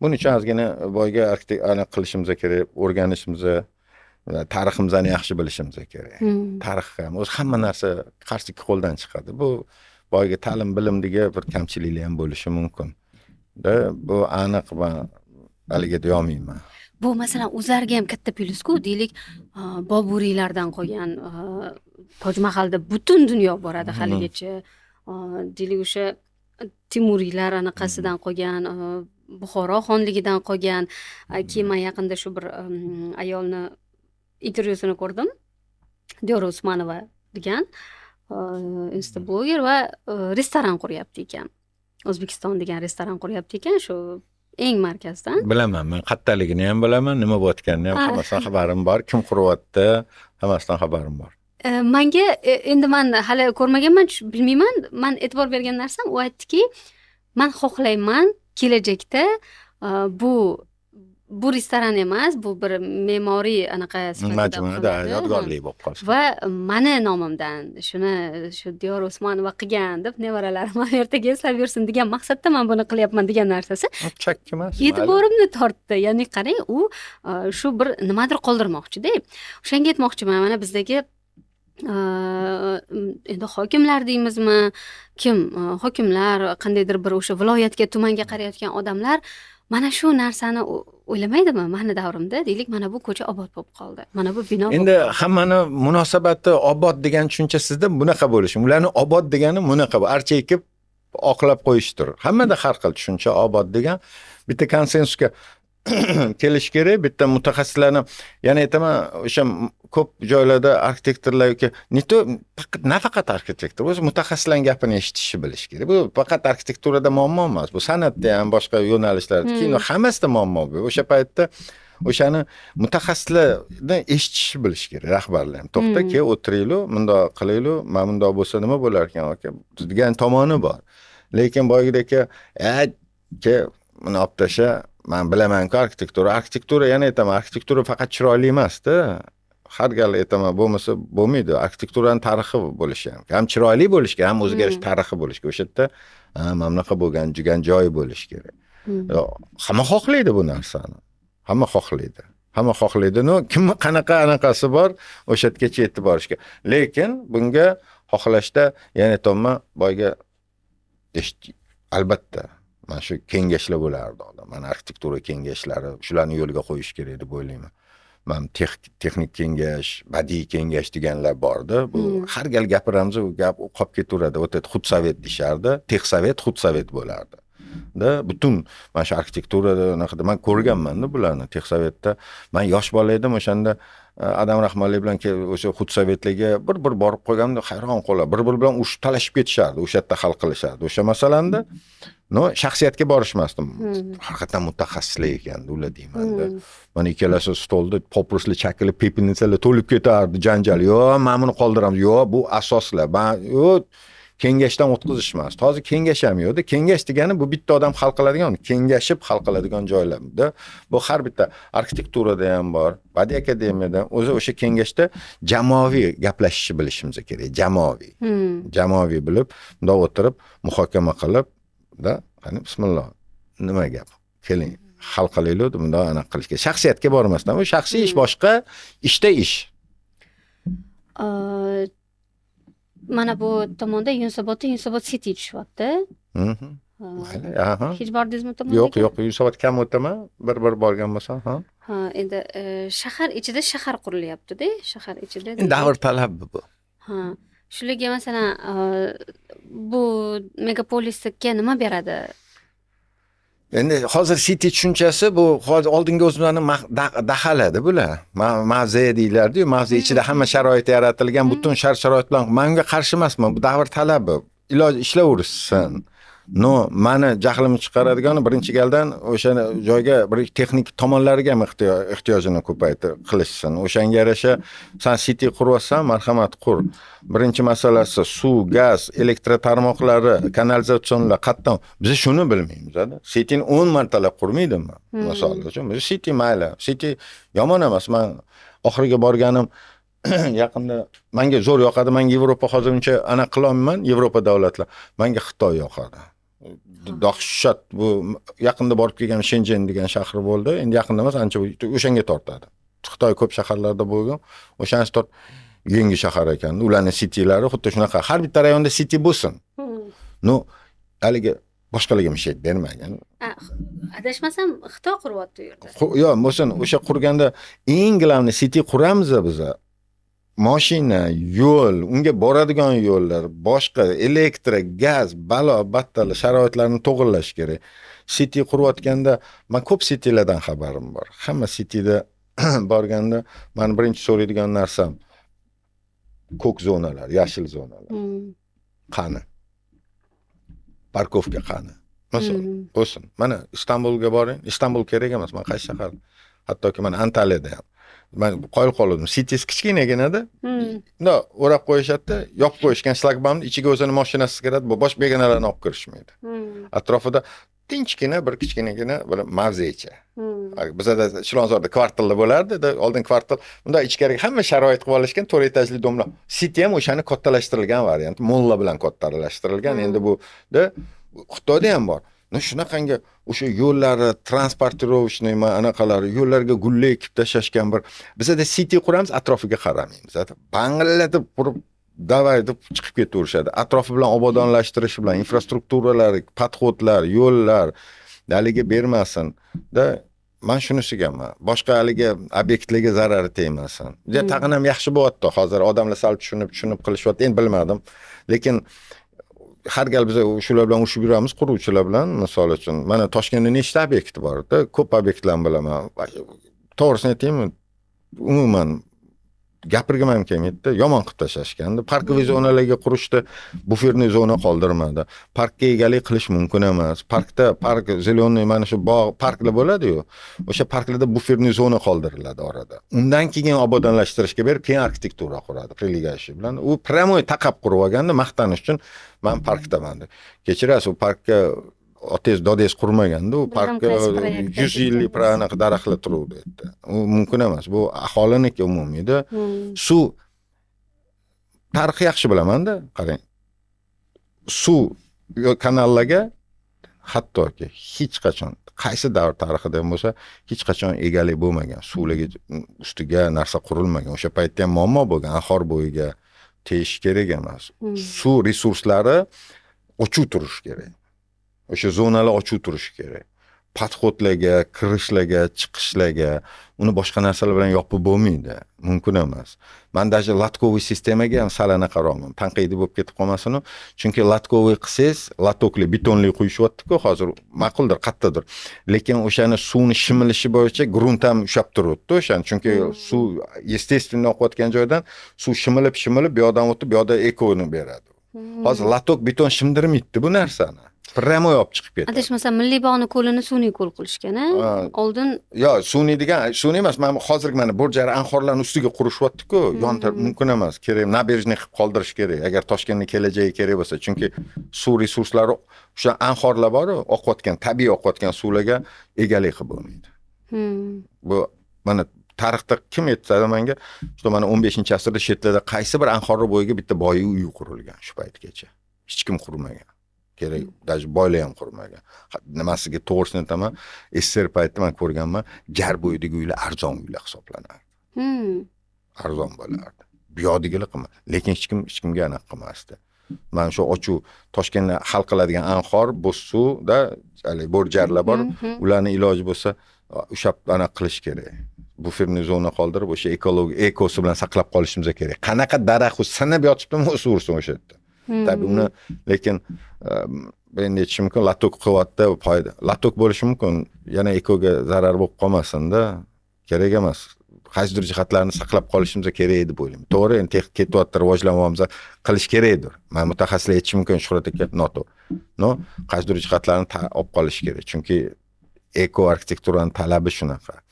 Buning uchun ozgina boyga arxitektona qilishimiz kerak, o'rganishimiz, tariximizni yaxshi bilishimiz kerak. Tarix ham o'z hamma narsa qarshi qo'ldan chiqadi. Bu boyga ta'lim bilimdagi bir kamchiliklar ham bo'lishi mumkin. Bu aniq va haliga yo'mayman. Bu masalan o'zlariga ham katta plyus-ku, deylik, Boburiylardan qolgan Tojmahalda butun dunyo boradi haligacha. Deylik, o'sha Timuriylar anaqasidan qolgan, Buxoro xonligidan qolgan, keyin men yaqinda shu bir ayolni intervyusini ko'rdim. Diyor Usmanova degan instabloger va restoran quryapti ekan. O'zbekiston degan restoran quryapti ekan, shu eng markazdan. Bilaman, men qattaligini ham bilaman, nima bo'layotganini ham hammasidan xabarim bor, kim quryapti, hammasidan xabarim bor. Menga endi men hali ko'rmaganman, bilmayman, men e'tibor bergan narsam u aytdiki, men xohlayman kelajakda bu restoran emas, bu bir me'moriy anaqa majmuada yodgorlik bo'lib qolsin. Va meni nomimdan shu Diyor Usmonova qilgan deb nevaralarim ertaga eslab yursin degan maqsadda men buni qilyapman degan narsasi. Chakki emas. E'tiborimni tortdi. Ya'ni qarang, u shu bir nimadir qoldirmoqchi-da. O'shanga aytmoqchiman, mana bizdagi endi hokimlar deymizmi, kim hokimlar, qandaydir bir o'sha viloyatga, tumanga qarayotgan odamlar mana shu narsani o'ylamaydimi? Meni davrimda deylik, mana bu ko'cha obod bo'lib qoldi. Mana bu bino. Endi hammani munosabati obod degan tushuncha sizda bunaqa bo'lishi. Ularni obod degani bunaqa, archa ekib oqlab qo'yishdir. Hammada har xil tushuncha obod degan bitta konsensusga kelish kerak. Bitta mutaxassislarni, yana aytaman, o'sha ko'p joylarda arxitektorlar yoki nafaqat arxitektor, o'zi mutaxassislarning gapini eshitishni bilish kerak. Bu faqat arxitekturada muammo emas, bu san'atda ham, boshqa yo'nalishlarda, kino hammasida muammo bu. O'sha paytda o'shani mutaxassislarni eshitishni bilish kerak rahbarlar ham. To'xta, ke o'tiringlar, bundoq qilaylik, mana bundoq bo'lsa nima bo'lar ekan aka degan tomoni bor. Lekin boyagidek ke buni olib tasha, men bilaman-ku arxitektura yana aytaman, arxitektura faqat chiroyli emas-da. Har gal aytaman, bo'lmasa bo'lmaydi. Arxitekturaning tarixi bo'lishi ham chiroyli bo'lishi kerak, ham o'zgarish tarixi bo'lishi kerak. O'sha yerda mana bunaqa bo'lgan, jugan joyi bo'lishi kerak. Hamma xohlaydi bu narsani. Hamma xohlaydi. No, kimni qanaqa anaqasi bor, o'sha yergacha yetib borishga. Lekin bunga xohlashda, yana aytaman, boyga albatta mana shu kengashlar bo'lardi. Mana arxitektura kengashlari, shularni yo'lga qo'yish kerak deb o'ylayman. Men texnik kengash, badiiy kengash deganlar bordi. Bu har gal gapiramiz, u gap qolib ketaveradi. O'ta xudsovet dishardi, texsovet, xudsovet bo'lardi. Da butun mana shu arxitekturada naqada men ko'rganman-da bularni texsovetda. Men yosh bola edim, o'shanda Adam Rahmonli bilan o'sha xudsovetlarga bir borib qo'yganimda hayron qolib, bir-biri bilan urushib talashib ketishardi, o'sha yerda hal qilishardi. O'sha masalanda shaxsiyatga borishmasdim. Haqiqatan mutaxassislar ekan ular deyman-da. Mana ikkalasi stolda poprisli chakili pepinitsalar to'lib ketardi, janjal. Yo'q, men buni qoldiramiz. Yo'q, bu asoslar. Kengashdan o'tkazish emas. Hozir kengash ham yo'qda. Kengash degani bu bitta odam hal qiladigan, kengashib hal qiladigan joylarda. Bu har bitta arxitekturada ham bor, badiiy akademiyada o'sha kengashda jamoaviy gaplashishni bilishimiz kerak. Jamoaviy bilib, bundoq o'tirib, muhokama qilib, qani bismillah. Nima gap? Keling, hal qilaylik, bundoq aniq qilishga. Shaxsiyatga bormasdan, bu shaxsiy ish boshqa, ishda ish. Mana bu tomonda Yunusobod City tushyapti. Hech bordingizmi tomonga? Yo'q, Yunusobod kam o'taman, bir borgan bo'lsam, Endi shahar ichida shahar qurilyapti-da, shahar ichida. Davr talab bu. Shularga masalan, bu megapolisga nima beradi? Endi hozir city tushunchasi bu hozir oldingi o'zlarini dahaladi bular. Mavze deyiladi-yu, mavze ichida hamma sharoit yaratilgan, butun shart-sharoit bilan menga qarshi emasman. Bu davr talabi. Iloji ishlayverishsin. Mani jahlimni chiqaradigani birinchi galdan o'sha joyga bir texnik tomonlariga ham ehtiyojini ko'paytirib qilishsin. O'shanga yarasha sen city quryapsan, marhamat qur. Birinchi masalasi suv, gaz, elektr tarmoqlari, kanalizatsionlar qatdan. Biz shuni bilmaymiz-da. Cityni 10 martalab qurmaydimi? Misol uchun, biz city mayli. City yomon emas. Men oxiriga borganim yaqinda menga zo'r yoqadi. Men Yevropa hozircha ana qilolmayman, Yevropa davlatlar. Menga Xitoy yoqadi. Dahshat bu yaqinda borib kelgan Shenzhen degan shahar bo'ldi. Endi yaqinda emas, ancha o'shanga tortadi. Xitoy ko'p shaharlarda bo'lgan, o'shanisi yangi shahar ekan. Ularning citylari xuddi shunaqa. Har bitta rayonda city bo'lsin. Haligi boshqalarga mishet bermagan. Adashmasam Xitoy quryapti u yerda. Yo'q, bo'lsin, o'sha qurganda eng glavni city quramiz biz. Mashina, yo'l, unga boradigan yo'llar, boshqa elektr, gaz, battali sharoitlarni to'g'irlash kerak. City qurayotganda men ko'p citylardan xabarim bor. Hamma cityda borganda men birinchi so'raydigan narsam ko'k zonalar, yashil zonalar. Qani? Parkovka qani? Masalan, bo'lsin. Mana Istanbulga boring. Istanbul kerak emas, men qaysi shahar? Hattoki men Antaliyada ham. Men qoyil qoldim. Cities kichkinagina-da. O'rab qo'yishadi, yopib qo'yishgan shlagbaumni ichiga o'zini mashinasi kiradi, bu bosh begonalarni olib kirishmaydi. Atrofida tinchgina bir kichkinagina bir mavzecha. Bizda Chilonzorda kvartallar bo'lardi, oldin kvartal, bunda ichkariga hamma sharoit qilib olishgan 4 etajli domlar. City ham o'shani kattalashtirilgan variant, molla bilan kattalashtirilgan. Endi bu Xitoyda ham bor. Shunaqangi o'sha yo'llari, transportirovishni anaqalari, yo'llarga gullar ekib tashlashgan bir. Bizda city quramiz, atrofiga qaramaymiz. Bangillatib qurib, davay deb chiqib ketaverishadi. Atrofi bilan obodonlashtirish bilan infrastrukturalar, podxodlar, yo'llar daliga bermasin. Men shunisigaman. Boshqa haligi obyektlarga zarari tegmasin. Tag'in ham yaxshi bo'lyapti. Hozir odamlar sal tushunib qilishyapti. Endi bilmadim. Lekin har gal biz shular bilan urushib yuramiz, quruvchilar bilan. Misol uchun, mana Toshkentda nechta obyekt bor-da, ko'p obyektlarni bilaman. To'g'risini aytaymi, umuman gapirgim ham kelmaydi, yomon qilib tashlashgandi. Parkoviy zonalarga qurishda buferniy zona qoldirmadi. Parkka egalik qilish mumkin emas. Park zeleniy mana shu bog' parklar bo'ladi-yu. O'sha parklarda buferniy zona qoldiriladi orada. Undan keyin obodonlashtirishga berib, keyin arxitektura quradi, prilegashi bilan. U pramoy taqab qurib olganda maqtanish uchun men parkdaman deb. Kechirasiz, u parkka otangiz dodangiz qurmaganda, u parkka 100 yillik anaqa daraxtlar turuvdi dedi. U mumkin emas. Bu aholiniki umumiyda. Suv tarixi yaxshi bilaman-da, qarang. Suv kanallarga hattoki hech qachon qaysi davr tarixida ham bo'lsa, hech qachon egalik bo'lmagan, suvlarga ustiga narsa qurilmagan. O'sha paytda ham muammo bo'lgan, anhor bo'yiga tegish kerak emas. Suv resurslari ochiq turishi kerak. O'sha zonalar ochiq turishi kerak. Podxodlarga, kirishlarga, chiqishlarga, uni boshqa narsalar bilan yopib bo'lmaydi. Mumkin emas. Men даже latkoviy sistemaga ham sal anaqaroqman. Tanqidiy bo'lib ketib qolmasin u. Chunki latkoviy qilsangiz, latokli, betonli quyishyapti-ku hozir, ma'quldir, qattadir. Lekin o'shani suvni shimilishi bo'yicha grunt ham ushlab turibdi o'shani. Chunki suv естественно oqayotgan joydan suv shimilib, bu yoqdan o'tib, bu yoqda ekoni beradi. Hozir latok beton shimdirmaydi bu narsani. Pramoy olib chiqib ketadi. Adashmasam Milliy bog'ni ko'lini sun'iy ko'l qilishgan-a? Oldin sun'iy degan, sun'iy emas, men hozirgi mana Bo'rjar anhorlarning ustiga qurishyapti-ku, yontirib mumkin emas. Kerak, nabережный qilib qoldirish kerak. Agar Toshkentning kelajagi kerak bo'lsa, chunki suv resurslari o'sha anhorlar bor-ku, oqayotgan, tabiiy oqayotgan suvlarga egalik qilib bo'lmaydi. Bu mana tarixda kim aytadi menga, shu mana 15-asrda shetlarda qaysi bir anhorlar bo'yiga bitta boyi uy qurilgan shu paytgacha. Hech kim qurmagan. Kerak, даже boylar ham qurmagan. Nimasiga to'g'risini aytaman, SSR paytida men ko'rganman, jar bo'yidagi uylar arzon uylar hisoblanardi. Arzon bo'lardi. Bu yoqdagilar qilmas. Lekin hech kimga aniq qilmasdi. Men shu ochiq Toshkentda hal qiladigan anhor, Bo'zsuvda Bo'rjarlar bor, ularni iloji bo'lsa ushlab aniq qilish kerak. Buferniy zona qoldirib, o'sha ekosi bilan saqlab qolishimiz kerak. Qanaqa daraxt sinib yotibdimi, o'sib ursin o'sha yerda. Tabii uni, lekin ben aytishim mumkin, latok qilyapti, foyda. Latok bo'lishi mumkin, yana ekoga zarar bo'lib qolmasin-da, kerak emas. Qaysidir jihatlarni saqlab qolishimiz kerak edi deb o'ylayman. To'g'ri, endi texnik ketyapti, rivojlanmoqmiz, qilish kerakdir. Men mutaxassislar aytishi mumkin, Shuhrat aka, qaysidir jihatlarni olib qolish kerak. Chunki eko arxitekturaning talabi shunaqa.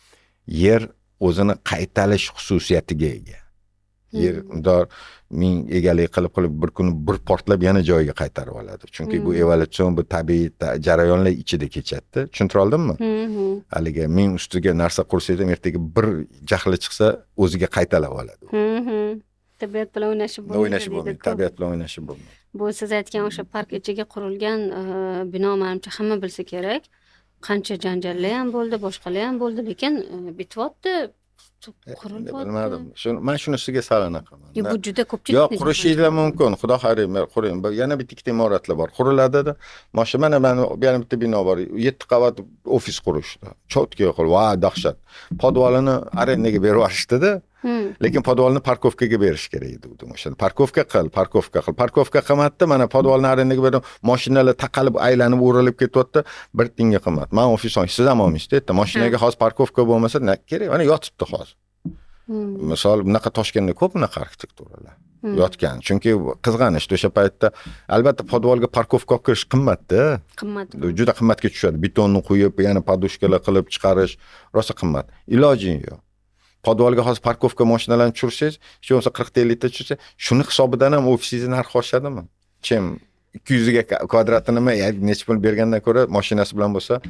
Yer o'zini qaytalish xususiyatiga ega. Yer ming egalik qilib bir kun bir portlab yana joyiga qaytarib oladi. Chunki bu evolyutsion, bu tabiiy jarayonlar ichida kechadi. Tushuntira oldimmi? Haliga ming ustiga narsa qursangiz ham ertaga bir jahli chiqsa o'ziga qaytalab oladi. Tabiat bilan o'ynashib bo'lmaydi. Tabiat bilan o'ynashib bo'lmaydi. Bu siz aytgan o'sha park ichiga qurilgan bino, menimcha hamma bilsa kerak. Qancha janjallar ham bo'ldi, boshqalar ham bo'ldi, lekin bityapti. Bilmadim. Men shunisiga sal anaqiman. Bu juda ko'pchilik. Yo'q, qurishingiz mumkin. Xudo xayr, quring. Yana bitta imoratlar bor. Quriladi-da. Mana yana bitta bino bor. 7 qavat ofis qurishdi. Cho'tga qilib, va dahshat. Podvalini arendaga berib yuborishdi-da. Lekin podvalni parkovkaga berish kerak edi. O'sha parkovka qilmadi. Mana podvalni arendaga berdim. Mashinalar taqalib, aylanib, o'rilib ketyapti. 1 tinga qimmat. Men ofis siz ham olmaysiz dedi. Mashinaga hozir parkovka bo'lmasa, kerak. Mana yotibdi hozir. Misol, bunaqa Toshkentda ko'p bunaqa arxitekturalar yotgan. Chunki qizg'anishdi o'sha paytda. Albatta podvalga parkovka olib kirish qimmat-da. Qimmat. Juda qimmatga tushadi. Betonni quyib, yana podushkalar qilib chiqarish rosa qimmat. Ilojing yo'q. Podvalga hozir parkovka mashinalarni tushirsangiz, shu bo'lsa 40-50 ta tushsa, shuni hisobidan ham ofisingiz narxi oshadimi? Chem 200 ga kvadratini necha pul bergandan ko'ra mashinasi bilan bo'lsa,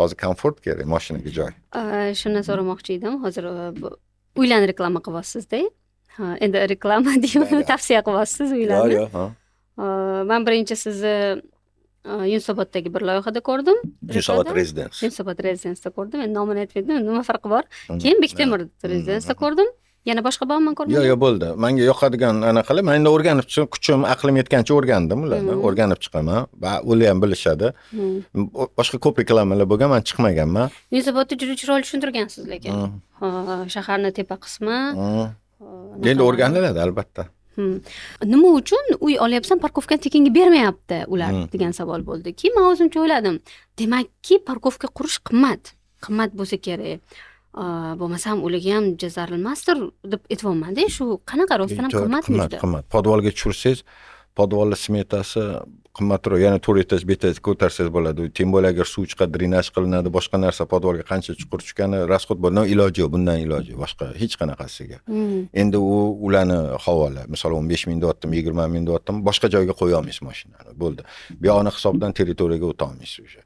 hozir komfort kerak, mashinaga joy. Shuni so'ramoqchi edim. Hozir uylarni reklama qilyapsiz-da. Endi reklama deyman, tavsiya qilyapsiz uylarni. Men birinchi sizni Yunusoboddagi bir loyihada ko'rdim. Yunusobod Rezidence'da ko'rdim. Men nomini aytmadim, nima farqi bor? Keyin Bektemir Rezidence'da ko'rdim. Yana boshqa bormi ko'rdim? Yo'q, bo'ldi. Menga yoqadigan anaqalar, men endi o'rganib chiqib, kuchim, aqlim yetgancha o'rgandim ularni. O'rganib chiqaman va ular ham bilishadi. Boshqa ko'p reklamalar bo'lgan, men chiqmaganman. Yunusobodda juda chiroyli tushuntirgansiz lekin. Shaharning tepa qismi. Endi o'rganiladi albatta. Nima uchun uy olyapsan, parkovkani tekinga bermayapti ular degan savol bo'ldi. Keyin men o'zimcha o'yladim. Demakki, parkovka qurish qimmat. Qimmat bo'lsa kerak. Bo'lmasam ularga ham jazarilmasdir deb aytibman-da. Shu qanaqa rostdan ham qimmatmi juda? Qimmat. Podvalga tushirsangiz, podvalning smetasi qimmatroq, ya'ni 4 etaj, 5 etaj ko'tarsangiz bo'ladi. Tем более agar suv chiqadi, drenaj qilinadi, boshqa narsa podvalga qancha chuqur tushgani rasxod bor. Iloji yo'q, bundan iloji yo'q, boshqa hech qanaqasiga. Endi ularni havola, misol 15 ming deyaptim, 20 ming deyaptim, boshqa joyga qo'ya olmaysiz mashinani. Bo'ldi. Bu yoqni hisobdan territoriyaga o'ta olmaysiz o'sha.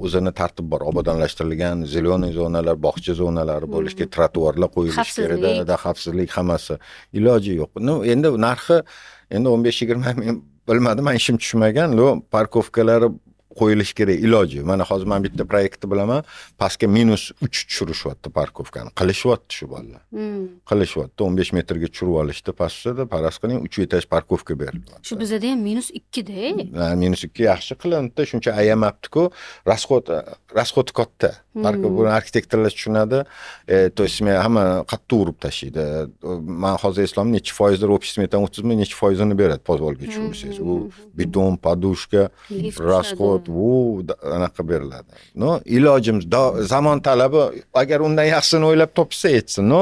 O'zini tartib bor, obodonlashtirilgan zelenaye zonalar, bog'cha zonalari bo'lishi kerak, trotuarlar qo'yilishi kerak, xavfsizlik hammasi. Iloji yo'q. Endi narxi endi 15-20 ming bilmadim, men ishim tushmagan. Parkovkalari qo'yilishi kerak, iloji. Mana hozir men bitta proyektni bilaman, pastga -3 tushirishyapti parkovkani. Qilishyapti shu bolalar. Qilishyapti. 15 metrga tushirib olishdi, pastda paras qiling, 3 etaj parkovka beriladi. Shu bizada ham -2 da. -2 yaxshi qilindi, shuncha ayamabdi-ku. Rasxod katta. Buni arxitektorlar tushunadi. To есть hamma qattiq urib tashlaydi. Men hozir eslolmay necha foizdir, ofis metan 30 ming necha foizini beradi podvalga tushirsangiz. U beton, podushka, rasxod, anaqa beriladi. Ilojimiz zamon talabi, agar undan yaxshisini o'ylab topsa aytsin,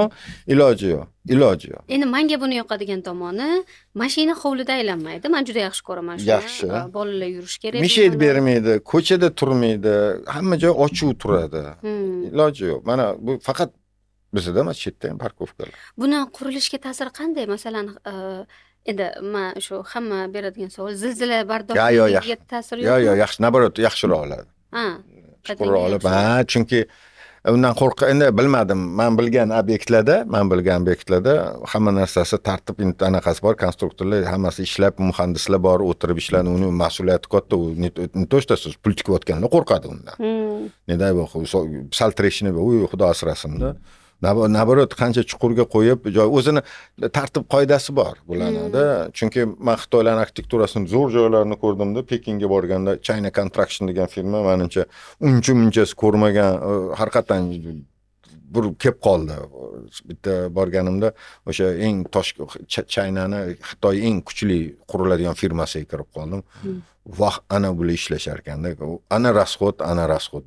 iloji yo'q. Iloji yo'q. Endi menga buni yoqadigan tomoni, mashina hovlida aylanmaydi. Men juda yaxshi ko'raman shuni. Yaxshi. Bolalar yurish kerak. Mishayt bermaydi, ko'chada turmaydi, hamma joy ochiq turadi. Iloji yo'q. Mana bu faqat bizda emas, chetda ham parkovkalar. Buni qurilishga ta'siri qanday? Masalan, endi men shu hamma beradigan savol, zilzila bardorligiga ta'siri yo'qmi? Yo'q, yaxshi, naborot yaxshiroq oladi. Chuqurroq olib, chunki undan endi bilmadim. Men bilgan obyektlarda hamma narsasi tartib anaqasi bor, konstruktorlar hammasi ishlab, muhandislar bor, o'tirib ishlarni, uni mas'uliyati katta. Ne to, что siz pul tikayotganlar qo'rqadi undan. Ne day bu, sal treshini bu, xudo asrasin-da. Naborot qancha chuqurga qo'yib, joy o'zini tartib qoidasi bor bularida. Chunki men Xitoylar arxitekturasini zo'r joylarini ko'rdimda, Pekinga borganda China Construction degan firma menimcha uncha-munchasi ko'rmagan, haqiqatan bir kelib qoldi. Bitta borganimda o'sha eng Chinani Xitoy eng kuchli quriladigan firmasiga kirib qoldim. Vah, ana bular ishlashar ekanda. Ana rasxod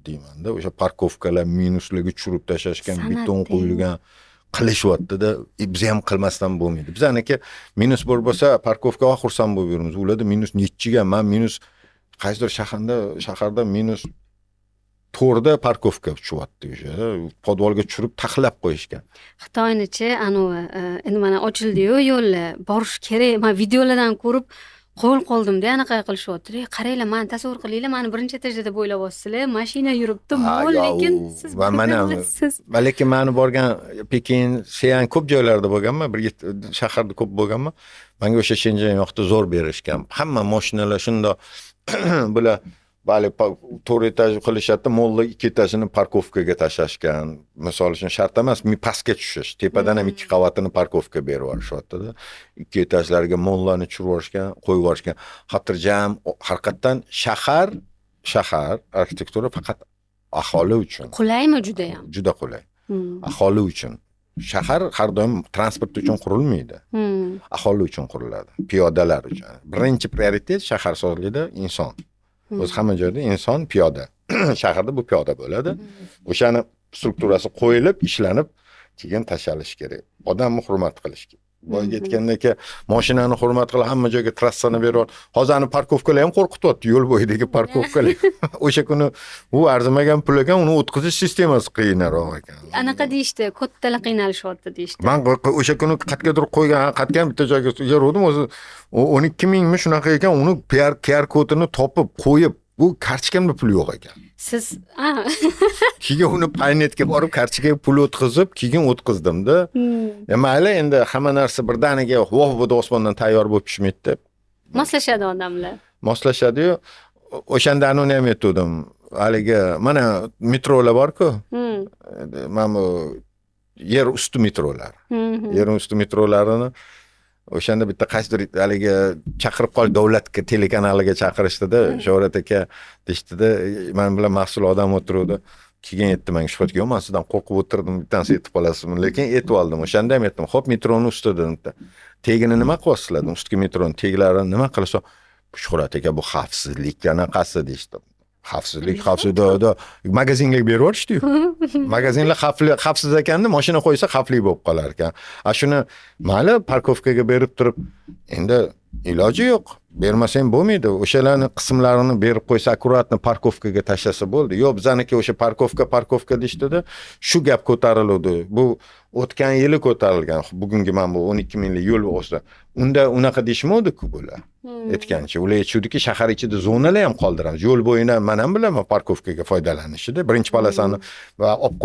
deymanda. O'sha parkovkalar minuslarga tushirib tashashgan, beton qo'yilgan qilishyapti-da. Biz ham qilmasdan bo'lmaydi. Bizaniki minus bo'lsa, parkovkaga xursand bo'lib yuramiz. Ularda minus nechiga? Men minus qaysidir shaharda minus 4da parkovka tushyapti o'sha. Podvalga tushirib taxlab qo'yishgan. Xitoynichi endi mana ochildi-yu yo'llar. Borish kerak. Men videolardan ko'rib qoldim-da, anaqa qilishyapti. Qaranglar, meni tasavvur qilinglar, meni birinchi etajda deb o'ylayapsizlar. Mashina yuribdi, lekin siz bilasiz. Lekin meni borgan Pekin, Sian ko'p joylarda bo'lganman, bir shaharda ko'p bo'lganman. Menga o'sha Shenzhen yoqda zo'r berishgan. Hamma mashinalar shunda bular bali 4 etaj qilishadi, mo'llar 2 etajini parkovkaga tashlashgan. Misol uchun shart emas, pastga tushish, tepadan ham 2 qavatini parkovka berib yuborishyapti-da. 2 etajlarga mo'llarni tushirib yuborishgan, qo'yib yuborishgan. Xotirjam, haqiqatan shahar arxitektura faqat aholi uchun. Qulaymi juda ham? Juda qulay. Aholi uchun. Shahar har doim transport uchun qurilmaydi. Aholi uchun quriladi, piyodalar uchun. Birinchi prioritet shaharsozlikda inson. O'z hamma joyda inson piyoda. Shaharda bu piyoda bo'ladi. O'shani strukturasi qo'yilib, ishlanib, keyin tashalish kerak. Odamni hurmat qilish kerak. Boyga aytgandek, mashinani hurmat qilib, hamma joyga trassani berib, hozirni parkovkalar ham qo'rqityapti, yo'l bo'yidagi parkovkalar. O'sha kuni u arzimagan pul ekan, uni o'tkazish sistemasi qiyinroq ekan. Anaqa deyishdi, kattalar qiynalishyapti deyishdi. Men o'sha kuni qatgadir qo'ygan, qatgan bitta joyga yurdim, o'zi 12 mingmi shunaqa ekan, uni QR kodini topib qo'yib, bu kartochkamda pul yo'q ekan. Siz keyin uni paynetga borib kartochkaga pul o'tkazib, keyin o'tkazdim-da. Mayli, endi hamma narsa birdaniga voh bu osmondan tayyor bo'lib tushmaydi. Moslashadi odamlar. Moslashadi-yu. O'shanda uni ham aytdim. Haligi mana metrolar bor-ku. Mana bu yer usti metrolar. Yer usti metrolarini o'shanda bitta qaysidir haligi chaqirib qol davlatga telekanaliga chaqirishdi-da, Shohrat aka deydi-da, men bilan mas'ul odam o'tiruvdi. keyin aytdi menga Shuhratga, "Yo'q, men sizdan qo'rqib o'tirdim, bittanisi aytib qolasizmi?" Lekin aytib oldim. O'shanda ham aytdim, "Xo'p, metroni ustida dedi. Tegini nima qilyapsizlar? Ustki metroni teglarini nima qilsa?" Shuhrat aka, bu xavfsizlik qanaqasi deyishdi. Xavfsizlik magazinga berib yuborishdi-yu. Magazinlar xavfsiz ekanda mashina qo'ysa xavfli bo'lib qolar ekan. Shuni mayli parkovkaga berib turib, endi iloji yo'q. Bermasang bo'lmaydi. O'shalarning qismlarini berib qo'ysa, akkuratni parkovkaga tashlasa bo'ldi. Yo'q, bizaniki o'sha parkovka deyishdida, shu gap ko'tarildi. Bu o'tgan yili ko'tarilgan. Bugungi mana bu 12 minglik yo'l bo'lsa, unda unaqa deyishmovdi-ku bular. Aytgancha, ular aytishdi-ki, shahar ichida zonalar ham qoldiramiz. Yo'l bo'yidan men ham bilaman parkovkaga foydalanishida. Birinchi palasani va olib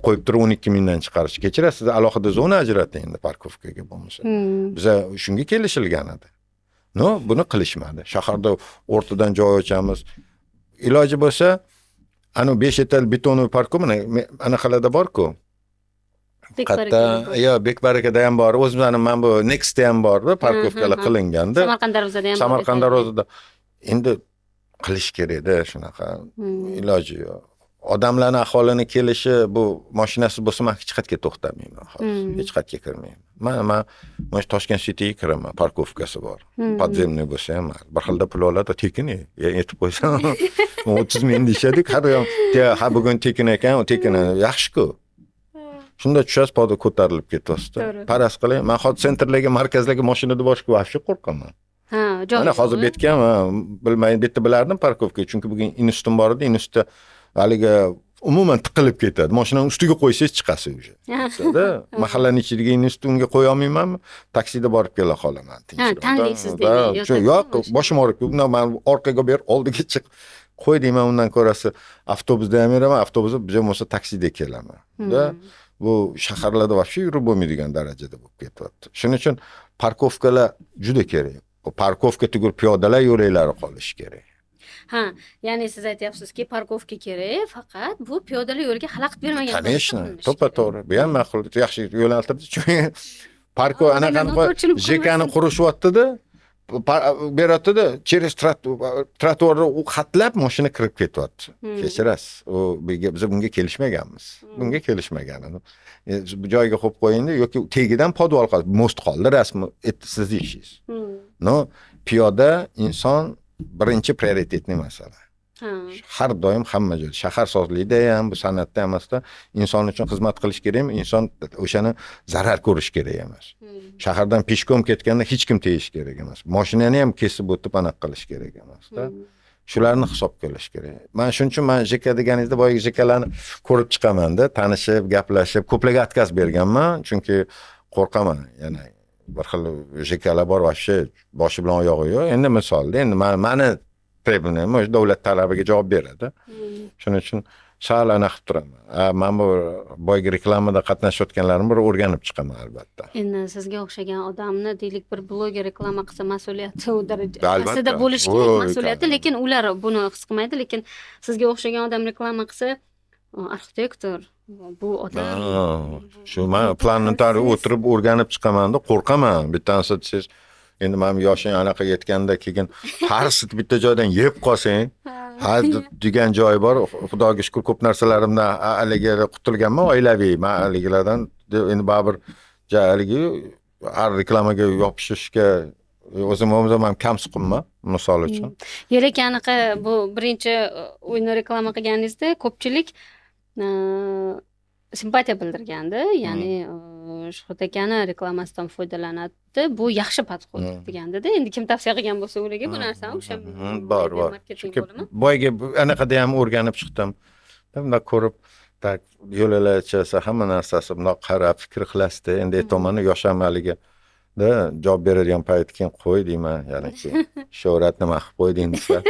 qo'yib turib 12 mingdan chiqarish. Kechirasiz, alohida zona ajrating endi parkovkaga bo'lmasa. Biz shunga kelishilgan edi. No, buni qilishmadi. Shaharda o'rtadan joy ochamiz. Iloji bo'lsa, ana 5 etal betonli parkov anaqalarda bor-ku. Bekbarakada ham bor. O'zimizning mana bu Nextda ham bor, parkovkalar qilinganda. Samarqand darvozada ham bor. Samarqand darvozada endi qilish kerak-da shunaqa. Iloji yo'q. Odamlarning aholini kelishi, bu mashinasi bo'lsa, men hech qayerga to'xtamayman hozir. Hech qayerga kirmayman. Men Toshkent Cityga kiraman, parkovkasi bor. Podzemniy bo'lsa ham, bir xilda pul oladi, tekin, aytib qo'ysam 30 ming deyishadi, ha bugun tekin ekan, tekin yaxshi-ku. Shunda tushasiz, poda ko'tarilib ketyapsiz. Paras qiling. Men hozir sentrlarga, markazlarga mashinada boshqa vahshiy qo'rqaman. Mana hozir betgan, bilmayman, bitta bilardim parkovka, chunki bugun institut bor edi, institutda haliga umuman tiqilib ketadi. Mashinaning ustiga qo'ysangiz chiqasiz уже. Mahallaning ichidagi institutga qo'ya olmaymanmi? Taksida borib kela qolaman. Tanlaysiz deydi. Yo'q, boshim og'rib, undan men orqaga ber, oldiga chiq. Qo'y deyman, undan ko'rasi avtobusda ham yuraman, avtobusda bo'lmasa taksida kelaman. Bu shaharlarda vaqti yurib bo'lmaydigan darajada bo'lib ketyapti. Shuning uchun parkovkalar juda kerak. Parkovka tugul piyodalar yo'laklari qolishi kerak. Ya'ni siz aytyapsizki, parkovka kerak, faqat bu piyodalar yo'liga xalaqit bermagan. Конечно, to'g'ri. Bu ham ma'qul, yaxshi yo'naltirdi. Chunki parkov anaqani JKni qurishyapti-da, beratdi-da, через trotuarni u xatlab mashina kirib ketyapti. Kechirasiz. Biz bunga kelishmaganmiz. Bunga kelishmagan. Bu joyga qo'yib qo'yindi yoki tegidan podval qoldi, most qoldi, rasmi siz ishingiz. No, piyoda inson birinchi prioritetli masala. Har doim hamma joyda, shahar sozlikda ham, bu san'atda ham emasda inson uchun xizmat qilish kerakmi? Inson o'shani zarar ko'rish kerak emas. Shahardan peshkom ketganda hech kim tegish kerak emas. Mashinani ham kesib o'tib aniq qilish kerak emas-da. Shularni hisobga olish kerak. Men shuning uchun men JK deganingizda boyagi JKlarni ko'rib chiqaman-da, tanishib, gaplashib, ko'plarga отказ berganman, chunki qo'rqaman. Yana bir xil JKlar bor, vaqti boshi bilan oyog'i yo'q. Endi misolda, endi meni trebnim o'sha davlat talabiga javob beradi. Shuning uchun sal aniq qilib turaman. Men bu boyagi reklamada qatnashayotganlarimni bir o'rganib chiqaman albatta. Endi sizga o'xshagan odamni, deylik, bir bloger reklama qilsa mas'uliyati u darajasida bo'lishi kerak, mas'uliyati, lekin ular buni his qilmaydi, lekin sizga o'xshagan odam reklama qilsa, arxitektor bu odam. Shu men planni o'tirib o'rganib chiqaman-da, qo'rqaman. Bittanisi siz endi men yoshing anaqa yetganda keyin har sit bitta joydan yeb qolsang, har degan joy bor. Xudoga shukr, ko'p narsalarimdan haliga qutulganman, oilaviy. Men haligilardan endi baribir haligi har reklamaga yopishishga o'zim ham kamsuqimman, misol uchun. Yo'lak anaqa bu birinchi uyni reklama qilganingizda ko'pchilik simpatiya bildirgandi, ya'ni Shuhrat akani reklamasidan foydalanadi, bu yaxshi podxod deganda-da. Endi kim tavsiya qilgan bo'lsa ularga bu narsani o'sha bor. Boyga anaqada ham o'rganib chiqdim. Bunday ko'rib, tak yo'lalarcha hamma narsasi bunday qarab fikr qilasizda. Endi aytaman, yosh amaliga da javob beradigan payt keyin qo'y deyman, ya'ni shuhrat nima qilib qo'yding desa.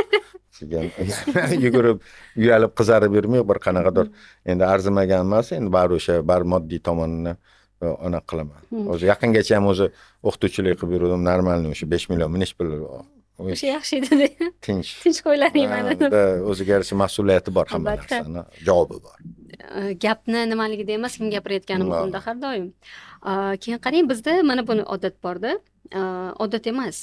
Yugurib, uyalib, qizarib yurmay, bir qanaqadir endi arzimagan emas, endi bari o'sha moddiy tomonini aniq qilaman. O'zi yaqingacha ham o'zi o'qituvchilik qilib yurdim, normalniy o'sha 5 million minish pul. O'sha yaxshi edi. Tinch qo'ylaring mana. O'ziga yarasha mas'uliyati bor, hamma narsani javobi bor. Gapni nimaligida emas, kim gapirayotgani muhimda har doim. Keyin qarang, bizda mana buni odat borda. Odat emas.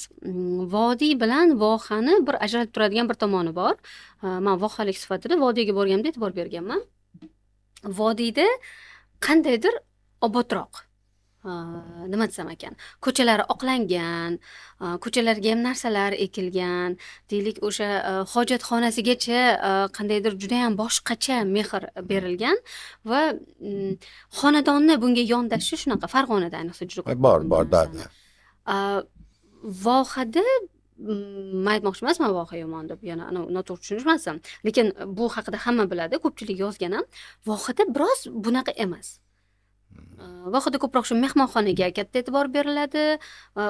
Vodiy bilan vohani bir ajratib turadigan bir tomoni bor. Men vohalik sifatida vodiyga borganimda e'tibor berganman. vodiyda qandaydir obodroq, nima desam ekan, ko'chalari oqlangan, ko'chalarga ham narsalar ekilgan, deylik o'sha hojatxonasigacha qandaydir juda ham boshqacha mehr berilgan va xonadonni bunga yondashi shunaqa. Farg'onada ayniqsa juda ko'p Bor, bu bor, narsani. da. Vohada aytmoqchi emasman voha yomon deb, yana noto'g'ri tushunishmasin. Lekin bu haqida hamma biladi, ko'pchilik yozgan ham. Vohada biroz bunaqa emas. Vohada ko'proq shu mehmonxonaga katta e'tibor beriladi,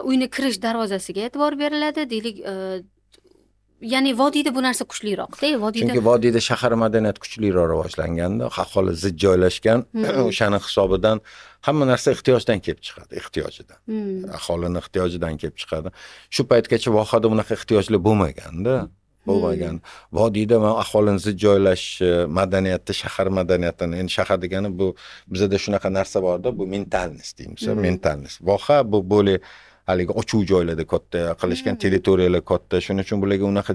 uyni kirish darvozasiga e'tibor beriladi, deylik, ya'ni vodiyda bu narsa kuchliroq-da, vodiyda. Chunki vodiyda shahar madaniyati kuchliroq rivojlanganda, aholi zich joylashgan, o'shani hisobidan hamma narsa ehtiyojdan kelib chiqadi, ehtiyojidan. Aholining ehtiyojidan kelib chiqadi. Shu paytgacha vohada bunaqa ehtiyojlar bo'lmaganda. Vodiyda aholining zich joylashishi, madaniyatda shahar madaniyatini, endi shahar degani bu bizda shunaqa narsa borda, bu mentalnost deymiz, mentalnost. Voha bu bo'li haligi ochuv joylarda katta qilishgan, territoriyalar katta, shuning uchun bularga unaqa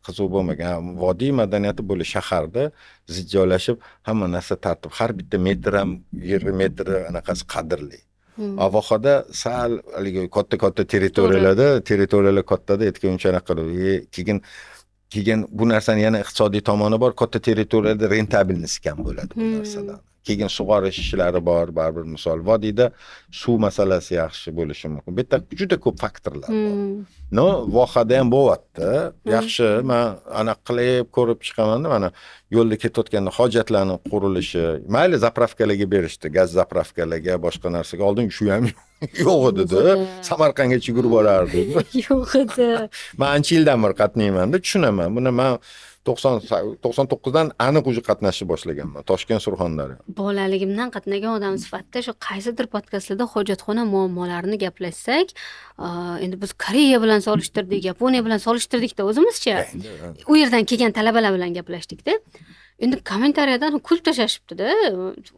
qiziq bo'lmagan. Vodiy madaniyati bo'li shaharda zich joylashib, hamma narsa tartib, har bitta metr ham, yer metri anaqasi qadrli. Vohada sal haligi katta territoriyalar kattada aytgan unchalik qilib, keyin bu narsani yana iqtisodiy tomoni bor, katta territoriyada rentabilность kam bo'ladi bu narsalar. Keyin sug'orish ishlari bor, baribir misol vodiyda suv masalasi yaxshi bo'lishi mumkin. Bu yerda juda ko'p faktorlar bor. Vohada ham bo'lyapti. Yaxshi, men anaqa qilib ko'rib chiqaman-da, mana yo'lda ketayotganda hojatlarning qurilishi, mayli zapravkalarga berishdi, gaz zapravkalarga, boshqa narsaga. Oldin shu ham yo'q edi-da. Samarqandgacha yurib borardi. Yo'q edi. Men ancha yildan beri qatnayman-da, tushunaman. Buni men 99dan aniq уже qatnashib boshlaganman. Toshkent, Surxondaryo. Bolaligimdan qatnagan odam sifatida shu qaysidir podkastlarda hojatxona muammolarini gaplashsak, endi biz Koreya bilan solishtirdik, Yaponiya bilan solishtirdik-da o'zimizcha. U yerdan kelgan talabalar bilan gaplashdik-da. Endi kommentariyadan kulib tashashibdi-da.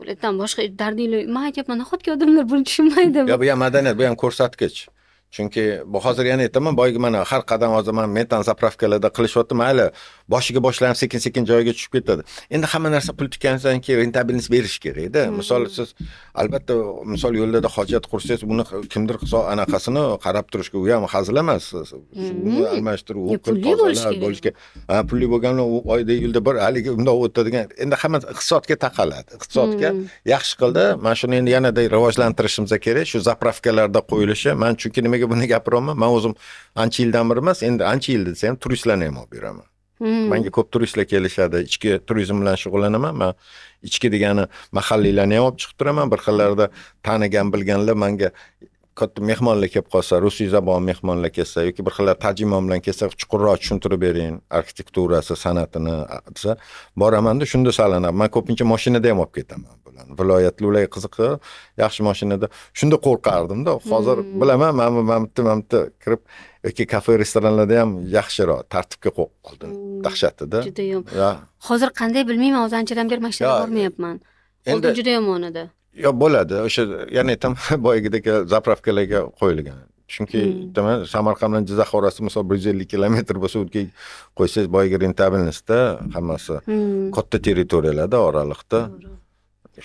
Ulardan boshqa dardinglar, men aytayapman, nahotki odamlar buni tushunmaydi. Bu ham madaniyat, bu ham ko'rsatkich. Chunki bu hozir yana aytaman, boyagi mana har qadam hozir men metan zapravkalarda qilishyapti, mayli boshiga boshlanib sekin-sekin joyiga tushib ketadi. Endi hamma narsa politikasidan keyin rentabilnost berish kerak-da. Misol siz albatta misol yo'lda hojat qursangiz, buni kimdir anaqasini qarab turishga u ham hazil emas. Buni almashtirib, pulli bo'lishi kerak. Pulli bo'lganlar u oyda yilda bir haligi undoq o'tadigan. Endi hamma iqtisodga taqaladi. Iqtisodga yaxshi qildi. Men shuni endi yanada rivojlantirishimiz kerak. Shu zapravkalarda qo'yilishi. Men chunki nimaga buni gapiryapman? Men o'zim ancha yildan beri emas, endi ancha yil desam, turistlarni ham olib beraman. Menga ko'p turistlar kelishadi, ichki turizm bilan shug'ullanaman. Men ichki degani mahalliylarni ham olib chiqib turaman. Bir xillarda tanigan, bilganlar menga katta mehmonlar kelib qolsa, rus zabon mehmonlar kelsa yoki bir xillar tarjimon bilan kelsa, chuqurroq tushuntirib bering arxitekturasi, san'atini desa, boraman-da, shunda salanaman. Men ko'pincha mashinada ham olib ketaman bularni. Viloyatli ularga qiziqdi, yaxshi mashinada. Shunda qo'rqardim-da. Hozir bilaman, men bitta kirib yoki kafe, restoranlarda ham yaxshiroq tartibga qo'yib qoldim. Dahshatida. Juda yomon. Hozir qanday bilmayman, o'zi anchadan beri mashinaga bormayapman. Oldin juda yomon edi. Yo, bo'ladi. O'sha yana aytaman, boyagidek zapravkalarga qo'yilgan. Chunki aytaman, Samarqand bilan Jizzax orasi misol 150 kilometr bo'lsa, o'tga qo'ysangiz boyagi rentabilnostda hammasi katta territoriyalarda oraliqda.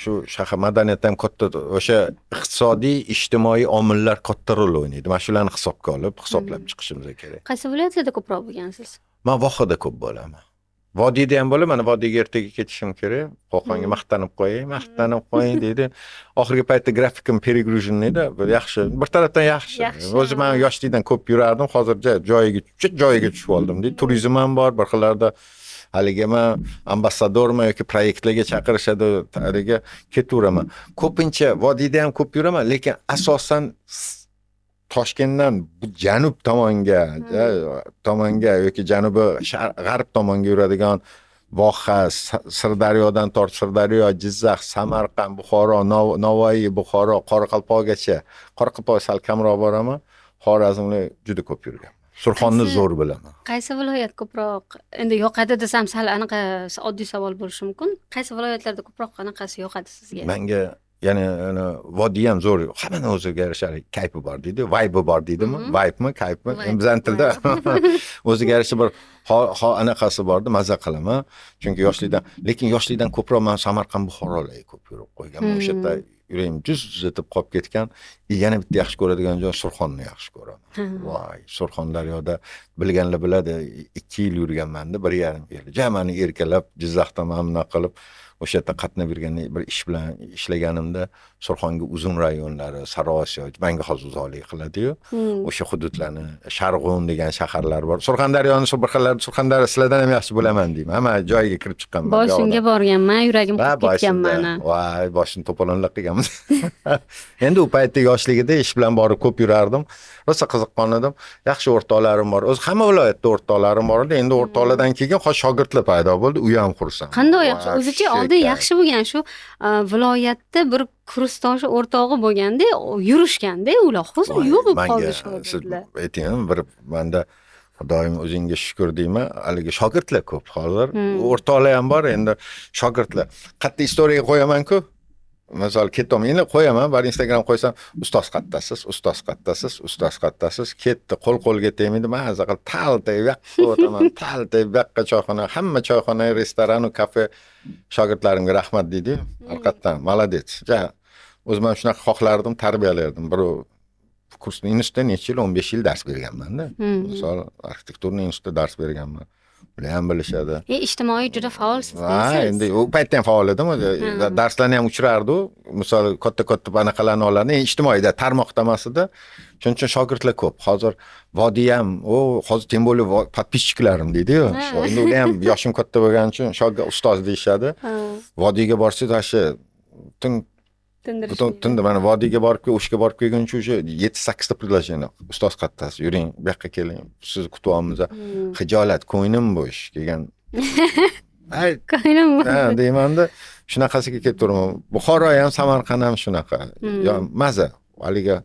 Shu shahar madaniyati ham katta, o'sha iqtisodiy, ijtimoiy omillar katta rol o'ynaydi. Mana shularni hisobga olib, hisoblab chiqishimiz kerak. Qaysi viloyatlarda ko'proq bo'lgansiz? Men Vohada ko'p bo'laman. Vodiyda ham bo'laman, mana Vodiyga ertaga ketishim kerak. Qo'qonga maqtanib qo'ying deydi. Oxirgi paytda grafikim перегружен edi. Yaxshi, bir tarafdan yaxshi. O'zim men yoshlikdan ko'p yurardim, hozircha joyiga tushib oldim deydi. Turizm ham bor, bir xillarda haligi men ambassadorman yoki proyektlarga chaqirishadi, haliga ketaveraman. Ko'pincha Vodiyda ham ko'p yuraman, lekin asosan Toshkentdan janub tomonga yoki janubi g'arb tomonga yuradigan Voha, Sirdaryodan tortib Sirdaryo, Jizzax, Samarqand, Buxoro, Navoiy, Buxoro, Qoraqalpoqgacha. Qoraqalpoq sal kamroq boraman. Xorazmni juda ko'p yurgan. Surxonni zo'r bilaman. Qaysi viloyat ko'proq endi yoqadi desam, sal anaqa oddiy savol bo'lishi mumkin. Qaysi viloyatlarda ko'proq anaqasi yoqadi sizga? Menga ya'ni vodiy ham zo'r, hammani o'ziga yarasha kayfi bor deydi, vibe bor deydimi, vibe mi, kayfmi, bizning tilda o'ziga yarasha bir anaqasi borda, maza qilaman. Chunki yoshlikdan, lekin yoshlikdan ko'proq men Samarqand, Buxorolarga ko'p yurib qo'yganman. O'sha yerda yuragim juz etib qolib ketgan. Yana bitta yaxshi ko'radigan joy Surxonni yaxshi ko'raman. Voy, Surxondaryoda bilganlar biladi, 2 yil yurganman-da, 1,5 yil. Jamani erkalab, Jizzaxda mamnun qilib o'sha yerda qatnab yurgan bir ish bilan ishlaganimda Surxonga uzun rayonlari, Sariosiyo, menga hozir uzoqlik qiladi-yu. O'sha hududlarni, Sharg'un degan shaharlar bor. Surxondaryoni Surxondaryo sizlardan ham yaxshi bo'laman deyman. Hamma joyiga kirib chiqqanman. Boshimga borganman, yuragim qilib ketgan mana. Voy, boshim to'polonlab qilganman. Endi u paytda yoshligida ish bilan borib ko'p yurardim. Rosa qiziqqan edim. Yaxshi o'rtoqlarim bor. O'zi hamma viloyatda o'rtoqlarim bor edi. Endi o'rtoqlardan keyin shogirdlar paydo bo'ldi. U ham xursand. Qanday yaxshi. O'zicha oldin yaxshi bo'lgan shu viloyatda bir kursdoshi o'rtog'i bo'lganda, yurishganda ular hozir yo'q bo'lib qoldi shogirdlar. Ayting, bir menda doim o'zingga shukur deyman, haligi shogirdlar ko'p hozir. O'rtoqlar ham bor, endi shogirdlar. Qatta istoriyaga qo'yaman-ku. Misol ketdim, endi qo'yaman, bar Instagram qo'ysam, ustoz qattasiz, ustoz qattasiz, ustoz qattasiz, ketdi, qo'l-qo'lga tegmaydi, maza qilib taltay yoqqa o'taman, taltay yoqqa choyxona, hamma choyxona, restoran, kafe shogirdlarimga rahmat deydi. Haqiqatan, молодец. O'zim ham shunaqa xohlardim, tarbiyalardim. Bir kursni institutda necha yil, 15 yil dars berganman-da. Misol arxitektura institutida dars berganman. Ular ham bilishadi. Ijtimoiy juda faolsiz. Ha, endi u paytda ham faol edim. Darslarni ham uchirardi. Misol katta-katta anaqalarni olardi. Ijtimoiyda, tarmoqda emasdi. Shuning uchun shogirdlar ko'p. Hozir vodiy ham, hozir tем более подписчиklarim deydi-yu. Endi ular ham yoshim katta bo'lgani uchun shogird ustoz deyshadi. Vodiyga borsangiz, o'sha tunda mana vodiyga borib, o'shga borib kelguncha o'sha 7-8 ta предложение. Ustoz qattasiz, yuring, bu yoqqa keling. Sizni kutyapmiz. Hijolat, ko'nglim bo'sh degan. Ko'nglim bo'sh. Ha, deyman-da, shunaqasiga kelib turaman. Buxoro ham, Samarqand ham shunaqa. Yo, maza. Haliga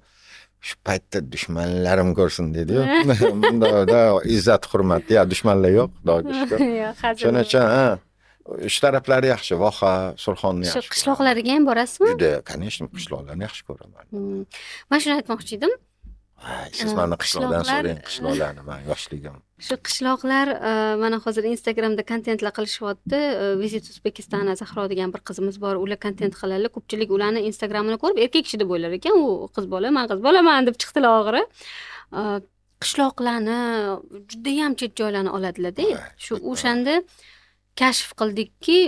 shu paytda dushmanlarim ko'rsin dedi-yu. Bunda izzat, hurmat, ya dushmanlar yo'q, Xudoga shukr. Shuning uchun, shu taraflari yaxshi, Voha, Surxonni yaxshi. Shu qishloqlarga ham borasizmi? Juda, конечно, qishloqlarni yaxshi ko'raman. Men shuni aytmoqchi edim. Siz meni qishloqdan so'rang, qishloqlarni, men yoshligim. Shu qishloqlar mana hozir Instagramda kontentlar qilishyapti. Visit Uzbekistan Zahro degan bir qizimiz bor. Ular kontent qiladi. Ko'pchilik ularni Instagramini ko'rib erkak kishi deb o'ylar ekan. U qiz bola, men qiz bolaman deb chiqdilar og'iri. Qishloqlarni juda ham chet joylarni oladilar-da. Shu o'shanda kashf qildikki,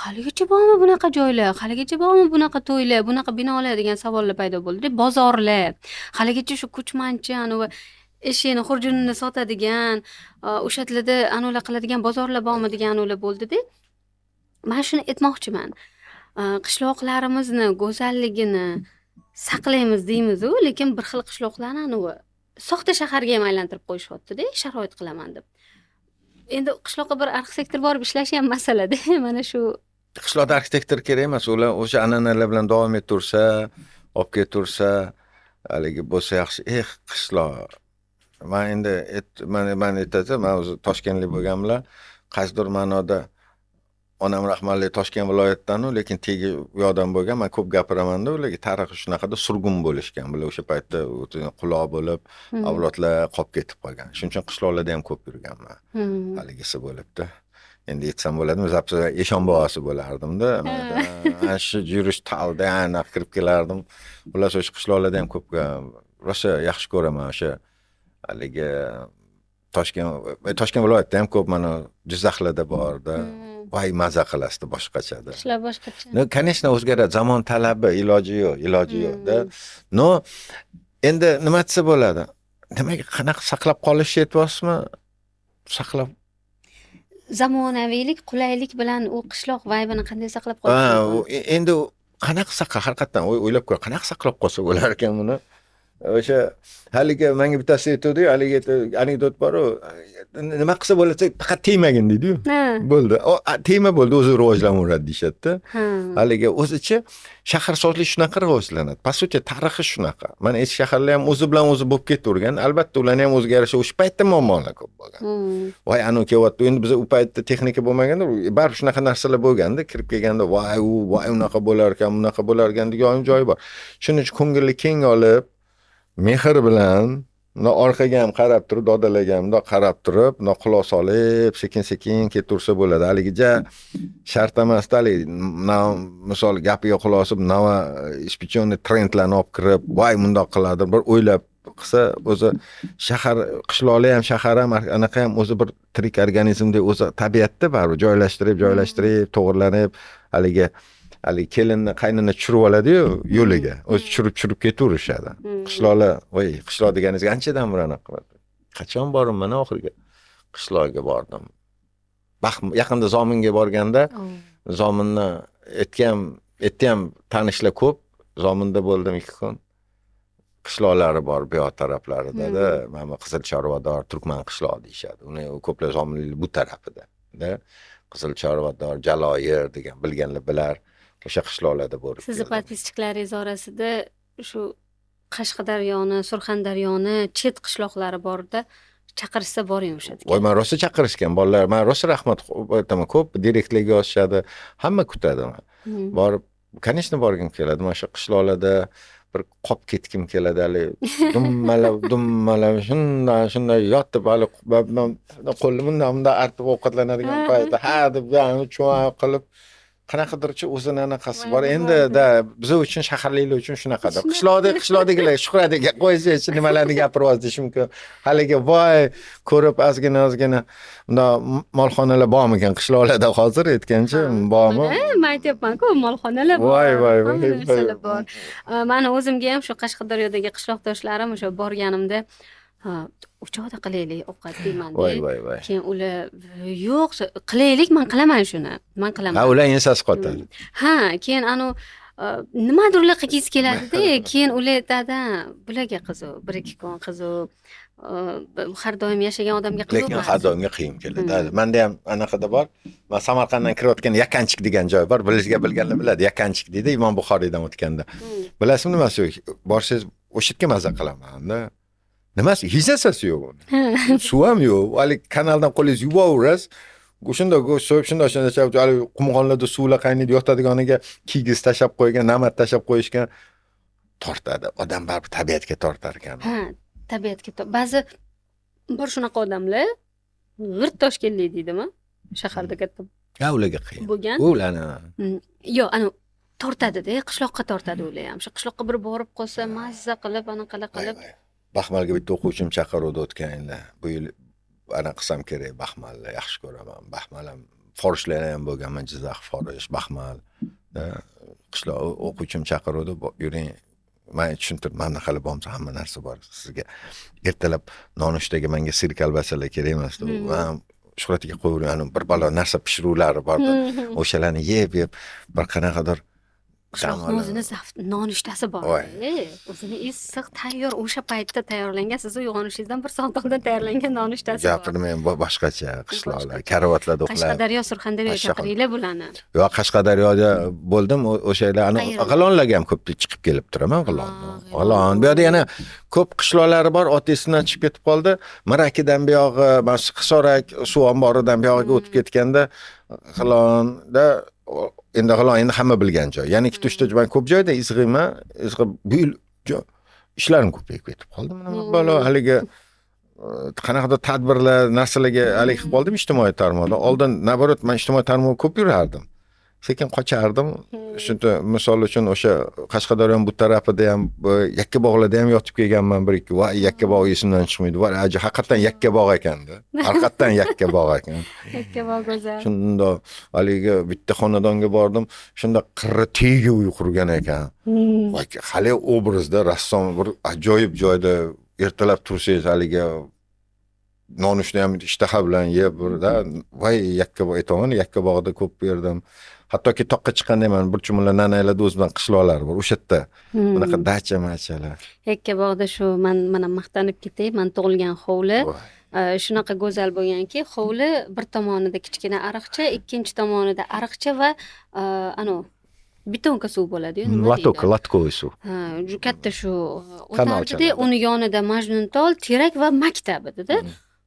haligacha bormi bunaqa joylar, haligacha bormi bunaqa to'ylar, bunaqa binolar degan savollar paydo bo'ldi. Bozorlar, haligacha shu ko'chmanchi, va ishini, xurjunini sotadigan, o'shatlarda anolar qiladigan bozorlar bormi degan anolar bo'ldi-da. Men shuni aytmoqchiman. Qishloqlarimizni go'zalligini saqlaymiz deymiz-ku, lekin bir xil qishloqlarni soxta shaharga ham aylantirib qo'yishyapti-da, sharoit qilaman deb. Endi qishloqqa bir arxitektor borib ishlashi ham masala-da. Mana shu qishloqda arxitektor kerak emas, ular o'sha an'analar bilan davom ettirsa, olib ketursa, haligi bo'lsa yaxshi. Qishloq. Men endi men aytaman, men o'zi Toshkentlik bo'lganimlar, qaysidir ma'noda onam rahmatli Toshkent viloyatidan, lekin tegi u yoqdan bo'lgan. Men ko'p gapiraman-da, ularga tarixi shunaqada surgun bo'lishgan. Bular o'sha paytda quloq bo'lib, avlodlar qolib ketib qolgan. Shuning uchun qishloqlarda ham ko'p yurganman. Haligisi bo'libdi. Endi aytsam bo'ladimi, zapsa Eshonbobosi bo'lardim-da. Mana shu yurish talda aniq kirib kelardim. Ular o'sha qishloqlarda ham ko'p rosa yaxshi ko'raman o'sha haligi Toshkent viloyatida ham ko'p, mana Jizzaxlarda borda. Voy, maza qilasizda, boshqachada. Ishlar boshqacha. Конечно, o'zgaradi, zamon talabi, iloji yo'q-da. Endi nima desa bo'ladi? Nimaga qanaqa saqlab qolish aytyapsizmi? Saqlab zamonaviylik, qulaylik bilan u qishloq vaybini qanday saqlab qolish? Endi qanaqa haqiqatan o'ylab ko'r, qanaqa saqlab qolsa bo'lar ekan buni? o'sha haligi menga bittasi aytdi-yu, haligi anekdot bor-u, nima qilsa bo'lsa faqat tegmagin deydi-yu. Ha. Bo'ldi. Tegma bo'ldi, o'zi rivojlanaveradi deyishadi-da. Ha. Haligi o'zicha shaharsozlik shunaqa rivojlanadi. Po sути tarixi shunaqa. Mana eski shaharlar ham o'zi bilan o'zi bo'lib ketavergan. Albatta ularni ham o'ziga yarasha o'sha paytda muammolar ko'p bo'lgan. Voy anu kelyapti. Endi biz u paytda texnika bo'lmaganda, baribir shunaqa narsalar bo'lganda, kirib kelganda voy unaqa bo'lar ekan, bunaqa bo'lar ekan degan joyi bor. Shuning uchun ko'ngilni keng olib, mehr bilan orqaga ham qarab turib, dodalaga ham qarab turib, quloq solib, sekin-sekin ketaversa bo'ladi. Haligija shart emasda, misol gapiga quloq solib, nava ispichonni trendlarni olib kirib, voy bundoq qiladi, bir o'ylab qilsa, o'zi shahar, qishloqlar ham, shahar ham, anaqa ham o'zi bir tirik organizmdek o'zi tabiatda baribir joylashtirib, to'g'irlanib, haligi kelinni qaynini tushirib oladi-yu yo'liga. O'zi tushirib ketaverishadi. Qishloqlar, voy, qishloq deganingiz anchadan bir anaqa qiladi. Qachon bordim mana oxirgi qishloqqa bordim. Yaqinda Zominga borganda, Zominni etdi ham tanishlar ko'p. Zominda bo'ldim 2 kun. Qishloqlari bor bu yoq taraflarida, mana Qizil Chorvador, Turkman qishloq deyshadi. Uni ko'plar Zominlik bu tarafida. Qizil Chorvador, Jaloyir degan bilganlar bilar. O'sha qishloqlarda bo'lib. Sizni podpischiklaringiz orasida shu Qashqadaryoni, Surxondaryoni, chet qishloqlari borda chaqirishsa boring o'sha. Voy, men rosa chaqirishgan bolalar, men rosa rahmat aytaman, ko'p direktlarga yozishadi, hamma kutadi. Borib, конечно, borgim keladi. Mana shu qishloqlarda bir qop ketkim keladi, hali dummalab shunday yotib, hali qo'limni bunday artib ovqatlanadigan paytda ha deb chuva qilib qanaqadirchi o'zini anaqasi bor. Endi biz uchun, shaharliklar uchun shunaqada. Qishloqdagilar Shuhratga qo'ysangiz nimalarni gapiryapsiz deyish mumkin. Haligi voy ko'rib ozgina unda molxonalar bormikan qishloqlarda hozir aytgancha bormi? Men aytyapman-ku, molxonalar bor. Voy. Bor. Meni o'zimga ham shu Qashqadaryodagi qishloqdoshlarim o'sha borganimda uchoqda qilaylik ovqat deyman. Voy. Keyin ular yo'q, qilaylik, men qilaman shuni. Men qilaman. Ha, ular ensasi qotadi. Ha, keyin nimadir ular qilgisi keladi-da, keyin ular aytadi, bularga qiziq, 1-2 kun qiziq. Har doim yashagan odamga qiziq. Lekin har doimga qiyin keladi. Menda ham anaqada bor. Men Samarqanddan kirayotgan Yakanchik degan joy bor. Bilganlar biladi. Yakanchik deydi, Imom Buxoriydan o'tganda. Bilasizmi nimasi yo'q? Borsangiz o'sha yerga maza qilaman-da. Nimasi? Hech narsasi yo'q. Suv ham yo'q. Hali kanaldan qo'lingiz yuvaverasiz. O'shunda go'sht so'yib, shunday hali qumg'onlarda suvlar qaynaydi, yotadiganiga kiygiz tashab qo'ygan, namat tashab qo'yishgan, tortadi. Odam baribir tabiatga tortar ekan. Ha, tabiatga. Ba'zi bor shunaqa odamlar g'irt Toshkentlik deydimi? Shaharda katta. Ha, ularga qiyin. Bo'lgan. Ularni. Yo'q, tortadi-da, qishloqqa tortadi ular ham. Shu qishloqqa bir borib qolsa, mazza qilib, anaqalar qilib. Baxmalga bitta o'quvchim chaqiruvdi o'tgan yilda. Bu yil ana qilsam kerak, Baxmalni yaxshi ko'raman. Baxmal ham forishlar ham bo'lganman, Jizzax, Forish, Baxmal. Qishloq o'quvchim chaqiruvdi, yuring. Men tushuntirdim, mana hali bo'lmasa hamma narsa bor. Sizga ertalab nonushtaga menga sir kalbasalar kerak emas. Shuhratiga qo'yavering, bir balo narsa pishiruvlari bor. O'shalarni yeb, bir qanaqadir qishloqni o'zini nonushtasi bor. O'zini issiq, tayyor, o'sha paytda tayyorlangan, siz uyg'onishingizdan 1 soat oldin tayyorlangan nonushtasi bor. Gapirmay boshqacha qishloqlar, karavotlarda uxlab. Qashqadaryo, Surxondaryo chaqiringlar bularni. Yo'q, Qashqadaryoda bo'ldim, o'shalar G'ilonlarga ham ko'p chiqib kelib turaman, G'ilon. Bu yerda yana ko'p qishloqlari bor, otasidan chiqib ketib qoldi. Marakidan bu yog'i, Hisorak suv omboridan bu yog'iga o'tib ketganda G'ilonda endi hamma bilgan joy. Ya'ni 2-3 ta ko'p joyda izg'ima bu yil ishlarim ko'payib ketib qoldi. Mana balo haligi qanaqadir tadbirlar, narsalarga hali qilib qoldim ijtimoiy tarmoqda. Oldin naborot men ijtimoiy tarmoqda ko'p yurardim. Sekin qochardim. Shunda misol uchun o'sha Qashqadaryo bu tarafida ham, Yakkabog'larda ham yotib kelganman 1-2. Voy, Yakkabog' esimdan chiqmaydi. Voy, haqiqatan Yakkabog' ekanda. Haqiqatan Yakkabog' ekan. Yakkabog' go'zal. Shunda haligi bitta xonadonga bordim. Shunda qirra tegi uy qurgan ekan. Voy, hali obrazda rassom bir ajoyib joyda ertalab tursangiz haligi nonushni ham ishtaha bilan yeb birda voy aytaman Yakkabog'da ko'p berdim. Hattoki toqqa chiqqanda ham burchumlar nanaylarda o'z bilan qishloqlar bor. O'sha yerda bunaqa dacha-machalar. Yakkabog'da shu mana maqtanib ketay, men tug'ilgan hovli shunaqa go'zal bo'lganki, hovli bir tomonida kichkina ariqcha, ikkinchi tomonida ariqcha va betonka suv bo'ladi-yu, nima deydi? Latkovoy suv. Juda katta shu Kanalchalar. o'tadi-da, uni yonida Majnuntol, terak va maktab edi-da.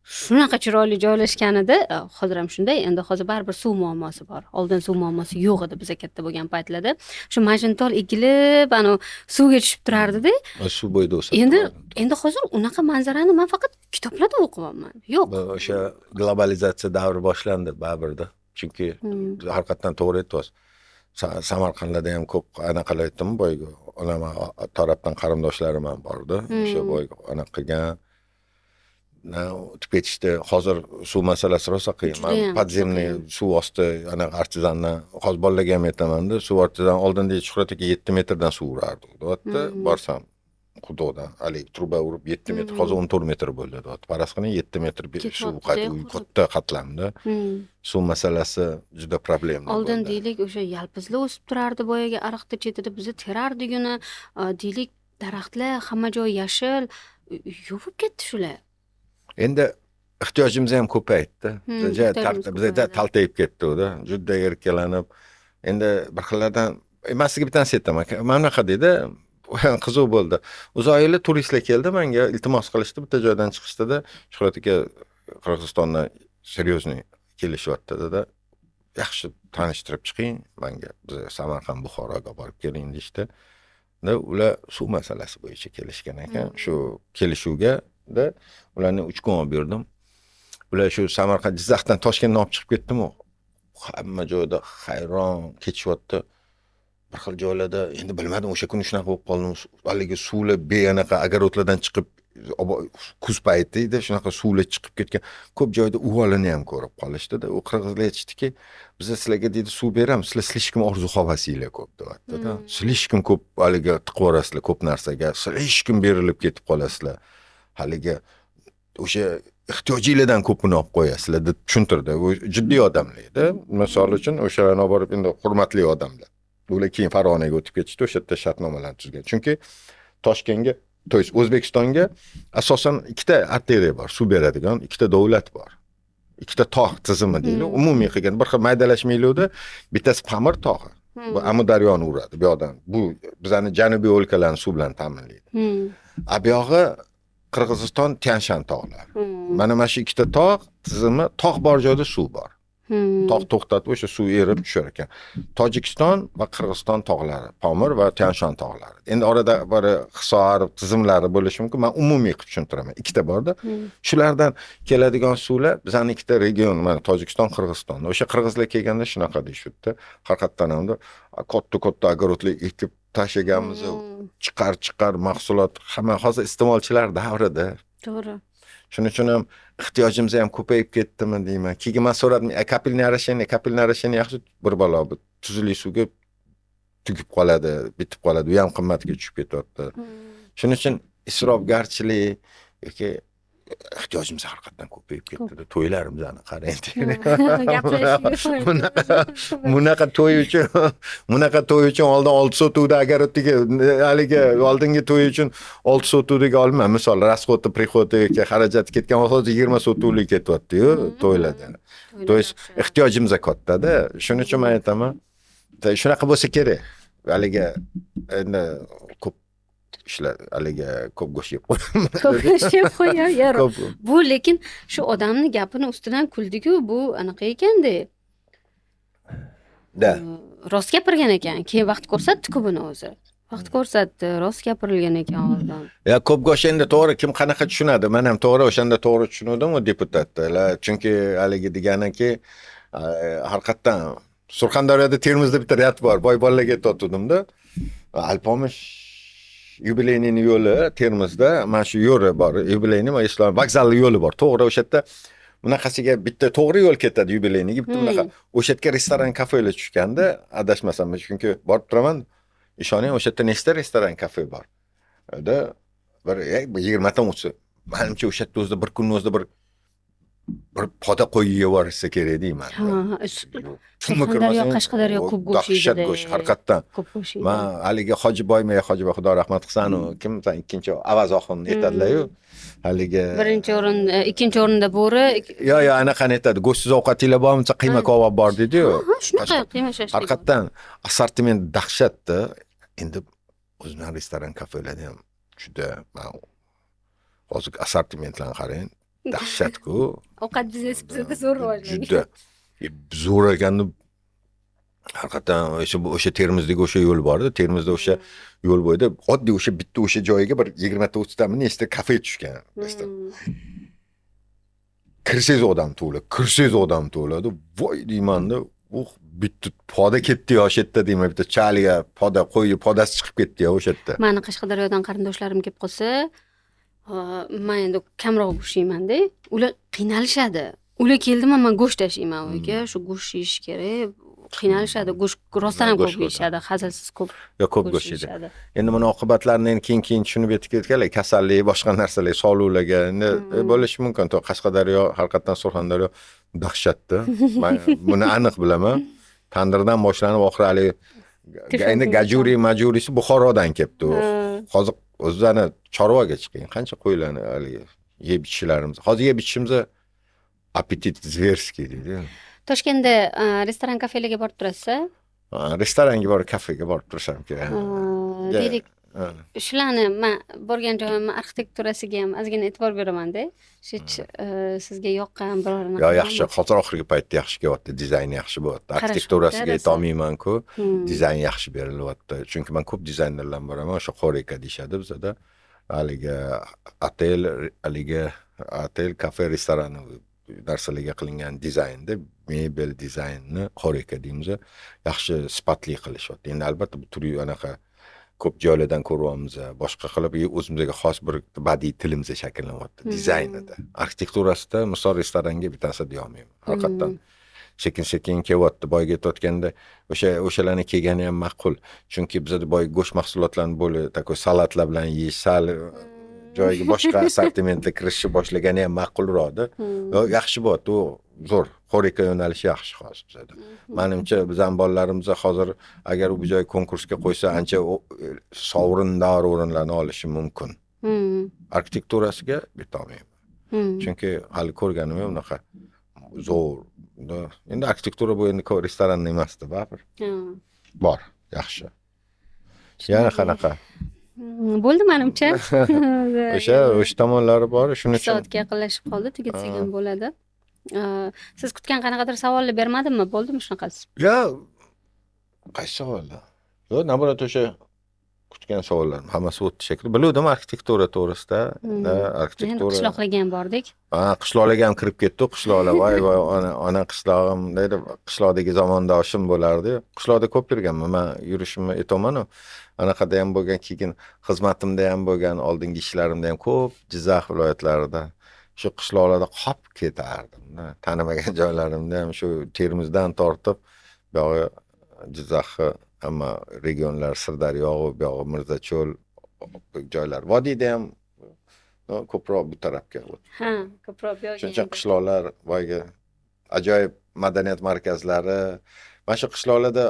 Shunaqa chiroyli joylashgan edi. Hozir ham shunday. Endi hozir baribir suv muammosi bor. Oldin suv muammosi yo'q edi biza katta bo'lgan paytlarda. Shu Majnuntol egilib, suvga tushib turardi-da. Suv bo'yida o'sadi. Endi hozir unaqa manzarani men faqat kitoblarda o'qiyapman. Yo'q. O'sha globalizatsiya davri boshlandi baribirda. Chunki haqiqatan to'g'ri aytyapsiz. Samarqandda ham ko'p anaqalar aytdim boyga. Onam tarafdan qarindoshlarim ham bordi. O'sha boyga anaqa qilgan. O'tib ketishdi. Hozir suv masalasi rosa qiyin. Podzemniy suv osti artizandan hozir bolalarga ham aytaman-da, suv ortidan oldinda Shuhrat aka 7 metrdan suv urardi. Deyapti, borsam xudodan haligi truba urib 7 metr, hozir 14 metr bo'ldi. Deyapti. Faraz qiling 7 metr suv katta qatlamda. Suv masalasi juda problemli. Oldin deylik o'sha yalpizlar o'sib turardi boyaga ariqda chetida, bizni terardik uni. Deylik daraxtlar, hamma joy yashil. Yuvib ketdi shular. Endi ehtiyojimiz ham ko'paydi. Bizda taltayib ketdi-da. Juda erkalanib. Endi bir xillardan sizga bitta narsa aytaman. Mana bunaqa dedi, qiziq bo'ldi. Uzoyli turistlar keldi menga, iltimos qilishdi, bitta joydan chiqishdi-da, Shuhrat aka Qirg'izistondan серьезный kelishyapti dedi. Yaxshi tanishtirib chiqing menga. Biz Samarqand, Buxoroga borib keling deydi. Ular suv masalasi bo'yicha kelishgan ekan. Shu kelishuvga ularni 3 kun olib berdim. Ular shu Samarqand, Jizzaxdan Toshkentdan olib chiqib ketdim-ku. Hamma joyda hayron ketishyapti. Bir xil joylarda endi bilmadim, o'sha kuni shunaqa bo'lib qoldim. Haligi suvlar beanaqa agarotlardan chiqib kuz payti edi, shunaqa suvlar chiqib ketgan. Ko'p joyda uvolini ham ko'rib qolishdi-da. U qirg'izlar aytishdiki, biz sizlarga deydi suv beramiz, sizlar slishkim orzu havasinglar ko'p deyapti-da. Slishkim ko'p haligi tiqib yorasizlar ko'p narsaga, slishkim berilib ketib qolasizlar. Haligi o'sha ehtiyojinglardan ko'pini olib qo'yasizlar deb tushuntirdi. U jiddiy odamlar edi. Misol uchun o'shalarni olib borib endi hurmatli odamlar. Ular keyin Farg'onaga o'tib ketishdi, o'sha yerda shartnomalarni tuzgan. Chunki Toshkentga, to есть O'zbekistonga asosan ikkita arteriya bor, suv beradigan ikkita davlat bor. Ikkita tog' tizimi deylik, umumiy qilgan bir xil maydalashmaylikda, bittasi Pamir tog'i. Bu Amudaryoni uradi bu yoqdan. Bu bizning janubiy o'lkalarni suv bilan ta'minlaydi. Bu yog'i Qirg'iziston Tianshan tog'lari. Mana shu ikkita tog' tizimi, tog' bor joyda suv bor. Tog' to'xtatib o'sha suv erib tushar ekan. Tojikiston va Qirg'iziston tog'lari, Pamir va Tianshan tog'lari. Endi orada bir hisor tizimlari bo'lishi mumkin. Men umumiy qilib tushuntiraman. Ikkita bor-da. Shulardan keladigan suvlar bizning ikkita region, mana Tojikiston, Qirg'iziston. O'sha qirg'izlar kelganda shunaqa deyishibdi. Haqiqatan ham katta огородlar ekib tashlaganmiz. Chiqar mahsulot hamma hozir iste'molchilar davrida. To'g'ri. Shuning uchun ham ehtiyojimiz ham ko'payib ketdimi deyman. Keyin men so'radim, kapilniy arashini yaxshi bir balo bu tuzli suvga tugib qoladi, bitib qoladi, u ham qimmatga tushib ketyapti. Shuning uchun isrofgarchilik yoki ehtiyojimiz haqiqatan ko'payib ketdi. To'ylarimizni qarang. Bunaqa to'y uchun oldin 6 sotuvda agar o'tiga haligi oldingi to'y uchun 6 sotuvdagi olma, misol расходы, приходiga xarajat ketgan hozir 20 sotuvlik ketyapti-yu to'ylarda. To есть ehtiyojimiz katta-da. Shuning uchun men aytaman, shunaqa bo'lsa kerak. Haligi endi ko'p ishlar haligi ko'p go'sht yeb qo'yar. Bu lekin shu odamni gapini ustidan kuldiku, bu anaqa ekanda. Rost gapirgan ekan. Keyin vaqt ko'rsatdi-ku buni o'zi. Vaqt ko'rsatdi, rost gapirilgan ekan oldin. Ko'p go'sht endi to'g'ri kim qanaqa tushunadi? Men ham to'g'ri o'shanda to'g'ri tushundim u deputatlar. Chunki haligi deganiki, haqiqatan Surxondaryoda Termizda bitta rad bor. Boy bolalarga aytdim-da. Alpomish yubileyning yo'li Termizda, mana shu yo'li bor. Yubileyning va Islom vokzali yo'li bor. To'g'ri o'sha yerda bunaqasiga bitta to'g'ri yo'l ketadi yubileyniga, bitta bunaqa. O'sha yerga restoran, kafelar tushganda, adashmasam, chunki borib turaman. Ishoning, o'sha yerda nechta restoran, kafe bor. Bir 20 ta o'tsa, menimcha o'sha yerda o'zida bir kunning o'zida bir bir poda qo'yib yuborsa kerak deyman. Surxondaryo, Qashqadaryo ko'p go'sht dahshat yeydi. go'sht haqiqatdan. Ko'p go'sht yeydi. Men haligi Hojiboy Xudo rahmat qilsin, kim ikkinchi Avaz oxunni aytadilar-yu. Haligi Birinchi o'rin, ikkinchi o'rinda bo'ri. yo anaqani aytadi, go'shtsiz ovqatinglar bormi, qiyma kebab bor dedi-yu. Shunaqa qiyma shashlik. Haqiqatdan assortiment dahshatda. Endi o'zimning restoran kafelarda ham juda hozir assortimentlarni qarang. Dahshat-ku. Ovqat biznesi zo'r rivojlangan. Juda zo'r ekanni. Haqiqatan o'sha Termizdagi o'sha yo'l bor-da, Termizda o'sha yo'l bo'yida oddiy o'sha bitta o'sha joyiga bir 20 ta 30 ta nechta kafe tushgan. Kirsangiz odam to'ladi. Voy deymanda, bitta poda ketdi yosh yerda deyman, bitta chaliga poda qo'yib, podasi chiqib ketdi o'sha yerda. Meni Qashqadaryodan qarindoshlarim kelib qolsa, men endi kamroq go'sht yeyman-da. Ular qiynalishadi. Ular keldimi, men go'sht tashiyman uyga, shu go'sht yeyish kerak. Qiynalishadi, go'sht rostdan ham ko'p yeyishadi, hazilsiz ko'p. Yo, ko'p go'sht yeydi. Endi buni oqibatlarini keyin tushunib yetib ketganlar, kasallik, boshqa narsalar, sog'liqlarga endi bo'lishi mumkin. Qashqadaryo, haqiqatan Surxondaryo dahshatda. Men buni aniq bilaman. Tandirdan boshlanib oxiri endi majurisi Buxorodan kelibdi. Hozir o'zlari chorvaga chiqing, qancha qo'ylarni haligi yeb ichishlarimiz. Hozir yeb ichishimiz appetit zverskiy deydi. Toshkentda restoran, kafelarga borib turasiz? Restoranga borib, kafega borib turisham kerak. Deylik, shularni men borgan joyim arxitekturasiga ham ozgina e'tibor beraman-da. Sizga yoqqan biror narsa. Yo, yaxshi, hozir oxirgi paytda yaxshi kelyapti, dizayn yaxshi bo'lyapti. Arxitekturasiga aytolmayman-ku, dizayn yaxshi berilyapti. Chunki men ko'p dizaynerlar boraman, o'sha Xoreka deyshadi bizda. Haligi otel, kafe, restoran narsalarga qilingan dizaynda mebel dizaynni Xoreka deymiz. Yaxshi sifatli qilishyapti. Endi albatta bu turi anaqa ko'p joylardan ko'ryapmiz. Boshqa qilib o'zimizga xos bir badiiy tilimiz shakllanyapti dizaynida. Arxitekturasida misol restoranga bittasi deya olmayman. Haqiqatdan sekin kelyapti. Boyga aytayotganda o'shalarni kelgani ham ma'qul. Chunki bizda boy go'sht mahsulotlarini bo'lib, takoy salatlar bilan yeyish, sal joyiga boshqa assortimentga kirishni boshlagani ham ma'qulroqda. Yaxshi bo'lyapti, u zo'r. Xoreka yo'nalishi yaxshi hozir bizda. Menimcha bizning bolalarimiz hozir agar u joy konkursga qo'ysa, ancha sovrindor o'rinlarni olishi mumkin. Arxitekturasiga bitolmayman. Chunki hali ko'rganim ham unaqa zo'r. Endi arxitektura bu endi restoran emasdi, baribir. Bor, yaxshi. Yana qanaqa? Bo'ldi menimcha. O'sha tomonlari bor, shuning uchun. Soatga yaqinlashib qoldi, tugatsak ham bo'ladi. Siz kutgan qanaqadir savollar bermadimmi? Bo'ldimi shunaqasi? Yo, qaysi savollar? Yo, naborat o'sha kutgan savollar hammasi o'tdi shekilli. Biluvdim arxitektura to'g'risida, arxitektura. Qishloqlarga ham bordik. Qishloqlarga ham kirib ketdik. Qishloqlar, voy, ona qishlog'im deydi, qishloqdagi zamondoshim bo'lardi. Qishloqda ko'p yurganman. Men yurishimni aytaman-ku. Anaqada ham bo'lgan, keyin xizmatimda ham bo'lgan, oldingi ishlarimda ham ko'p Jizzax viloyatlarida shu qishloqlarda qolib ketardim. Tanimagan joylarimda ham shu Termizdan tortib, bu yog'i Jizzaxni hamma regionlar, Sirdaryo, bu yog'i Mirzacho'l joylar. Vodiyda ham ko'proq bu tarafga o'tdi. Ko'proq bu yoqqa. Shuncha qishloqlar, voyga ajoyib madaniyat markazlari. Mana shu qishloqlarda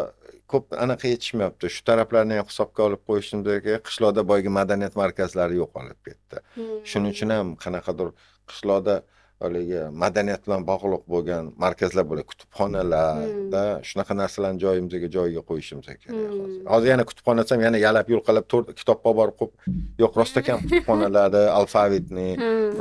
ko'p anaqa yetishmayapti. Shu taraflarni ham hisobga olib qo'yishimdagi qishloqda boyga madaniyat markazlari yo'qolib ketdi. Shuning uchun ham qanaqadir qishloqda haligi madaniyat bilan bog'liq bo'lgan markazlar bo'ladi, kutubxonalarda shunaqa narsalarni joyiga qo'yishimiz kerak. Hozir yana kutubxona desam, yana yalab yulqalab kitob olib borib qo'yib, yo'q, rostakam kutubxonalarda alfavitni,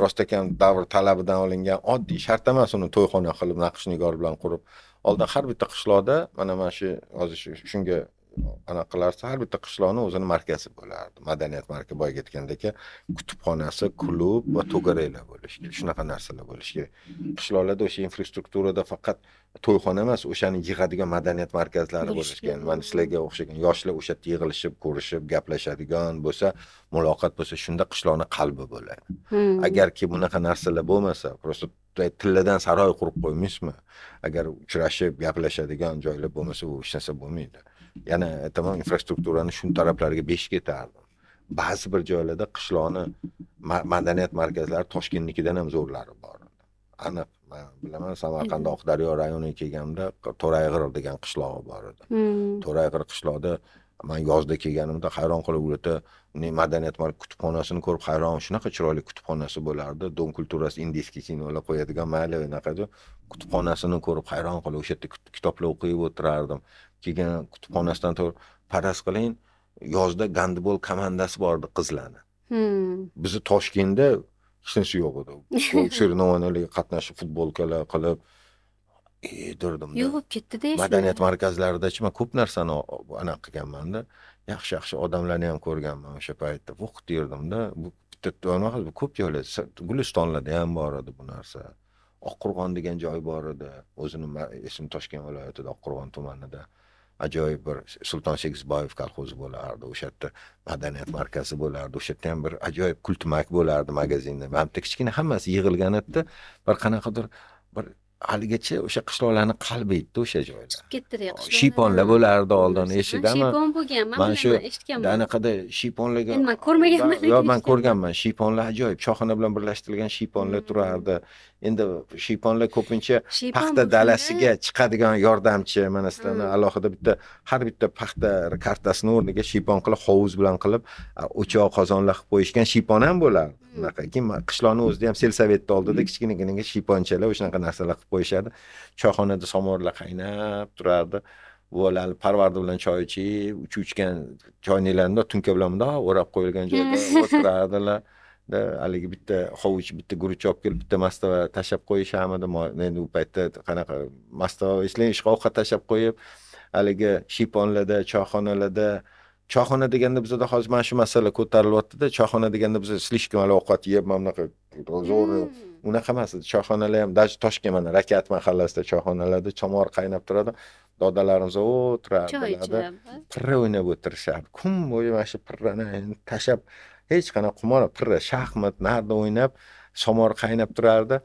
rostakam davr talabidan olingan oddiy shart emas uni to'yxona qilib naqsh-nigor bilan qurib. Oldin har bitta qishloqda mana shu hozir shunga anaqa qilarsa, har bitta qishloqning o'zini markazi bo'lardi. Madaniyat markazi boyga aytgandek, kutubxonasi, klub va to'garaklar bo'lishi kerak. Shunaqa narsalar bo'lishi kerak. Qishloqlarda o'sha infrastrukturada faqat to'yxona emas, o'shani yig'adigan madaniyat markazlari bo'lishi kerak. Mana sizlarga o'xshagan yoshlar o'sha yerda yig'ilishib, ko'rishib, gaplashadigan bo'lsa, muloqot bo'lsa, shunda qishloqning qalbi bo'ladi. Agarki bunaqa narsalar bo'lmasa, prosta tilladan saroy qurib qo'ymaysizmi? Agar uchrashib, gaplashadigan joylar bo'lmasa, u hech narsa bo'lmaydi. Yana aytaman, infrastrukturani shun taraflarga besh ketardim. Ba'zi bir joylarda qishloqni madaniyat markazlari Toshkentnikidan ham zo'rlari bor. Aniq Men bilaman, Samarqand Oqdaryo rayoniga kelganimda To'rayg'ir degan qishlog'i bor edi. To'rayg'ir qishlog'ida men yozda kelganimda hayron qolib o'rta madaniyat kutubxonasini ko'rib hayron, shunaqa chiroyli kutubxonasi bo'lardi. Dom kulturasi, indiyskiy kinolar qo'yadigan mayli unaqada kutubxonasini ko'rib hayron qolib o'sha yerda kitoblar o'qib o'tirardim. Keyin kutubxonasidan faraz qiling, yozda gandbol komandasi bor edi qizlarni. Bizni Toshkentda hech narsa yo'q edi. Sernovanlarga qatnashib futbolkalar qilib durdim. Yo'q ketdi-da. Madaniyat markazlarida-chi men ko'p narsani anaqa qilganman-da. Yaxshi odamlarni ham ko'rganman o'sha paytda. Voq derdim-da. Bu bitta emas, bu ko'p joylarda, Gulistonlarda ham bor edi bu narsa. Oqqo'rg'on degan joy bor edi. O'zining ismi Toshkent viloyatida Oqqo'rg'on tumanida. Ajoyib bir Sulton Shekisboyev kolxozi bo'lardi. O'sha yerda madaniyat markazi bo'lardi. O'sha yerda ham bir ajoyib kultmak bo'lardi magazinda. Mana bitta kichkina hammasi yig'ilgan edi. Bir qanaqadir bir haligacha o'sha qishloqlarni qalbi edi o'sha joylar. Chiqib ketdi-da qishloqlar. Shiponlar bo'lardi oldin eshikdami? Shipon bo'lgan, men eshitganman. Anaqada shiponlarga. Endi men ko'rmaganman. Yo'q, men ko'rganman. Shiponlar ajoyib, choyxona bilan birlashtirilgan shiponlar turardi. Endi shiponlar ko'pincha paxta dalasiga chiqadigan yordamchi, mana sizlarni alohida har bitta paxta kartasini o'rniga shipon qilib, hovuz bilan qilib, o'choq qozonlar qilib qo'yishgan shipon ham bo'lardi. Unaqa. Keyin qishloqning o'zida ham selsavetni oldida kichkina shiponchalar o'shanaqa narsalar qilib qo'yishardi. Choyxonada somorlar qaynab turardi. Bo'lal parvarda bilan choy ichib, uch-uchgan choyniklarni tunka bilan bundoq o'rab qo'yilgan joyda o'tirardilar. Haligi bitta hovuch, bitta guruch olib kelib, bitta mastava tashab qo'yishamidi. Endi u paytda qanaqa mastava ishqa ovqat tashab qo'yib, haligi shiponlarda, choyxona deganda bizda hozir mana shu masala ko'tarilyapti-da. Choyxona deganda biz slishkom ovqat yeb, mana bunaqa zo'r unaqa emas edi. Choyxonalar ham Toshkent mana Rakat mahallasida choyxonalarda chomor qaynab turadi. Dodalarimiz o'tirardilarda, pirra o'ynab o'tirishardi. Kun bo'yi mana shu pirrani tashab, hech qanaqa qumor, pirra, shaxmat, narda o'ynab, somor qaynab turardi.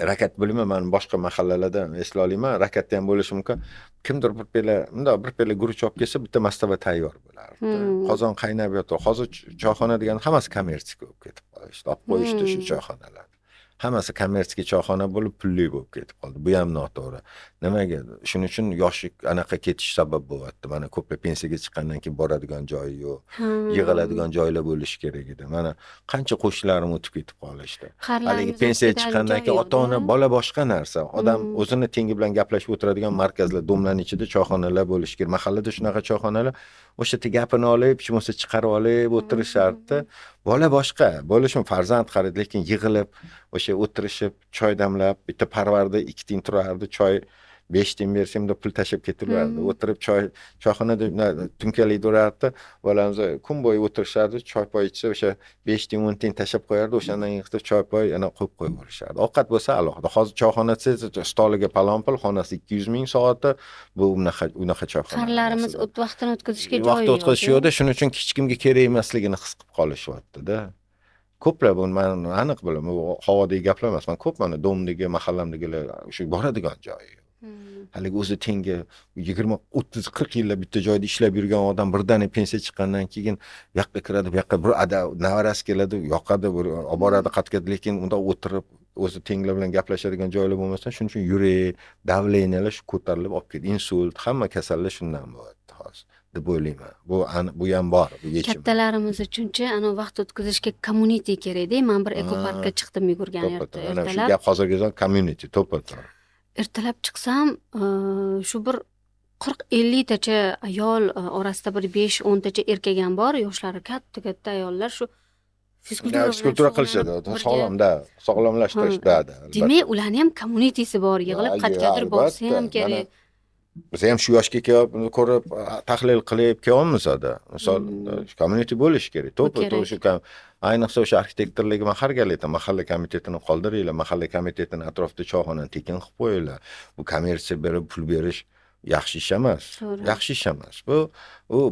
Rakat bilmayman, boshqa mahallalarda esla olaman, rakatda ham bo'lishi mumkin. Kimdir bir pela guruch olib kelsa, bitta mastava tayyor bo'lardi. Qozon qaynab yotdi. Hozir choyxona degan hammasi kommersik bo'lib ketib qoldi. Olib qo'yishdi shu choyxonalar. Hammasi kommersik choyxona bo'lib, pulli bo'lib ketib qoldi. Bu ham noto'g'ri. Nimaga? Shuning uchun yoshi anaqa ketish sabab bo'lyapti. Mana ko'plar pensiyaga chiqqandan keyin boradigan joyi yo'q. Yig'iladigan joylar bo'lishi kerak edi. Mana qancha qo'shnilarim o'tib ketib qolishdi. Haligi pensiyaga chiqqandan keyin ota-ona, bola boshqa narsa. Odam o'zini tengi bilan gaplashib o'tiradigan markazlar, domlarning ichida choyxonalar bo'lishi kerak. Mahallada shunaqa choyxonalar o'sha yerda gapini olib, hech bo'lmasa chiqarib olib o'tirishardi. Bola boshqa, bo'lishim farzand qaraydi, lekin yig'ilib o'sha o'tirishib, choy damlab, bitta parvarda 2 tiyin turardi, choy 5 tiyin bersimda pul tashab ketaverardi. O'tirib choyxonada tunkalaydi turardi. Bolamiz kun bo'yi o'tirishardi, choy poy ichsa o'sha 5 tiyin 10 tiyin tashab qo'yardi, o'shandan keyin choy poy yana qo'yib qo'yaverishardi. Ovqat bo'lsa alohida. Hozir choyxonasi stoliga palon-pul, xonasi 200 ming soati, bu unaqa choyxona. Qarlarimiz vaqtini o'tkazishga joyi yo'q. Vaqt o'tkazishyoqda, shuning uchun hech kimga kerak emasligini his qilib qolishyapti-da. Ko'plar buni men aniq bilaman. Bu havodagi gaplar emas. Men ko'p mana domdagi, mahallamdagilar shu boradigan joyi. Haligi o'zi tengi 20, 30, 40 yillar bitta joyda ishlab yurgan odam birdan pensiya chiqqandan keyin bu yoqqa kiradi, bu yoqqa bir navarasi keladi, yoqadi, olib boradi, qaytadi, lekin unda o'tirib o'zi tenglar bilan gaplashadigan joylar bo'lmasdan, shuning uchun yurak, davleniyalar shu ko'tarilib olib ketdi. Insult, hamma kasallar shundan bo'lyapti hozir. deb o'ylayman. Bu ham bor, bu yechim. Kattalarimiz uchunchi ana vaqt o'tkazishga community kerak-da. Men bir ekoparkka chiqdim yugurgan ertalab. Ana shu gap hozirgi community to'patdan. Ertalab chiqsam, shu bir 40-50 tacha ayol orasida bir 5-10 tacha erkak ham bor, yoshlari katta ayollar shu fizkultura qilishadi, sog'lomlashtirishda. Demak, ularning ham communitysi bor, yig'ilib qatqadir bo'lsa ham kerak. Biz ham shu yoshga kelib, ko'rib, tahlil qilib kelyapmiz-da. Misol, community bo'lishi kerak. To'g'ri shu ayniqsa o'sha arxitektorlik har gal aytaman, mahalla komitetini qoldiringlar, mahalla komitetining atrofida choyxonani tekin qilib qo'yinglar. Bu kommersiya berib pul berish yaxshi ish emas. Yaxshi ish emas. Bu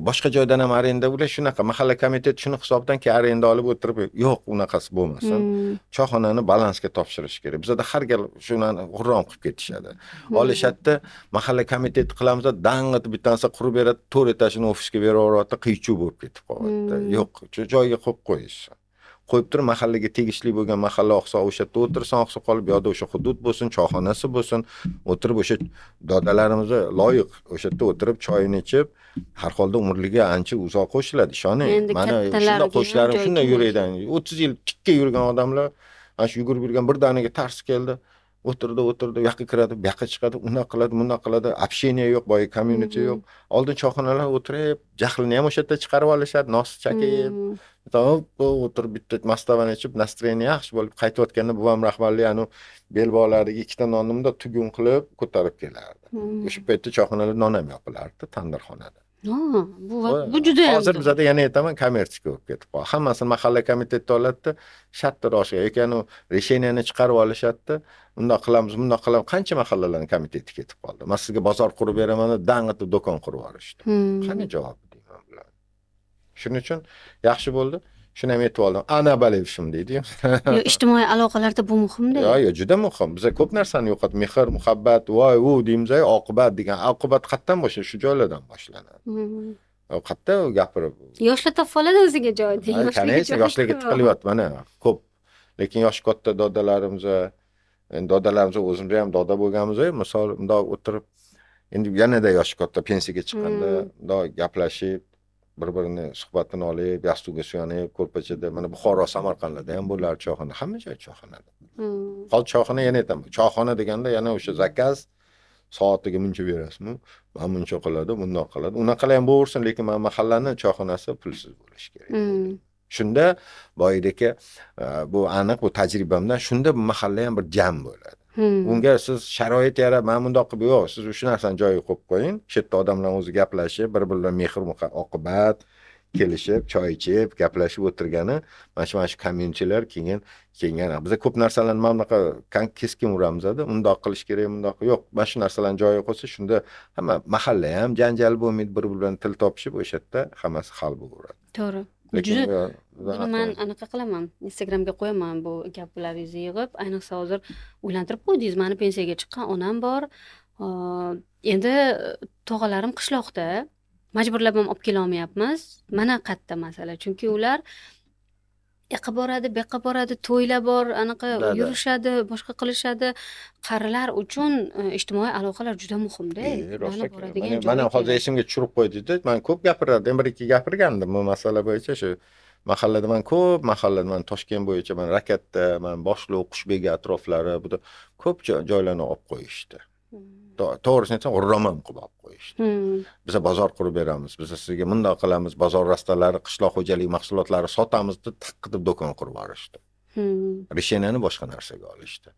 boshqa joydan ham arenda ular shunaqa mahalla komiteti shuni hisobdan keyin arenda olib o'tirib, yo'q, unaqasi bo'lmasin. Choyxonani balansga topshirish kerak. Bizda har gal shuni g'urrom qilib ketishadi. Olishadi, mahalla komiteti qilamiz, dang'it bittansa qurib beradi, 4 etajini ofisga beraveradi, qiychuv bo'lib ketib qoladi. Yo'q, joyiga qo'yib qo'yish. qo'yib turib mahallaga tegishli bo'lgan mahalla oqsoq o'sha yerda o'tirsin, oqsoqol bu yoqda o'sha hudud bo'lsin, choyxonasi bo'lsin, o'tirib o'sha dodalarimiz loyiq o'sha yerda o'tirib choyini ichib, har holda umrligi ancha uzoq qo'shiladi, ishoning. Endi Mana kattalarga shunday qo'shlarim joy shunday kerak. yuraydan 30 yil tikka yurgan odamlar ana shu yugurib yurgan birdaniga tars keldi. O'tirdi, bu yoqqa kiradi, bu yoqqa chiqadi, unaqa qiladi, bunaqa qiladi. Общение yo'q, boya community yo'q. Oldin choyxonalar o'tirib, jahlini ham o'sha yerda chiqarib olishadi, nos chakib. O'tirib bitta mastavani ichib, настроение yaxshi bo'lib qaytayotganda buvam rahbarli anu belbog'lariga ikkita nonni bundoq tugun qilib ko'tarib kelardi. O'sha paytda choyxonalar non ham yopilardi, tandirxonada. Bu juda ham hozir zo'r. bizada yana aytaman, kommersiya bo'lib ketib qoldi. Hammasini mahalla komiteti oladida, shartta roshiga yoki resheniyani chiqarib olishadi. Bundoq qilamiz, bundoq qilamiz. Qancha mahallalarning komiteti ketib qoldi. Men sizga bozor qurib beraman, dang'itda do'kon qurib yuborishdi. Qani javob deyman bular. Shuning uchun yaxshi bo'ldi. Shuni ham aytib oldim. Ana balevshim deydi. Yo, ijtimoiy aloqalarda bu muhimda. Yo, juda muhim. Biz ko'p narsani yo'qotib, mehr, muhabbat, voy, u deymiz, oqibat degan. Oqibat qayerdan boshlanadi? Shu joylardan boshlanadi. Qayerda gapirib. Yoshlar topib oladi o'ziga joyni. Yoshlarga tiqilyapti mana ko'p. Lekin yosh katta dodalarimiz, endi dodalarimiz o'zimiz ham doda bo'lganmiz, misol bundoq o'tirib, endi yanada yosh katta pensiyaga chiqqanda bundoq gaplashib, bir-birini suhbatini olib, yastuga suyanib, ko'rpachada mana Buxoro, Samarqandda ham bo'lar choyxona, hamma joy choyxonada. Hozir choyxona yana aytaman. Choyxona deganda yana o'sha zakaz soatiga muncha berasizmi? Mana muncha qiladi, bundoq qiladi. Unaqa ham bo'lsin, lekin mana mahallani choyxonasi pulsiz bo'lishi kerak. Shunda boyidagi bu aniq, bu tajribamdan shunda bu mahalla ham bir jam bo'ladi. Unga siz sharoit yarab, mana bundoq qilib yo'q, siz shu narsani joyiga qo'yib qo'ying. Shu yerda odamlar o'zi gaplashib, bir-birlariga mehr oqibat kelishib, choy ichib, gaplashib o'tirgani, mana shu communitylar keyin biz ko'p narsalarni mana bunaqa keskin uramiz-da, undoq qilish kerak, bundoq yo'q. Mana shu narsalarni joyiga qo'ysa, shunda hamma mahalla ham janjal bo'lmaydi, bir-birlariga til topishib, o'sha yerda hammasi hal bo'laveradi. To'g'ri. Buni men anaqa qilaman, Instagramga qo'yaman bu gaplaringizni yig'ib, ayniqsa hozir o'ylantirib qo'ydingiz. Meni pensiyaga chiqqan onam bor. Endi tog'alarim qishloqda. Majburlab ham olib kela olmayapmiz. Mana qatta masala. Chunki ular yoqqa boradi, bu yoqqa boradi, to'ylar bor, anaqa yurishadi, boshqa qilishadi. Qarilar uchun ijtimoiy aloqalar juda muhimda. Mana hozir esimga tushirib qo'ydingiz-da. Men ko'p gapirardim, bir-ikki gapirgandim bu masala bo'yicha shu mahallada men Toshkent bo'yicha men Rakatda, men Boshliq, Qushbegi atroflari, bu ko'p joylarni olib qo'yishdi. To'g'risini aytsam, roman qilib olib qo'yishdi. Biz bozor qurib beramiz, biz sizga bundoq qilamiz, bozor rastalari, qishloq xo'jaligi mahsulotlari sotamiz deb taqqitib do'kon qurib yuborishdi. Resheniyani boshqa narsaga olishdi.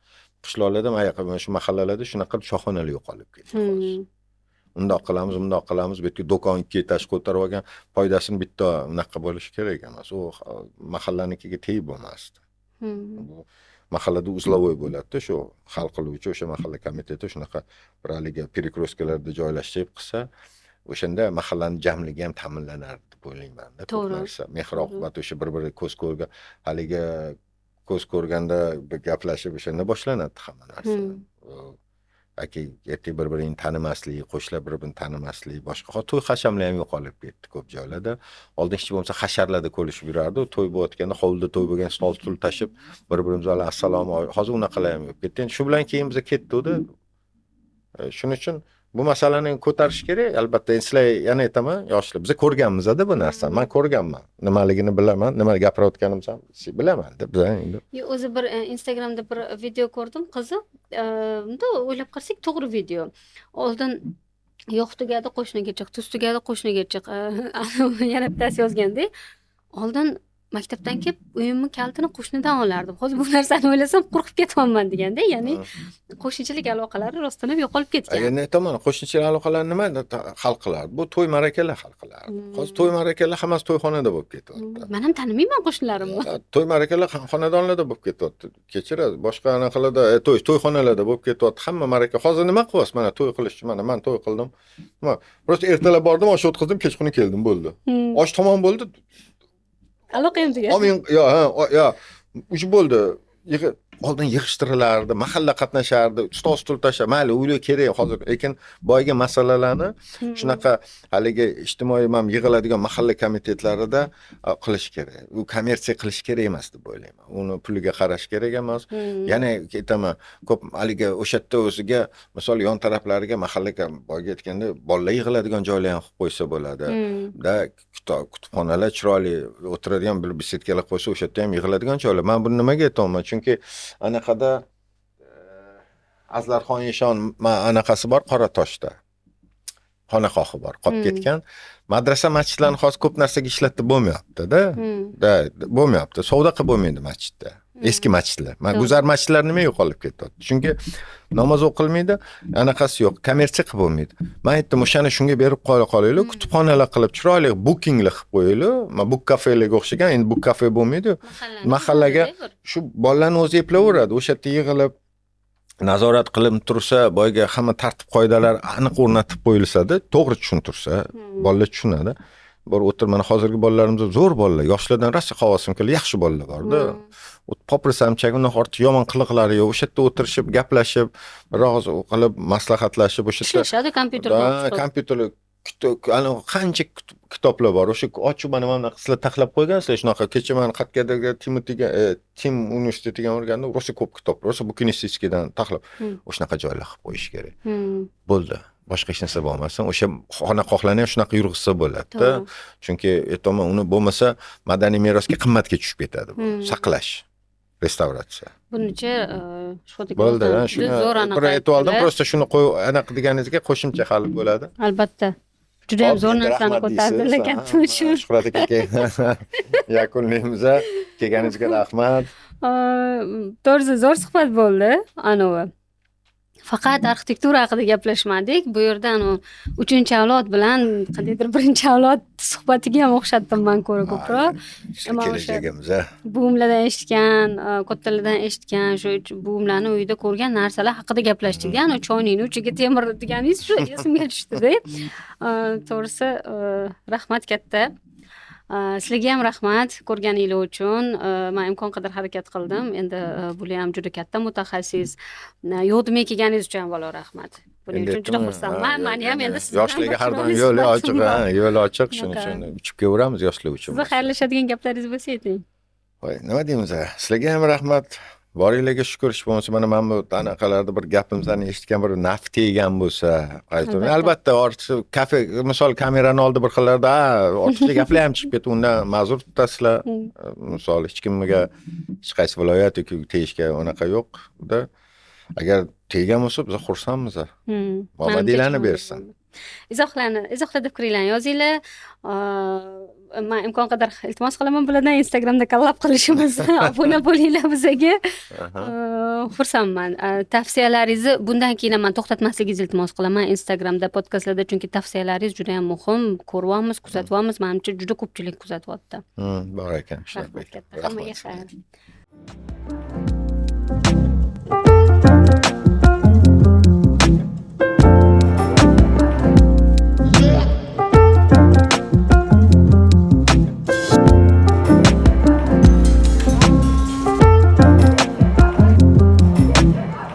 Qishloqlarda, mana shu mahallalarda shunaqa choyxonalar yo'qolib ketdi. Undoq qilamiz, bundoq qilamiz, bu yerga do'kon ikki etaj ko'tarib olgan, foydasini bitta unaqa bo'lishi kerak emas. U mahallanikiga teng bo'lmasdi. Mahallada uzlovoy bo'ladi-da, shu hal qiluvchi o'sha mahalla komiteti shunaqa bir haliga perikroskalarda joylashib qilsa, o'shanda mahallaning jamligi ham ta'minlanardi deb o'ylayman-da. To'g'ri. Mehr oqibat o'sha bir-biriga ko'z ko'rgan, haliga ko'z ko'rganda gaplashib o'shanda boshlanadi hamma narsa. Yoki ertaga bir-birini tanimaslik, qo'shlar bir-birini tanimaslik, boshqa to'y hashamlar ham yo'qolib ketdi ko'p joylarda. Oldin hech bo'lmasa hasharlarda ko'rishib yurardi. To'y bo'layotganda hovlida to'y bo'lgan stol stul tashib, bir-birimiz bilan assalomu alaykum. Hozir unaqalar ham yo'q ketdi. Endi shu bilan keyin biz ketdik-da. Shuning uchun bu masalani ko'tarish kerak. Albatta, sizlar yana aytaman, yoshlar, biz ko'rganmiz-da bu narsani. Men ko'rganman. Nimaligini bilaman, nima gapirayotganimni ham bilaman deb biz endi. O'zi bir Instagramda bir video ko'rdim, qiziq. Unda o'ylab qarasak, to'g'ri video. Oldin yo'q tugadi, qo'shniga chiq, tuz tugadi, qo'shniga chiq. Yana bittasi yozganda, oldin maktabdan kelib uyimni kaltini qo'shnidan olardim. Hozir bu narsani o'ylasam qo'rqib ketyapman deganda, ya'ni qo'shnichilik aloqalari rostdan ham yo'qolib ketgan. Endi aytaman, qo'shnichilik aloqalari nima hal qilardi? Bu to'y ma'rakalar hal qilardi. Hozir to'y ma'rakalar hammasi to'yxonada bo'lib ketyapti. Men ham tanimayman qo'shnlarimni. To'y ma'rakalar xonadonlarda bo'lib ketyapti. Kechirasiz, boshqa anaqalarda to'yxonalarda bo'lib ketyapti. Hamma ma'raka. Hozir nima qilyapsiz? Mana to'y qilishchi, mana men to'y qildim. Prosta ertalab bordim, osh o'tkazdim, kechqurun keldim, bo'ldi. Osh tamom bo'ldi. Aloqa ham tugadi. Yo, uch bo'ldi. oldin yig'ishtirilardi, mahalla qatnashardi, stol stul tashlab, mayli uylar kerak hozir, lekin boyagi masalalarni shunaqa haligi ijtimoiy yig'iladigan mahalla komitetlarida qilish kerak. U kommersiya qilish kerak emas deb o'ylayman. Uni puliga qarash kerak emas. Yana aytaman, ko'p haligi o'sha yerda o'ziga, misol yon taraflariga mahallaga boyga aytganda, bolalar yig'iladigan joylar ham qilib qo'ysa bo'ladi. Da kutubxonalar chiroyli o'tiradigan bir besedkalar qo'ysa, o'sha yerda ham yig'iladigan joylar. Men buni nimaga aytaman? Chunki anaqada Azlarxon Eshon anaqasi bor Qoratoshda. Xonaqohi bor, qolib ketgan. Madrasa masjidlarni hozir ko'p narsaga ishlatib bo'lmayapti-da. Bo'lmayapti. Savdo qilib bo'lmaydi masjidda. Eski masjidlar. Guzar masjidlar nima yo'qolib ketyapti? Chunki namoz o'qilmaydi, anaqasi yo'q, kommersiya qilib bo'lmaydi. Men aytdim, o'shani shunga berib qo'yaylik, kutubxonalar qilib, chiroyli bookinglar qilib qo'yaylik. Book kafelarga o'xshagan, endi book kafe bo'lmaydi. Mahallaga shu bolalarni o'zi eplaveradi, o'sha yerda yig'ilib nazorat qilib tursa, boyga hamma tartib qoidalar aniq o'rnatib qo'yilsa-da, to'g'ri tushuntirsa, bolalar tushunadi. Bor o'tir, mana hozirgi bolalarimiz zo'r bolalar, yoshlardan rosa havosim keladi, yaxshi bolalar bor-da. Poprisamchak undan ortiq yomon qiliqlari yo'q. O'sha yerda o'tirishib, gaplashib, biroz qilib maslahatlashib, o'sha yerda ishlashadi kompyuterda. Kompyuterlar qancha kitoblar bor. O'sha ochib mana bunaqa sizlar taxlab qo'ygansizlar, shunaqa kecha men Xatkadagi Tim universitetiga o'rganda, rosa ko'p kitob, rosa bukinistiskidan taxlab, o'shanaqa joylar qilib qo'yish kerak. Bo'ldi. Boshqa hech narsa bo'lmasin, o'sha xonaqohlarni ham shunaqa yurg'izsa bo'ladi-da. Chunki aytaman, uni bo'lmasa madaniy merosga qimmatga tushib ketadi bu. Saqlash, restavratsiya. Bunicha bo'ldi, shuni bir aytib oldim, prosta shuni qo'y, anaqa deganingizga qo'shimcha hali bo'ladi. Albatta. Juda ham zo'r narsani ko'tardilar katta uchun. Shuhrat aka, yakunlaymiz. Kelganingizga rahmat. To'g'risi zo'r suhbat bo'ldi, anavi. Faqat arxitektura haqida gaplashmadik. Bu yerda 3-avlod bilan qandaydir 1-avlod suhbatiga ham o'xshatdim men ko'proq. Kelajagimiz. Buvimlardan eshitgan, kattalardan eshitgan, shu buvimlarning uyida ko'rgan narsalar haqida gaplashdik. Ya'ni choyning uchiga temir deganingiz shu esimga tushdi-da. To'g'risi rahmat katta. Sizlarga ham rahmat ko'rganinglar uchun. Men imkon qadar harakat qildim. Endi bular ham juda katta mutaxassis. Yo'q demay kelganingiz uchun ham valo rahmat. Buning uchun juda xursandman. Men ham endi sizlar yoshlarga har doim yo'li ochiq, yo'li ochiq, shuning uchun uchib kelaveramiz yoshlar uchun. Sizlar xayrlashadigan gaplaringiz bo'lsa ayting. Voy, nima deymiz? Sizlarga ham rahmat. Boringlarga shukur, ish bo'lmasa mana men bu anaqalarda bir gapimizdan eshitgan bir naf tegan bo'lsa, aytaman. Albatta, ortiq kafe, misol kamerani oldi bir xillarda, ortiqcha gaplar ham chiqib ketdi, undan ma'zur tutasizlar. Misol hech kimga hech qaysi viloyat yoki tegishga unaqa yo'q-da. Agar tegan bo'lsa, biz xursandmiz. Ma'lumotlarni bersin. Izohlarda fikringlarni yozinglar. Men imkon qadar iltimos qilaman bulardan Instagramda collab qilishimizni, obuna bo'linglar bizga. Xursandman. Tavsiyalaringizni bundan keyin ham to'xtatmasligingizni iltimos qilaman Instagramda, podkastlarda, chunki tavsiyalaringiz juda ham muhim. Ko'ryapmiz, kuzatyapmiz. Menimcha juda ko'pchilik kuzatyapti. Bor ekan, shunaqa. Hammaga xayr.